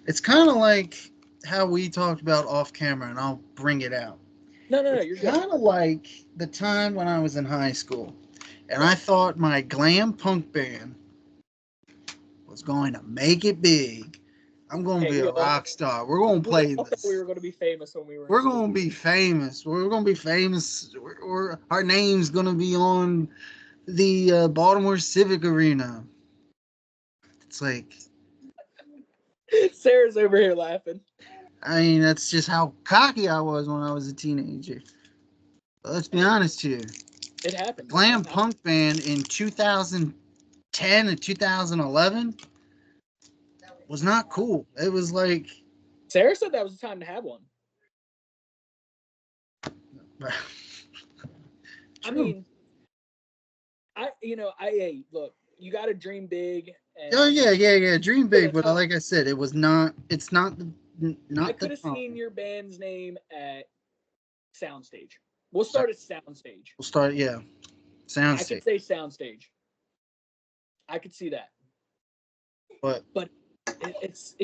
It's kind of like how we talked about off camera, and I'll bring it out. No, you're good. Kind of like the time when I was in high school, and I thought my glam punk band was going to make it big. I'm going to be a rock star. We're going to play this. We were going to be famous when we were. We're going to be famous. We're going to be famous. Our name's going to be on the Baltimore Civic Arena. It's like... Sarah's over here laughing. I mean, that's just how cocky I was when I was a teenager. But let's be honest here. It happened. Glam punk band in 2010 and 2011 was not cool. It was like... Sarah said that was the time to have one. I mean, look, you got to dream big. And oh yeah, dream big. But like I said, it was not. It's not. Not. I could have seen your band's name at Soundstage. We'll start at Soundstage. Soundstage. I could say Soundstage. I could see that. But It's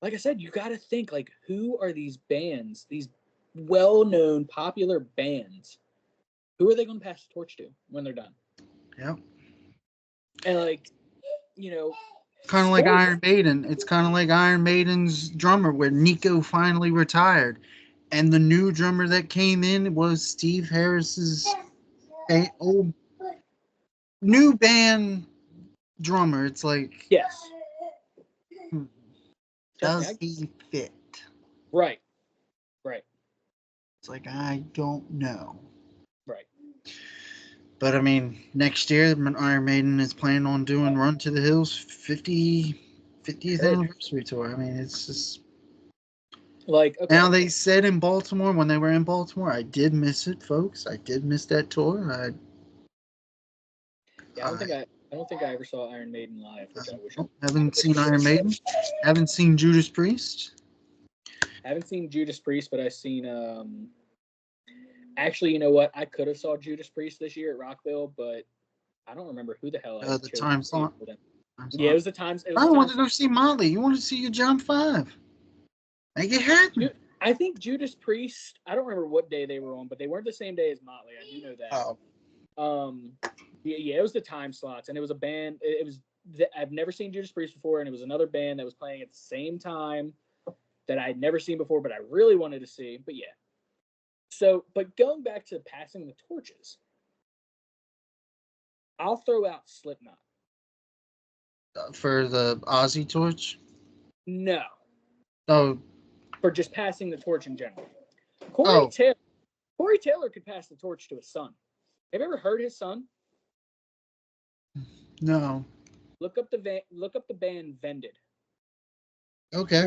like I said, you got to think like, who are these bands? These well-known, popular bands. Who are they going to pass the torch to when they're done? Yep. And like, kind of like Iron Maiden. It's kind of like Iron Maiden's drummer, where Nico finally retired, and the new drummer that came in was Steve Harris's old new band drummer. It's like, yes, does he fit? Right. It's like, I don't know. Right. But I mean, next year, Iron Maiden is planning on doing Run to the Hills 50th anniversary tour. I mean, it's just like, okay. Now they said in Baltimore, when they were in Baltimore, I did miss it, folks. I did miss that tour. I don't think I ever saw Iron Maiden live, which I wish. Haven't seen Iron Maiden. Haven't seen Judas Priest. Haven't seen Judas Priest, but I've seen. Actually, you know what? I could have saw Judas Priest this year at Rockville, but I don't remember who the hell I The time slot. Yeah, it was the times. I wanted to go see Motley. You want to see your John 5? Make it happen. I think Judas Priest. I don't remember what day they were on, but they weren't the same day as Motley. I do know that. Oh. Yeah, it was the time slots, and it was a band. I've never seen Judas Priest before, and it was another band that was playing at the same time that I'd never seen before, but I really wanted to see. But yeah. So, but going back to passing the torches, I'll throw out Slipknot. For the Ozzy torch? No. Oh. For just passing the torch in general. Corey Taylor could pass the torch to his son. Have you ever heard his son? No. Look up the band Vended. Okay.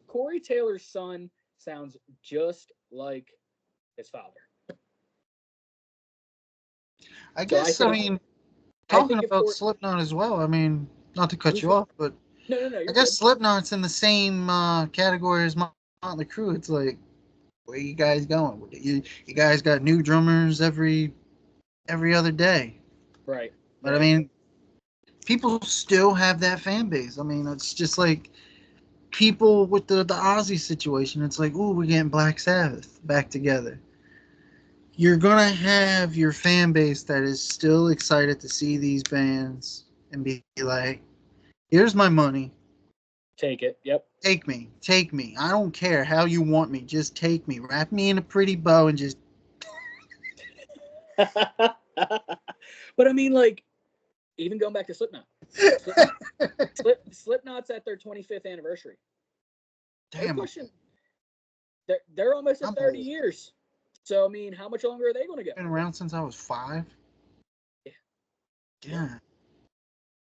Corey Taylor's son sounds just like his father. I guess, talking about Slipknot as well, I mean, not to cut you off, but no, I guess Slipknot's in the same category as Motley Crue. It's like, where you guys going? You guys got new drummers every other day. Right. But I mean, people still have that fan base. I mean, it's just like people with the Ozzy situation. It's like, ooh, we're getting Black Sabbath back together. You're going to have your fan base that is still excited to see these bands and be like, here's my money. Take it. Yep. Take me. I don't care how you want me. Just take me. Wrap me in a pretty bow and just... But I mean, like, even going back to Slipknot. Slipknot's at their 25th anniversary. Damn. They're almost at 30 years. So, I mean, how much longer are they going to go? Been around since I was 5. Yeah.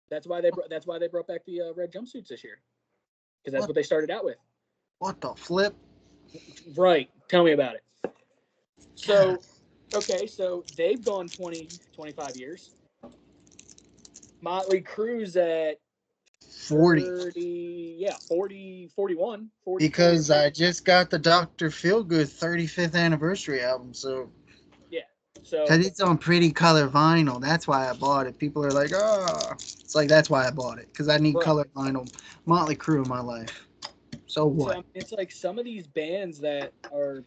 That's why they brought back the red jumpsuits this year, because that's what they started out with. What the flip? Right. Tell me about it. So, okay, so they've gone 20, 25 years. Motley Crue's at 40. 41. 40, because I just got the Dr. Feelgood 35th anniversary album, so... Yeah, so... Because it's on Pretty Color vinyl. That's why I bought it. People are like, oh... It's like, that's why I bought it. Because I need color vinyl. Motley Crue in my life. So what? So, it's like some of these bands that are...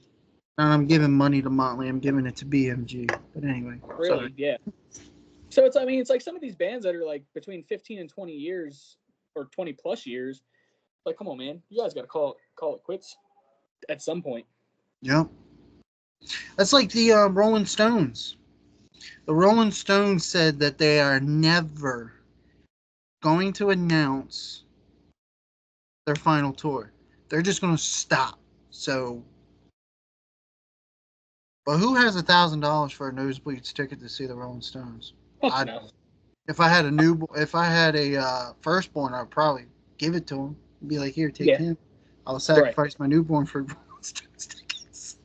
I'm giving money to Motley. I'm giving it to BMG. But anyway. Really? Sorry. Yeah. So, it's like some of these bands that are like between 15 and 20 years... or 20 plus years, like, come on, man, you guys got to call it quits at some point. Yep. That's like the Rolling Stones. The Rolling Stones said that they are never going to announce their final tour. They're just going to stop. So, but who has $1,000 for a nosebleeds ticket to see the Rolling Stones? I don't. If I had a firstborn, I'd probably give it to him. Be like, here, take him. I'll sacrifice my newborn for tickets.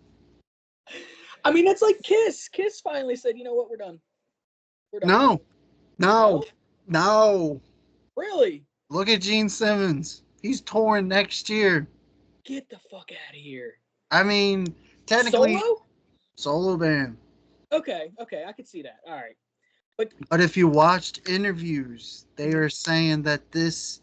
I mean, it's like Kiss. Kiss finally said, you know what, we're done. No. Really? Look at Gene Simmons. He's touring next year. Get the fuck out of here. I mean, technically... Solo? Solo band. Okay, I could see that. All right. But if you watched interviews, they are saying that this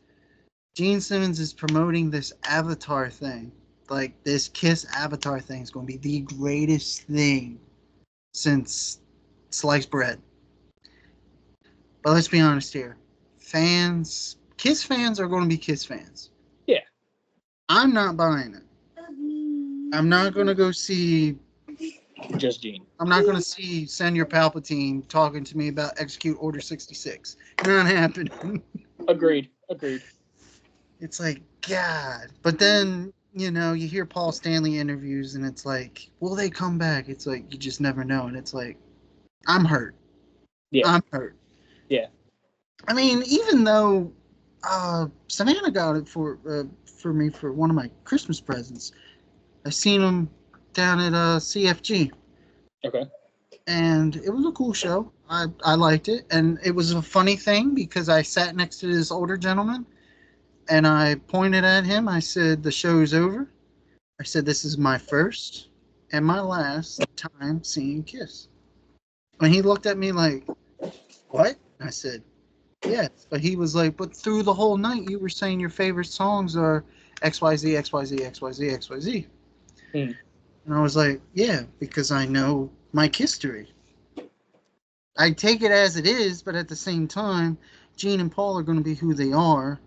Gene Simmons is promoting this Avatar thing. Like this Kiss Avatar thing is going to be the greatest thing since sliced bread. But let's be honest here. Kiss fans are going to be Kiss fans. Yeah. I'm not buying it. I'm not going to go see. Just Gene. I'm not going to see Senior Palpatine talking to me about Execute Order 66. Not happening. Agreed. It's like, God. But then, you hear Paul Stanley interviews and it's like, will they come back? It's like, you just never know. And it's like, I'm hurt. Yeah. I'm hurt. Yeah. I mean, even though Savannah got it for me for one of my Christmas presents, I seen him down at CFG. Okay. And it was a cool show. I liked it. And it was a funny thing because I sat next to this older gentleman and I pointed at him. I said, the show's over. I said, this is my first and my last time seeing Kiss. And he looked at me like, what? I said, yes. But he was like, but through the whole night, you were saying your favorite songs are XYZ, XYZ, XYZ, XYZ. Mm. And I was like, yeah, because I know my history. I take it as it is, but at the same time, Gene and Paul are going to be who they are.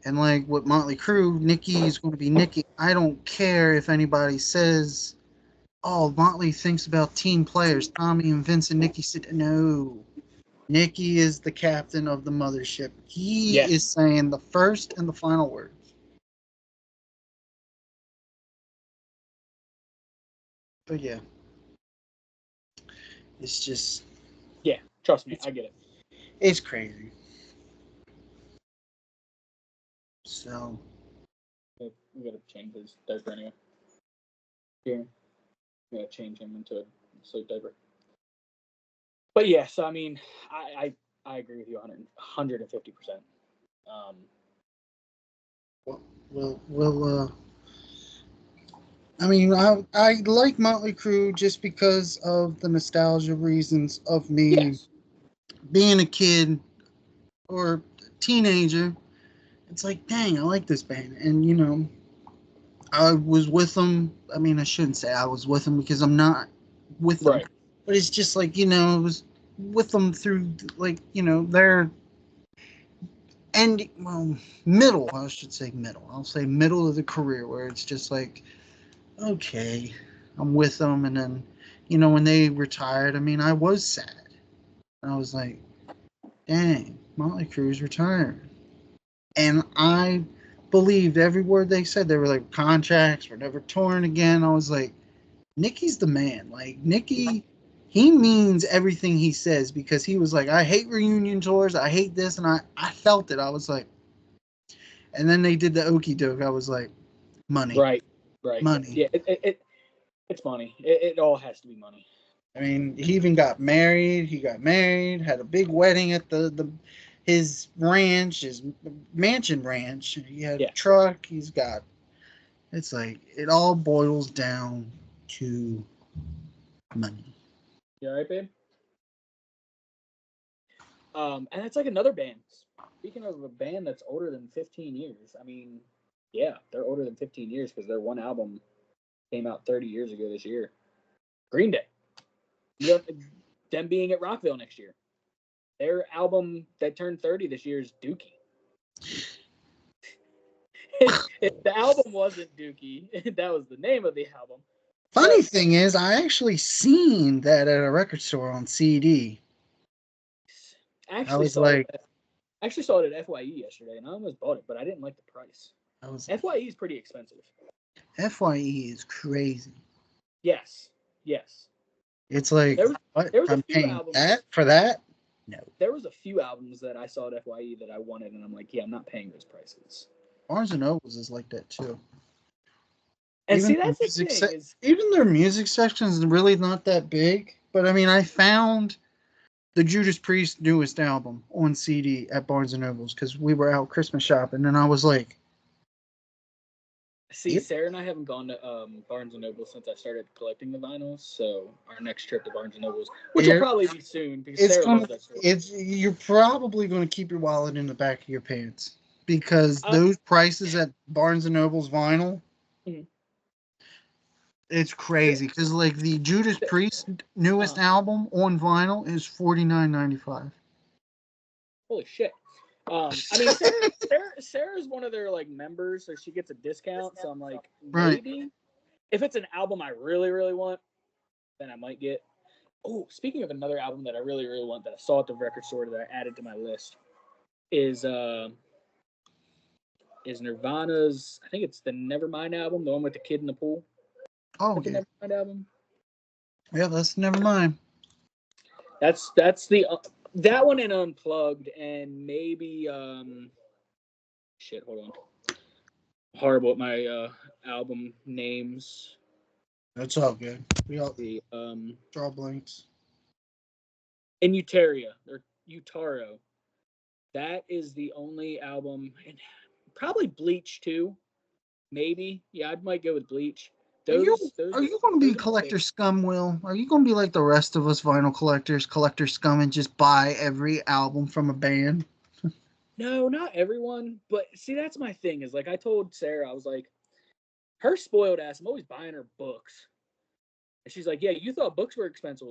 And like with Motley Crue, Nikki is going to be Nikki. I don't care if anybody says, oh, Motley thinks about team players. Tommy and Vince and Nikki said, no. Nikki is the captain of the mothership. He is saying the first and the final word. But yeah. It's just... Yeah, trust me, I get it. It's crazy. So... We gotta change his diaper anyway. Here. We gotta change him into a sleep diaper. But yeah, so I mean, I agree with you 150%. I mean, I like Motley Crue just because of the nostalgia reasons of me being a kid or teenager. It's like, dang, I like this band. And, I was with them. I mean, I shouldn't say I was with them because I'm not with them. Right. But it's just like, I was with them through, like, their middle. I should say middle. I'll say middle of the career where it's just like, okay, I'm with them. And then, when they retired, I mean, I was sad. I was like, dang, Motley Crue's retired. And I believed every word they said. They were like, contracts were never torn again. I was like, Nicky's the man. Like, Nicky, he means everything he says because he was like, I hate reunion tours. I hate this. And I felt it. I was like, and then they did the okie doke. I was like, money. Right. Money. Yeah, it's money. It all has to be money. I mean, he even got married. He got married, had a big wedding at his ranch, his mansion ranch. He had a truck. It's like, it all boils down to money. You all right, babe? And it's like another band. Speaking of a band that's older than 15 years, I mean, yeah, they're older than 15 years because their one album came out 30 years ago this year. Green Day. Them being at Rockville next year. Their album that turned 30 this year is Dookie. If the album wasn't Dookie, that was the name of the album. Funny thing is, I actually seen that at a record store on CD. I actually saw it at FYE yesterday, and I almost bought it, but I didn't like the price. FYE is pretty expensive. FYE is crazy. Yes. It's like, there was I'm a few paying albums that for that? No. There was a few albums that I saw at FYE that I wanted, and I'm like, yeah, I'm not paying those prices. Barnes and Nobles is like that too. And even see, that's the thing. Even their music section is really not that big. But I mean, I found the Judas Priest newest album on CD at Barnes and Nobles because we were out Christmas shopping, and I was like, See, Sarah and I haven't gone to Barnes and Noble since I started collecting the vinyls. So our next trip to Barnes and Noble, which will probably be soon, because Sarah loves that store. You're probably going to keep your wallet in the back of your pants because those prices at Barnes and Noble's vinyl, it's crazy. Because like the Judas Priest newest album on vinyl is $49.95. Holy shit! I mean, Sarah's one of their like members, so she gets a discount. So I'm like, maybe if it's an album I really, really want, then I might get. Oh, speaking of another album that I really, really want that I saw at the record store that I added to my list is Nirvana's. I think it's the Nevermind album, the one with the kid in the pool. Oh, the Nevermind album. Yeah, that's Nevermind. That's the that one and Unplugged and maybe shit. Hold on. Horrible at my album names. That's all good. We all draw blanks. And Utaria or Utaro. That is the only album, and probably Bleach too. Maybe, yeah, I might go with Bleach. Are you going to be collector scum, Will? Are you going to be like the rest of us vinyl collectors, collector scum, and just buy every album from a band? No, not everyone. But see, that's my thing. Is like I told Sarah, I was like, her spoiled ass. I'm always buying her books, and she's like, "Yeah, you thought books were expensive.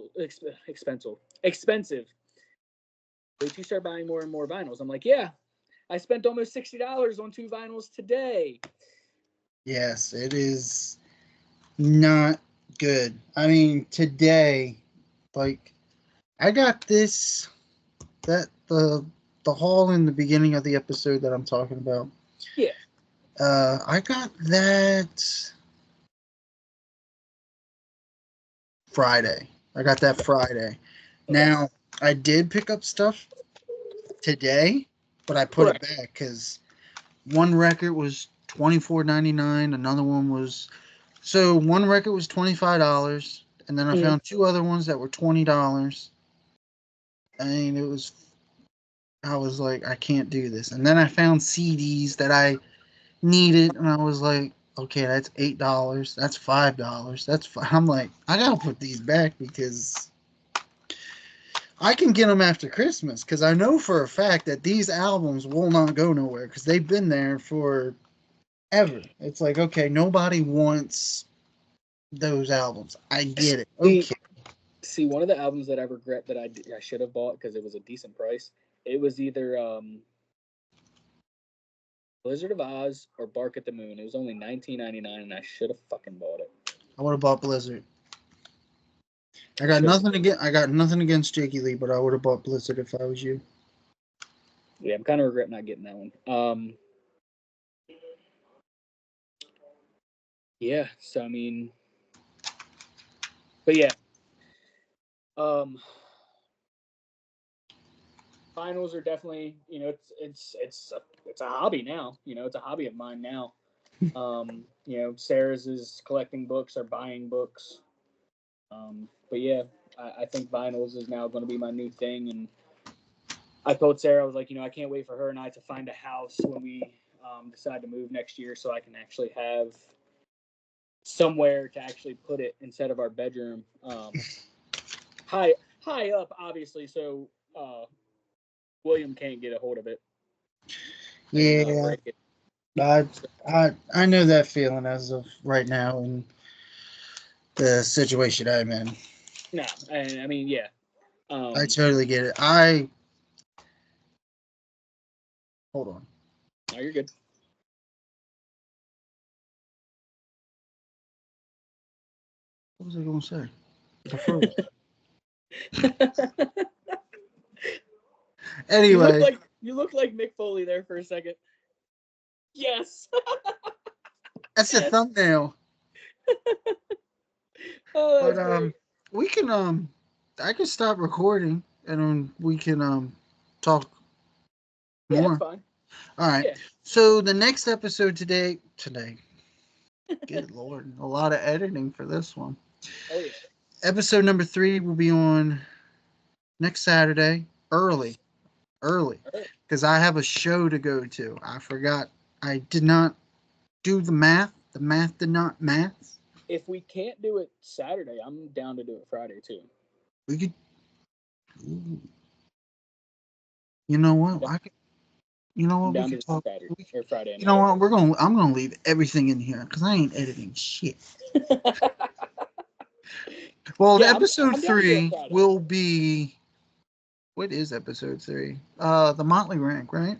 But you start buying more and more vinyls." I'm like, "Yeah, I spent almost $60 on 2 vinyls today." Yes, it is not good. I mean, today, like, I got this, the haul in the beginning of the episode that I'm talking about. Yeah. I got that Friday. Now, I did pick up stuff today, but I put it back because one record was $24.99. Another one was one record was $25, and then I found 2 other ones that were $20. I mean, I was like, I can't do this. And then I found CDs that I needed, and I was like, okay, that's $8. That's $5. I'm like, I gotta put these back because I can get them after Christmas because I know for a fact that these albums will not go nowhere because they've been there for ever. It's like, okay, nobody wants those albums. I get it. Okay. See, one of the albums that I regret that I should have bought because it was a decent price. It was either Blizzard of Oz or Bark at the Moon. It was only $19.99, and I should have fucking bought it. I would have bought Blizzard. I got nothing against Jakey Lee, but I would have bought Blizzard if I was you. Yeah, I'm kind of regretting not getting that one. Yeah, so I mean, but yeah, finals are definitely, it's a hobby now. It's a hobby of mine now. Sarah's is collecting books or buying books. But yeah, I think vinyls is now going to be my new thing. And I told Sarah, I was like, I can't wait for her and I to find a house when we decide to move next year, so I can actually have somewhere to actually put it instead of our bedroom. High up, obviously, so William can't get a hold of it. Yeah, I know that feeling as of right now in the situation I'm in. No, I mean, yeah. I totally get it. Hold on. No, you're good. What was I going to say? Anyway. You look like Mick Foley there for a second. Yes. That's a thumbnail. Oh, that's great. We can I can stop recording and we can talk more. Yeah, that's fine. All right. Yeah. So the next episode today. Good Lord, a lot of editing for this one. Oh yeah. Episode number 3 will be on next Saturday, early, because I have a show to go to. I forgot. I did not do the math The math did not math. If we can't do it Saturday, I'm down to do it Friday too. We could. Ooh. You know what? I could. You know I'm what? We down to could do talk. Saturday We could, or Friday you know night. what? I'm gonna leave everything in here because I ain't editing shit. Well, Yeah, episode I'm down to do it 3 Friday. will be. What is episode 3? The Motley Rank, right?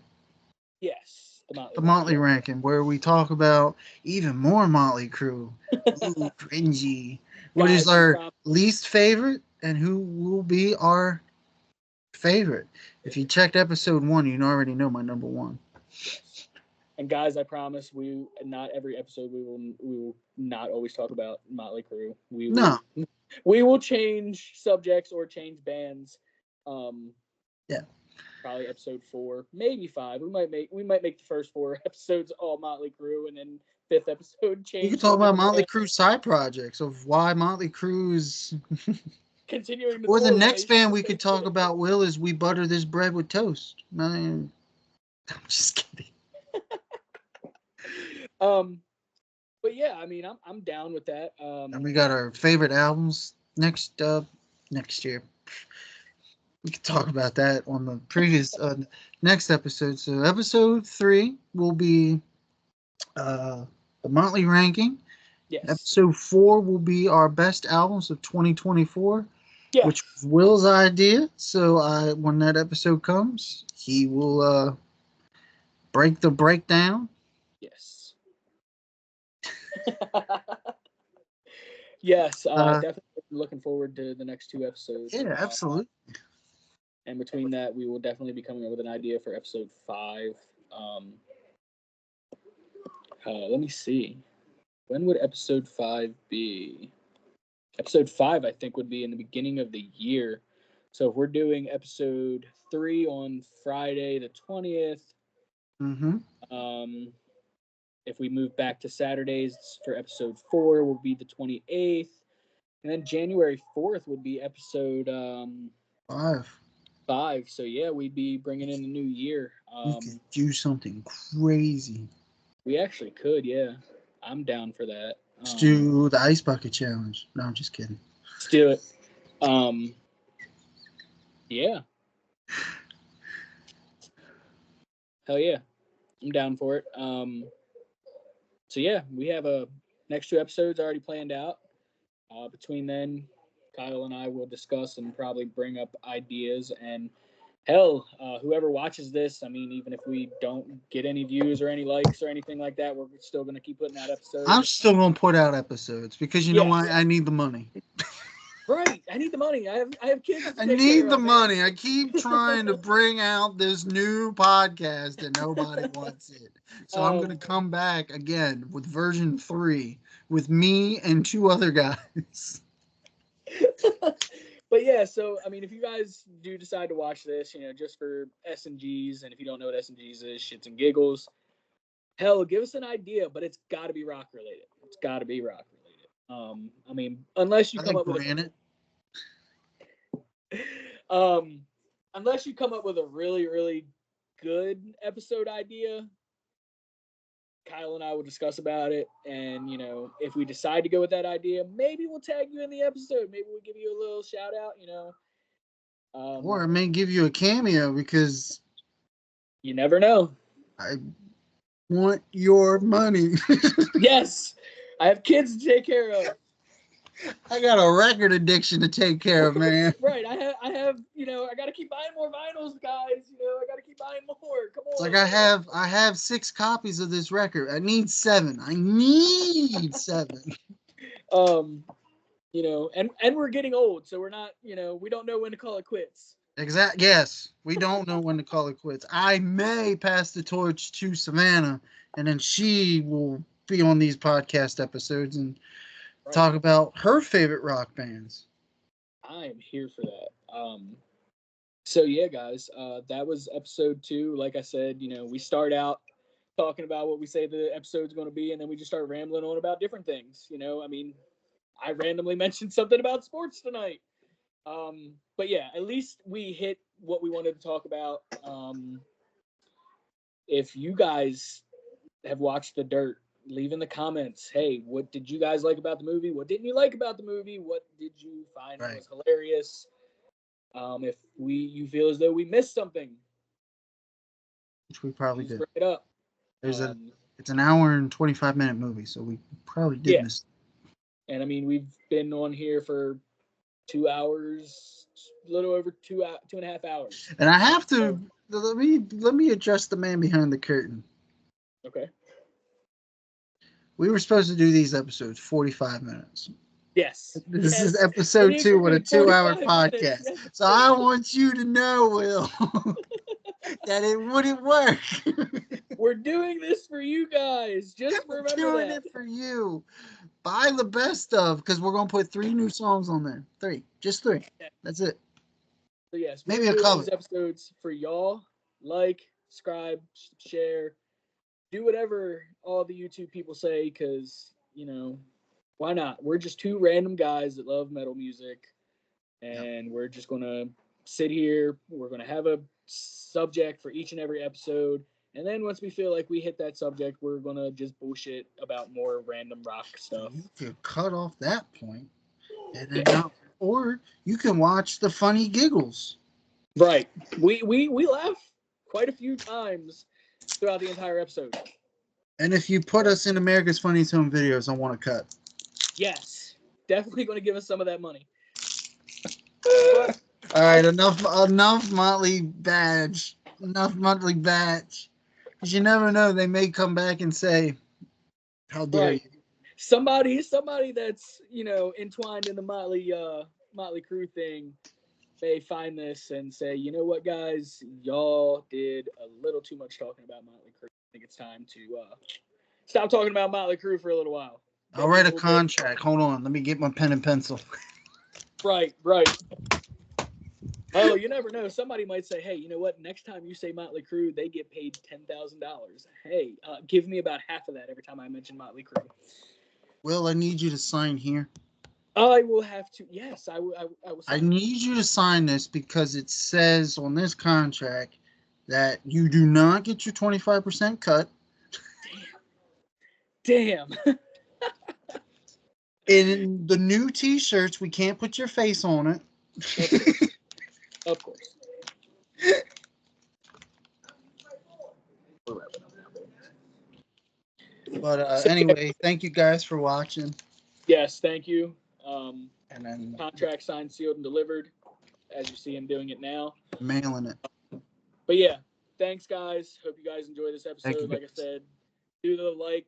Yes, the Motley The Rank, Motley Ranking, where we talk about even more Motley Crue. Ooh, cringy. What is Guys, we our promise. least favorite and who will be our favorite? If you checked episode 1, you already know my number 1. Yes. And guys, I promise not every episode we will not always talk about Motley Crue. No. We will change subjects or change bands. Yeah. Probably episode 4, maybe 5. We might make the first 4 episodes all Motley Crue, and then 5th episode change. We could talk about Motley Crue side projects of why Motley Crue is continuing to or the tour next when band we could talk about, Will, is We Butter This Bread with Toast. I'm just kidding. But yeah, I mean, I'm down with that. And we got our favorite albums next year. We could talk about that on the previous next episode. So episode 3 will be the Motley ranking. Yes. Episode 4 will be our best albums of 2024, Yeah. which was Will's idea. So when that episode comes, he will break the breakdown. Yes. Yes, definitely looking forward to the next 2 episodes. Yeah, absolutely. And between that, we will definitely be coming up with an idea for episode 5. Let me see. When would episode 5 be? Episode 5, I think, would be in the beginning of the year. So if we're doing episode 3 on Friday the 20th, if we move back to Saturdays for episode 4, will be the 28th. And then January 4th would be episode 5. So yeah, we'd be bringing in the new year. We could do something crazy. We actually could, yeah. I'm down for that. Let's do the Ice Bucket Challenge. No, I'm just kidding. Let's do it. Yeah. Hell yeah. I'm down for it. So yeah, we have next 2 episodes already planned out. Between then, Kyle and I will discuss and probably bring up ideas. And hell, whoever watches this, I mean, even if we don't get any views or any likes or anything like that, we're still going to keep putting out episodes. I'm still going to put out episodes because you know why? I need the money. Right. I need the money. I have kids. I need the money. I keep trying to bring out this new podcast and nobody wants it. So I'm going to come back again with version 3 with me and 2 other guys. But yeah, so I mean, if you guys do decide to watch this, just for S&Gs, and if you don't know what S&Gs is, shits and giggles, hell, give us an idea, but it's got to be rock related. It's got to be rock related. I mean, unless you come up with unless you come up with a really, really good episode idea, Kyle and I will discuss about it. And, if we decide to go with that idea, maybe we'll tag you in the episode. Maybe we'll give you a little shout out, or I may give you a cameo because you never know. I want your money. Yes. I have kids to take care of. I got a record addiction to take care of, man. Right. I have, I got to keep buying more vinyls, guys. I got to keep buying more. Come on. It's like I have 6 copies of this record. I need 7. I need 7. And we're getting old, so we're not, we don't know when to call it quits. Exactly. Yes, we don't know when to call it quits. I may pass the torch to Savannah, and then she will be on these podcast episodes and talk about her favorite rock bands. I am here for that. So yeah, guys, that was episode 2. Like I said, we start out talking about what we say the episode's going to be, and then we just start rambling on about different things. I mean, I randomly mentioned something about sports tonight. But yeah, at least we hit what we wanted to talk about. If you guys have watched The Dirt, leave in the comments. Hey, what did you guys like about the movie? What didn't you like about the movie? What did you find was hilarious? If you feel as though we missed something, which we probably did. Bring it up. It's an hour and 25-minute movie, so we probably did miss. And I mean, we've been on here for 2 hours, a little over 2.5 hours. And I have to let me address the man behind the curtain. Okay. We were supposed to do these episodes 45 minutes. Yes. This is episode 2 with a 2-hour podcast. Yes. So I want you to know, Will, that it wouldn't work. We're doing this for you guys. Just remember that. We're doing it for you. Buy the best of, because we're going to put 3 new songs on there. 3. Just 3. That's it. So yes, maybe a couple. These episodes for y'all. Like, subscribe, share. Do whatever all the YouTube people say, because, why not? We're just 2 random guys that love metal music, and we're just going to sit here. We're going to have a subject for each and every episode, and then once we feel like we hit that subject, we're going to just bullshit about more random rock stuff. You could cut off that point, and then or you can watch the funny giggles. Right. We laugh quite a few times throughout the entire episode. And if you put us in America's Funniest Home Videos, I want to cut. Yes. Definitely going to give us some of that money. All right, enough Motley badge. Enough Motley badge. Because you never know, they may come back and say, how dare you. Somebody that's, entwined in the Motley Crue thing may find this and say, you know what, guys, y'all did a little too much talking about Motley Crue. I think it's time to stop talking about Motley Crue for a little while. I'll write a contract. Hold on. Let me get my pen and pencil. Right. Oh, you never know. Somebody might say, hey, you know what? Next time you say Motley Crue, they get paid $10,000. Hey, give me about half of that every time I mention Motley Crue. Will, I need you to sign here. I will have to. Yes, I will. I need you to sign this because it says on this contract that you do not get your 25% cut. Damn. In the new T-shirts, we can't put your face on it. Of course. But anyway, thank you guys for watching. Yes, thank you. And then contract signed, sealed, and delivered, as you see him doing it now. Mailing it. But yeah, thanks, guys. Hope you guys enjoy this episode. Like I said, do the like,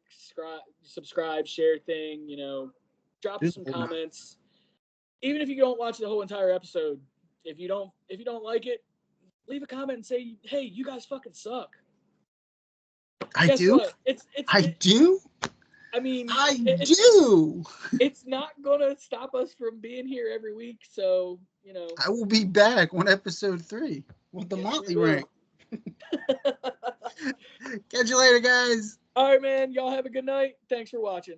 subscribe, share thing. Drop us some comments. Even if you don't watch the whole entire episode, if you don't like it, leave a comment and say, "Hey, you guys fucking suck." I do. I do. I mean, I do. It's not gonna stop us from being here every week, so I will be back on episode 3 with the Motley rank. Catch you later, guys. All right, man. Y'all have a good night. Thanks for watching.